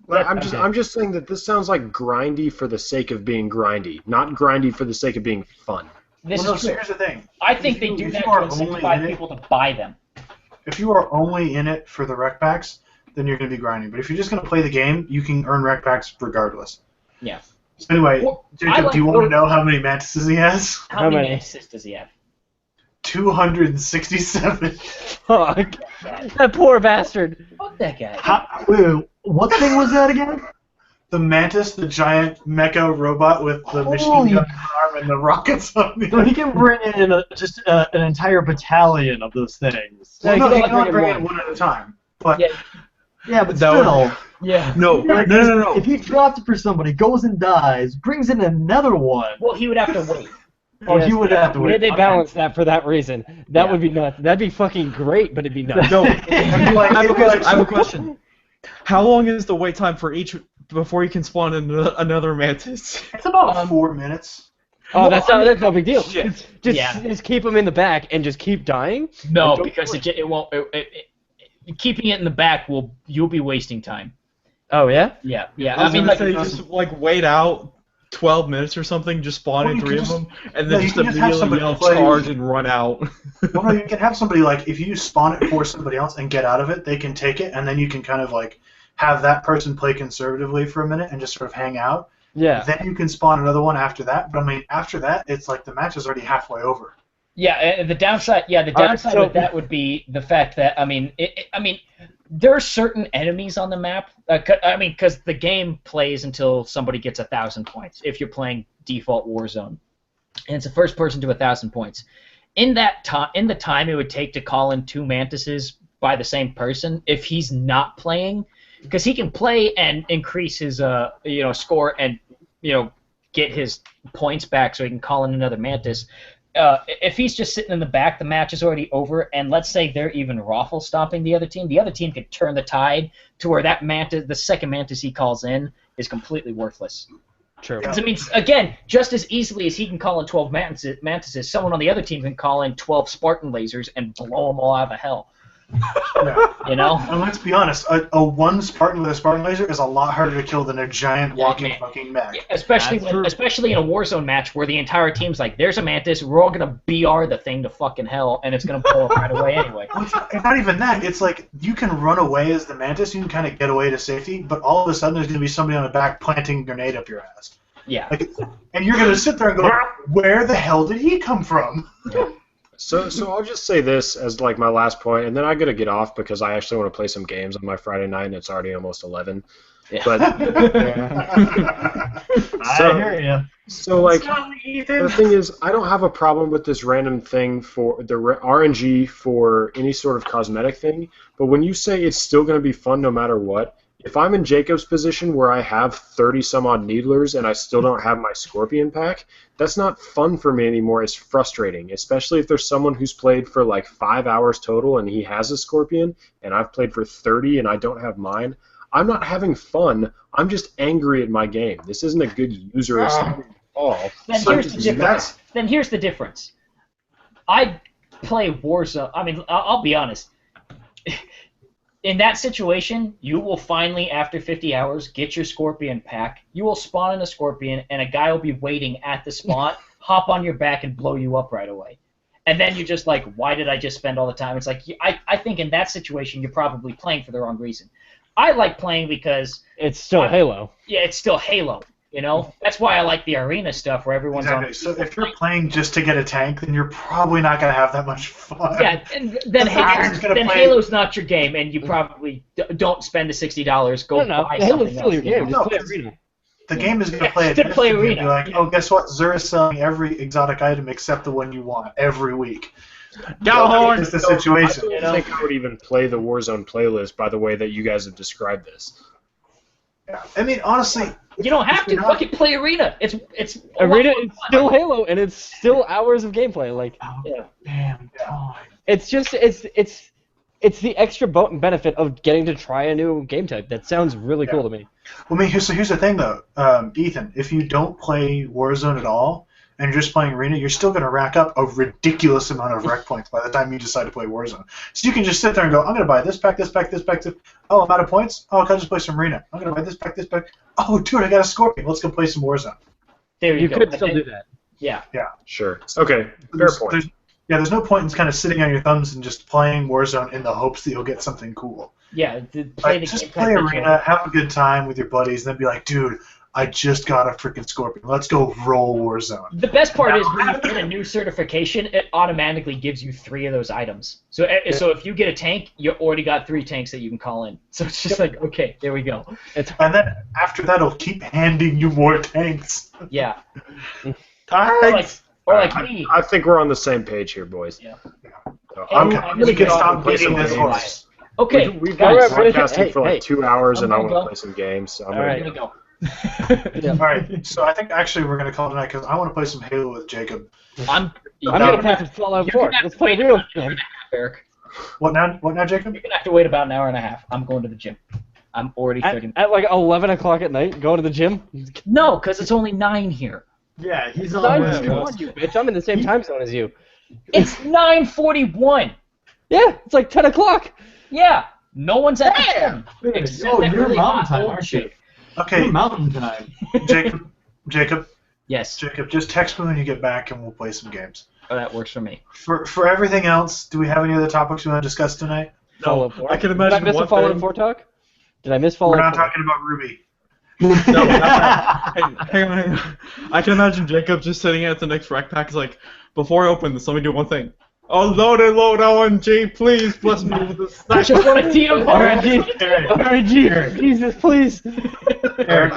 [SPEAKER 1] like,
[SPEAKER 6] Okay.
[SPEAKER 1] I'm just saying that this sounds like grindy for the sake of being grindy, not grindy for the sake of being fun.
[SPEAKER 5] This
[SPEAKER 2] Well, no,
[SPEAKER 5] is
[SPEAKER 2] so
[SPEAKER 5] true.
[SPEAKER 2] here's the thing.
[SPEAKER 5] I think
[SPEAKER 2] If
[SPEAKER 5] they
[SPEAKER 2] you-
[SPEAKER 5] do
[SPEAKER 2] if
[SPEAKER 5] that
[SPEAKER 2] you are
[SPEAKER 5] to
[SPEAKER 2] only
[SPEAKER 5] incentivize
[SPEAKER 2] in it-
[SPEAKER 5] people to buy them.
[SPEAKER 2] If you are only in it for the rec packs, then you're going to be grinding. But if you're just going to play the game, you can earn rec packs regardless.
[SPEAKER 5] Yeah.
[SPEAKER 2] So anyway,
[SPEAKER 5] Well,
[SPEAKER 2] Jacob,
[SPEAKER 5] I like
[SPEAKER 2] do you want to
[SPEAKER 5] those-
[SPEAKER 2] know how many mantises he has?
[SPEAKER 5] How many
[SPEAKER 6] many?
[SPEAKER 5] assists does he have?
[SPEAKER 2] 267.
[SPEAKER 6] Fuck. That poor bastard.
[SPEAKER 5] Fuck that guy.
[SPEAKER 3] Wait, what thing was that again?
[SPEAKER 2] The Mantis, the giant mecha robot with the machine
[SPEAKER 3] Holy-
[SPEAKER 2] gun arm and the rockets on the
[SPEAKER 3] So he can bring in just an entire battalion of those things.
[SPEAKER 2] Well, no,
[SPEAKER 6] he
[SPEAKER 2] he
[SPEAKER 6] can
[SPEAKER 2] can
[SPEAKER 6] only
[SPEAKER 2] only
[SPEAKER 6] bring
[SPEAKER 2] bring
[SPEAKER 6] in
[SPEAKER 2] it one at a time. But
[SPEAKER 5] Yeah.
[SPEAKER 3] Yeah, but
[SPEAKER 4] That would-
[SPEAKER 3] still.
[SPEAKER 5] Yeah.
[SPEAKER 4] No, no.
[SPEAKER 3] If he dropped it for somebody, goes and dies, brings in another one.
[SPEAKER 5] Well, he would have to wait.
[SPEAKER 3] Oh, he would have to
[SPEAKER 6] Where
[SPEAKER 3] wait.
[SPEAKER 6] they balance that for that reason? That
[SPEAKER 5] Yeah.
[SPEAKER 6] would be nuts. That'd be fucking great, but it'd be nuts.
[SPEAKER 4] No,
[SPEAKER 2] Like,
[SPEAKER 4] I
[SPEAKER 2] like-
[SPEAKER 4] have a question. How long is the wait time for each before you can spawn another mantis?
[SPEAKER 2] It's about 4 minutes.
[SPEAKER 6] Oh, that's no big deal.
[SPEAKER 4] Shit.
[SPEAKER 6] Just keep them in the back and just keep dying.
[SPEAKER 5] No,
[SPEAKER 6] Don't
[SPEAKER 5] because
[SPEAKER 6] do
[SPEAKER 5] it won't. Keeping it in the back you'll be wasting time.
[SPEAKER 6] Oh yeah.
[SPEAKER 5] Yeah. Yeah.
[SPEAKER 4] I
[SPEAKER 5] I mean, like,
[SPEAKER 4] say just like wait out 12 minutes or something, just spawn
[SPEAKER 2] Well,
[SPEAKER 4] in
[SPEAKER 2] you
[SPEAKER 4] 3
[SPEAKER 2] can
[SPEAKER 4] of
[SPEAKER 2] just-
[SPEAKER 4] them, and
[SPEAKER 2] no,
[SPEAKER 4] then
[SPEAKER 2] you
[SPEAKER 4] just
[SPEAKER 2] can just have
[SPEAKER 4] immediately
[SPEAKER 2] somebody
[SPEAKER 4] yell
[SPEAKER 2] play-
[SPEAKER 4] charge and run out.
[SPEAKER 2] Well, no, you can have somebody, like, if you spawn it for somebody else and get out of it, they can take it, and then you can kind of, like, have that person play conservatively for a minute and just sort of hang out.
[SPEAKER 6] Yeah.
[SPEAKER 2] Then you can spawn another one after that. But, I mean, after that, it's like the match is already halfway over.
[SPEAKER 5] yeah. The downside. Yeah. The
[SPEAKER 6] All right,
[SPEAKER 5] downside
[SPEAKER 6] so-
[SPEAKER 5] with that would be the fact that there are certain enemies on the map. Because the game plays until somebody gets 1,000 points. If you're playing default Warzone, and it's the first person to 1,000 points. In the time it would take to call in 2 mantises by the same person, if he's not playing, because he can play and increase his score and get his points back so he can call in another mantis. If he's just sitting in the back, the match is already over, and let's say they're even raffle stomping the other team could turn the tide to where that mantis, the second mantis he calls in, is completely worthless.
[SPEAKER 6] True.
[SPEAKER 5] Because, I mean, again, just as easily as he can call in 12 mantises, someone on the other team can call in 12 Spartan lasers and blow them all out of hell.
[SPEAKER 2] Yeah.
[SPEAKER 5] You know?
[SPEAKER 2] And let's be honest, a one Spartan with a Spartan laser is a lot harder to kill than a giant walking fucking mech.
[SPEAKER 5] Especially in a Warzone match where the entire team's like, there's a mantis, we're all going to BR the thing to fucking hell, and it's going to blow up right away anyway.
[SPEAKER 2] Well, it's not even that. It's like you can run away as the mantis, you can kind of get away to safety, but all of a sudden there's going to be somebody on the back planting a grenade up your ass.
[SPEAKER 5] Yeah.
[SPEAKER 2] Like, and you're going to sit there and go, where the hell did he come from?
[SPEAKER 1] So I'll just say this as like my last point, and then I gotta get off because I actually want to play some games on my Friday night, and it's already almost 11.
[SPEAKER 5] Yeah.
[SPEAKER 1] But
[SPEAKER 3] I hear you.
[SPEAKER 1] so like the thing is, I don't have a problem with this random thing for the RNG for any sort of cosmetic thing. But when you say it's still gonna be fun no matter what, if I'm in Jacob's position where I have 30 some odd needlers and I still don't have my Scorpion pack, that's not fun for me anymore. It's frustrating, especially if there's someone who's played for like 5 hours total and he has a Scorpion and I've played for 30 and I don't have mine. I'm not having fun. I'm just angry at my game. This isn't a good user experience at all.
[SPEAKER 5] Then here's the difference. I play Warzone. I mean, I'll be honest. In that situation, you will finally, after 50 hours, get your Scorpion pack. You will spawn in a Scorpion, and a guy will be waiting at the spawn, hop on your back, and blow you up right away. And then you're just like, why did I just spend all the time? It's like, I think in that situation, you're probably playing for the wrong reason. I like playing because...
[SPEAKER 6] It's still Halo.
[SPEAKER 5] Yeah, it's still Halo. You know, that's why I like the arena stuff where everyone's
[SPEAKER 2] exactly. So if you're playing just to get a tank, then you're probably not going to have that much fun.
[SPEAKER 5] Yeah, and then Halo's not your game, and you probably don't spend the $60. Go buy
[SPEAKER 6] Halo's
[SPEAKER 5] something
[SPEAKER 6] still your
[SPEAKER 5] else.
[SPEAKER 6] game. Just play arena.
[SPEAKER 2] The game is going to play
[SPEAKER 5] still play arena.
[SPEAKER 2] Be like, oh, guess what? Zura's selling every exotic item except the one you want every week. That's the situation.
[SPEAKER 1] I don't think I would even play the Warzone playlist by the way that you guys have described this.
[SPEAKER 2] Yeah. I mean, honestly...
[SPEAKER 5] You don't have to fucking play arena. It's
[SPEAKER 6] arena is still Halo, and it's still hours of gameplay. Like,
[SPEAKER 3] Damn time.
[SPEAKER 6] it's just it's the extra benefit of getting to try a new game type. That sounds really cool to me.
[SPEAKER 2] Well, I mean, so here's the thing though, Ethan. If you don't play Warzone at all and you're just playing arena, you're still going to rack up a ridiculous amount of rec points by the time you decide to play Warzone. So you can just sit there and go, I'm going to buy this pack, this pack, this pack, this. Oh, I'm out of points? Oh, I'll just play some arena. I'm going to buy this pack, this pack. Oh, dude, I got a Scorpion. Let's go play some Warzone.
[SPEAKER 5] There you
[SPEAKER 6] go. You could still do that.
[SPEAKER 5] Yeah.
[SPEAKER 2] Yeah.
[SPEAKER 1] Sure. Okay. Fair point.
[SPEAKER 2] There's no point in kind of sitting on your thumbs and just playing Warzone in the hopes that you'll get something cool.
[SPEAKER 5] Yeah.
[SPEAKER 2] Just play arena, have a good time with your buddies, and then be like, dude, I just got a freaking Scorpion. Let's go roll Warzone.
[SPEAKER 5] The best part is when you get a new certification, it automatically gives you 3 of those items. So if you get a tank, you already got 3 tanks that you can call in. So it's just like, okay, there we go.
[SPEAKER 2] And then after that, it'll keep handing you more tanks.
[SPEAKER 5] Yeah.
[SPEAKER 2] Tanks!
[SPEAKER 5] Or like me.
[SPEAKER 1] I think we're on the same page here, boys.
[SPEAKER 5] Yeah.
[SPEAKER 1] So
[SPEAKER 2] I'm going to stop beating this horse.
[SPEAKER 5] Okay.
[SPEAKER 1] We've been
[SPEAKER 6] guys,
[SPEAKER 1] podcasting for like 2 hours, and I want to
[SPEAKER 5] go.
[SPEAKER 1] play some games. So I'm
[SPEAKER 6] All right.
[SPEAKER 1] going to
[SPEAKER 5] go.
[SPEAKER 2] All right, so I think actually we're going to call it tonight because I want to play some Halo with Jacob.
[SPEAKER 5] I'm
[SPEAKER 6] going to play some Fallout 4. Let's play a real game.
[SPEAKER 5] Eric.
[SPEAKER 2] What now, Jacob?
[SPEAKER 5] You're going to have to wait about an hour and a half. I'm going to the gym. I'm already 30 minutes.
[SPEAKER 6] At like 11 o'clock at night, going to the gym?
[SPEAKER 5] No, because it's only 9 here.
[SPEAKER 3] Yeah, he's
[SPEAKER 6] It's
[SPEAKER 3] on
[SPEAKER 6] 9
[SPEAKER 3] West
[SPEAKER 6] to 1,
[SPEAKER 3] Coast.
[SPEAKER 6] you bitch. I'm in the same time zone as you.
[SPEAKER 5] It's 9:41.
[SPEAKER 6] Yeah, it's like 10 o'clock.
[SPEAKER 5] Yeah. No one's at the gym.
[SPEAKER 3] Oh, you're Mountain Time, aren't you?
[SPEAKER 2] Okay,
[SPEAKER 3] You're Mountain Time.
[SPEAKER 2] Jacob,
[SPEAKER 5] Yes.
[SPEAKER 2] just text me when you get back and we'll play some games.
[SPEAKER 5] Oh, that works for me.
[SPEAKER 2] For everything else, do we have any other topics we want to discuss tonight?
[SPEAKER 6] Fallout 4.
[SPEAKER 4] I can
[SPEAKER 6] Did I
[SPEAKER 4] imagine
[SPEAKER 6] miss
[SPEAKER 4] one
[SPEAKER 6] a Fallout
[SPEAKER 4] thing.
[SPEAKER 6] 4 talk? Did I miss
[SPEAKER 2] We're
[SPEAKER 6] Fallout
[SPEAKER 2] not
[SPEAKER 6] 4?
[SPEAKER 2] talking about Ruby.
[SPEAKER 4] No, hang on. I can imagine Jacob just sitting at the next rec pack is like, before I open this, let me do one thing. Oh, load OMG, please bless me with this
[SPEAKER 5] I
[SPEAKER 4] sniper.
[SPEAKER 5] just want to see him.
[SPEAKER 6] RNG, Jesus, please.
[SPEAKER 2] Eric,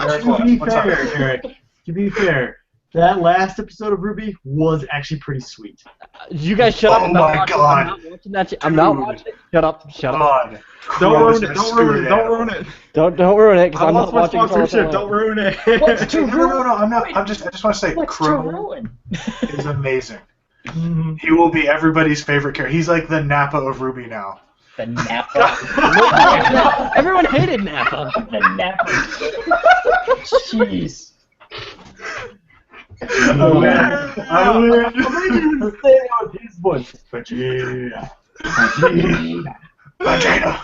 [SPEAKER 3] To be fair, that last episode of Ruby was actually pretty sweet.
[SPEAKER 6] You guys shut up.
[SPEAKER 2] Oh
[SPEAKER 6] I'm not
[SPEAKER 2] my
[SPEAKER 6] watching-
[SPEAKER 2] God.
[SPEAKER 6] I'm not watching that shit. I'm not
[SPEAKER 2] Dude.
[SPEAKER 6] watching it. Shut up. Shut up.
[SPEAKER 2] God.
[SPEAKER 4] Don't ruin it,
[SPEAKER 2] Christ,
[SPEAKER 4] don't ruin it, don't ruin it.
[SPEAKER 6] Don't ruin it, because
[SPEAKER 4] I
[SPEAKER 6] I'm
[SPEAKER 4] lost
[SPEAKER 6] not
[SPEAKER 4] my
[SPEAKER 6] watching Fallout
[SPEAKER 4] sponsorship,
[SPEAKER 6] 4.
[SPEAKER 4] don't ruin it.
[SPEAKER 5] What's to
[SPEAKER 2] No,
[SPEAKER 5] ruin?
[SPEAKER 2] I'm not. I just want to say,
[SPEAKER 5] What's to
[SPEAKER 2] Crow
[SPEAKER 5] ruin?
[SPEAKER 2] is amazing. He will be everybody's favorite character. He's like the Nappa of Ruby now.
[SPEAKER 5] The Napa.
[SPEAKER 6] Everyone hated Napa.
[SPEAKER 5] The Napa. Jeez.
[SPEAKER 2] I win.
[SPEAKER 3] I'm saying it with his voice. Vegeta. Vegeta.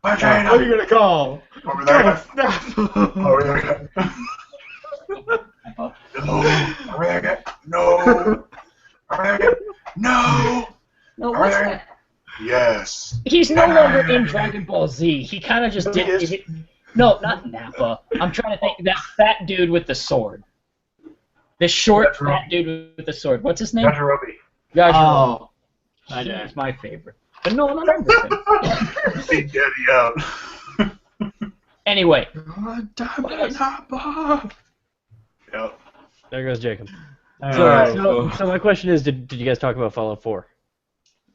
[SPEAKER 2] Vagina.
[SPEAKER 4] What are you gonna call?
[SPEAKER 2] Over there.
[SPEAKER 4] Snap.
[SPEAKER 2] Over there. No. Over there. No. Over there. No.
[SPEAKER 5] No,
[SPEAKER 2] Are
[SPEAKER 5] what's
[SPEAKER 2] there?
[SPEAKER 5] that?
[SPEAKER 2] Yes.
[SPEAKER 5] He's no longer in Dragon Ball Z. He kind of just
[SPEAKER 2] No, he
[SPEAKER 5] did.
[SPEAKER 2] is.
[SPEAKER 5] No, not Nappa. I'm trying to think. That fat dude with the sword. This short, fat dude with the sword. What's his name?
[SPEAKER 2] Yajirobe.
[SPEAKER 5] Yajirobe.
[SPEAKER 3] Oh. I know.
[SPEAKER 5] He's my favorite. But no one remembers him.
[SPEAKER 2] Big Daddy out.
[SPEAKER 5] Anyway.
[SPEAKER 2] Yep.
[SPEAKER 6] There goes Jacob.
[SPEAKER 3] Alright.
[SPEAKER 6] So my question is, did you guys talk about Fallout 4?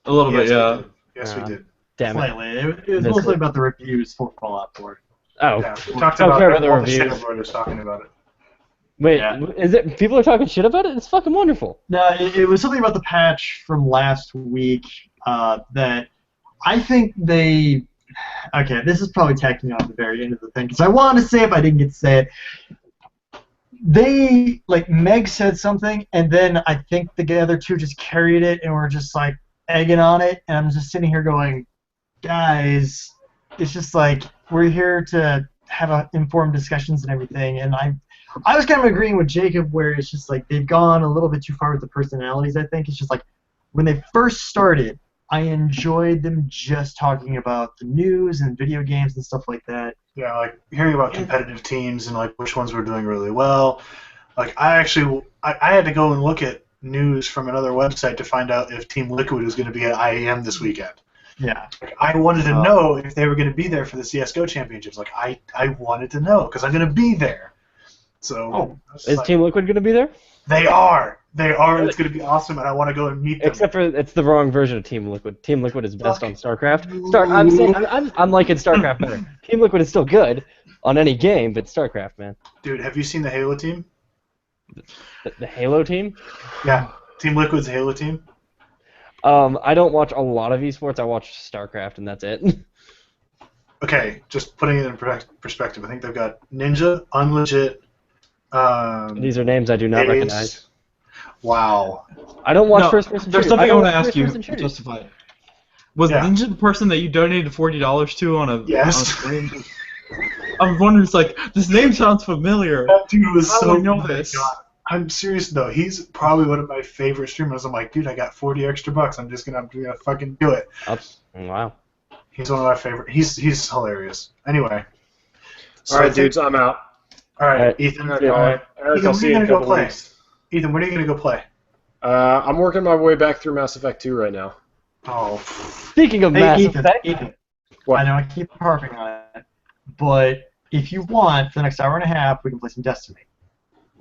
[SPEAKER 4] A little bit, yeah.
[SPEAKER 2] Yes, we did.
[SPEAKER 6] Damn it.
[SPEAKER 3] Slightly. It was
[SPEAKER 6] Missed
[SPEAKER 3] mostly
[SPEAKER 6] it.
[SPEAKER 3] about the reviews for Fallout 4.
[SPEAKER 6] Oh.
[SPEAKER 2] Yeah, we talked
[SPEAKER 6] Don't
[SPEAKER 2] about
[SPEAKER 6] care about the
[SPEAKER 2] all
[SPEAKER 6] reviews.
[SPEAKER 2] shit everyone was talking about it.
[SPEAKER 6] Wait,
[SPEAKER 3] Yeah.
[SPEAKER 6] is it? People are talking shit about it? It's fucking wonderful.
[SPEAKER 3] No, it was something about the patch from last week that I think they. Okay, this is probably tacking on the very end of the thing because I wanted to say it, but I didn't get to say it. They Meg said something, and then I think the other two just carried it and were just like egging on it, and I'm just sitting here going, guys, it's just like we're here to have informed discussions and everything, and I was kind of agreeing with Jacob where it's just like they've gone a little bit too far with the personalities. I think it's just like when they first started, I enjoyed them just talking about the news and video games and stuff like that.
[SPEAKER 2] Yeah, like hearing about competitive teams and like which ones were doing really well. Like I had to go and look at news from another website to find out if Team Liquid was going to be at IAM this weekend.
[SPEAKER 3] Yeah.
[SPEAKER 2] Like, I wanted to know if they were going to be there for the CS:GO championships. Like I wanted to know because I'm going to be there. So
[SPEAKER 6] Is Team Liquid going to be there?
[SPEAKER 2] They are. It's going to be awesome, and I want to go and meet them.
[SPEAKER 6] Except for it's the wrong version of Team Liquid. Team Liquid is best on StarCraft. I'm liking StarCraft better. Team Liquid is still good on any game, but StarCraft, man.
[SPEAKER 2] Dude, have you seen the Halo team?
[SPEAKER 6] The Halo team?
[SPEAKER 2] Yeah, Team Liquid's Halo team.
[SPEAKER 6] I don't watch a lot of esports. I watch StarCraft, and that's it.
[SPEAKER 2] Okay, just putting it in perspective. I think they've got Ninja, Unlegit.
[SPEAKER 6] These are names I do not
[SPEAKER 2] Ace.
[SPEAKER 6] recognize.
[SPEAKER 2] Wow.
[SPEAKER 6] I don't watch
[SPEAKER 4] No,
[SPEAKER 6] first-person
[SPEAKER 4] there's
[SPEAKER 6] shooters.
[SPEAKER 4] something I
[SPEAKER 6] don't
[SPEAKER 4] want to
[SPEAKER 6] watch
[SPEAKER 4] ask you
[SPEAKER 6] first-person
[SPEAKER 4] to
[SPEAKER 6] shooters.
[SPEAKER 4] justify it. Was
[SPEAKER 2] Yeah.
[SPEAKER 4] Ninja the person that you donated $40 to on a
[SPEAKER 2] Yes.
[SPEAKER 4] on a stream? I'm wondering, it's like, this name sounds familiar.
[SPEAKER 2] That dude was
[SPEAKER 4] How do
[SPEAKER 2] so
[SPEAKER 4] I know
[SPEAKER 2] oh my
[SPEAKER 4] this?
[SPEAKER 2] God. I'm serious though. He's probably one of my favorite streamers. I'm like, dude, I got 40 extra bucks. I'm gonna fucking do it.
[SPEAKER 6] Wow.
[SPEAKER 2] He's one of my favorite. He's hilarious. Anyway.
[SPEAKER 1] All right, dudes, I'm out.
[SPEAKER 2] All right,
[SPEAKER 6] Alright.
[SPEAKER 2] Ethan.
[SPEAKER 1] All right, Eric,
[SPEAKER 2] Ethan,
[SPEAKER 1] I'll
[SPEAKER 2] when
[SPEAKER 1] see
[SPEAKER 2] are
[SPEAKER 1] you
[SPEAKER 2] you
[SPEAKER 1] in
[SPEAKER 2] gonna
[SPEAKER 1] a
[SPEAKER 2] go
[SPEAKER 1] couple
[SPEAKER 2] play?
[SPEAKER 1] weeks.
[SPEAKER 2] Ethan, when are you gonna go play?
[SPEAKER 1] I'm working my way back through Mass Effect 2 right now.
[SPEAKER 2] Oh,
[SPEAKER 6] Speaking of Mass Effect,
[SPEAKER 3] Ethan.
[SPEAKER 1] What?
[SPEAKER 3] I know I keep harping on it, but if you want, for the next hour and a half, we can play some Destiny.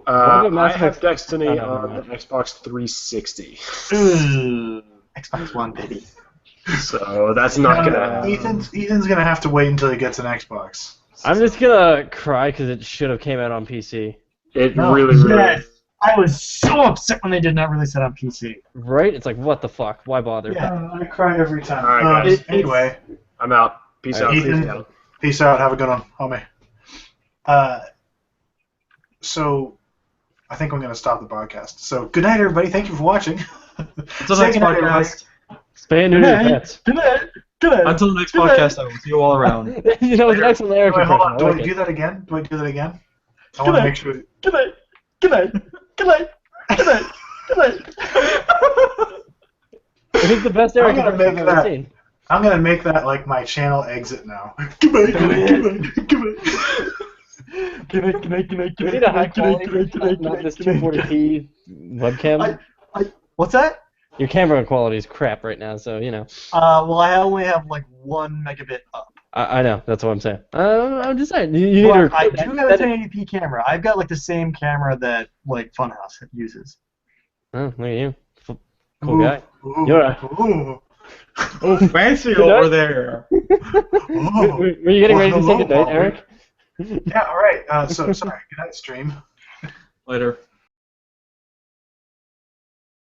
[SPEAKER 6] about
[SPEAKER 1] I
[SPEAKER 6] Mass
[SPEAKER 1] have
[SPEAKER 6] Effect?
[SPEAKER 1] Destiny
[SPEAKER 6] Oh, no,
[SPEAKER 1] on
[SPEAKER 6] no.
[SPEAKER 1] the Xbox 360,
[SPEAKER 3] Ooh, Xbox One, baby.
[SPEAKER 1] so that's not gonna happen.
[SPEAKER 2] Ethan's gonna have to wait until he gets an Xbox.
[SPEAKER 6] I'm just gonna cry because it should have came out on PC.
[SPEAKER 1] It
[SPEAKER 2] No.
[SPEAKER 1] really.
[SPEAKER 3] Yes, I was so upset when they did not release it on PC.
[SPEAKER 6] Right? It's like, what the fuck? Why bother?
[SPEAKER 3] Yeah.
[SPEAKER 2] I cry every time.
[SPEAKER 1] All right, guys.
[SPEAKER 2] Anyway,
[SPEAKER 1] I'm out. Peace
[SPEAKER 6] All
[SPEAKER 1] out.
[SPEAKER 6] right,
[SPEAKER 1] Peace
[SPEAKER 2] Ethan.
[SPEAKER 1] out.
[SPEAKER 2] peace out. Have a good one, homie. So, I think I'm gonna stop the podcast. So, good night, everybody. Thank you for watching.
[SPEAKER 4] Until
[SPEAKER 2] Say
[SPEAKER 4] next
[SPEAKER 2] good night, everybody.
[SPEAKER 4] podcast.
[SPEAKER 6] Spay and neuter your pets.
[SPEAKER 3] Good night. Good night.
[SPEAKER 4] Until the next podcast, I will see you all around.
[SPEAKER 6] You know, it's an excellent Eric
[SPEAKER 2] Wait, hold
[SPEAKER 6] impression.
[SPEAKER 2] on. Do
[SPEAKER 6] I
[SPEAKER 2] I
[SPEAKER 6] like it.
[SPEAKER 2] do that again? Do I do that again? I
[SPEAKER 3] Good
[SPEAKER 2] want to
[SPEAKER 3] night.
[SPEAKER 2] make sure.
[SPEAKER 3] Good night. Good night. Good night. Good night. Good night.
[SPEAKER 6] It is the best Eric
[SPEAKER 2] I'm gonna
[SPEAKER 6] impression
[SPEAKER 2] make
[SPEAKER 6] I've ever
[SPEAKER 2] that-
[SPEAKER 6] seen.
[SPEAKER 2] I'm gonna make that like my channel exit now. Goodbye. Goodbye.
[SPEAKER 3] Good night. Good night. Good night.
[SPEAKER 6] Do we need a high quality, not this 240p webcam?
[SPEAKER 3] What's that?
[SPEAKER 6] Your camera quality is crap right now, so, you know.
[SPEAKER 3] Well, I only have like 1 megabit up.
[SPEAKER 6] I know, that's what I'm saying. I'm just saying, you need to
[SPEAKER 3] But
[SPEAKER 6] record
[SPEAKER 3] I
[SPEAKER 6] that.
[SPEAKER 3] do have a 1080p camera. I've got like the same camera that like Funhouse uses.
[SPEAKER 6] Oh, look at you. Cool guy.
[SPEAKER 2] Ooh.
[SPEAKER 6] You're a-
[SPEAKER 2] Ooh.
[SPEAKER 4] Oh, fancy
[SPEAKER 6] Good night.
[SPEAKER 4] over there.
[SPEAKER 2] Oh.
[SPEAKER 6] Were you getting ready to say
[SPEAKER 2] Hello,
[SPEAKER 6] goodnight,
[SPEAKER 2] Bobby.
[SPEAKER 6] Eric?
[SPEAKER 2] Yeah, all right. So, sorry. Good night, stream.
[SPEAKER 4] Later.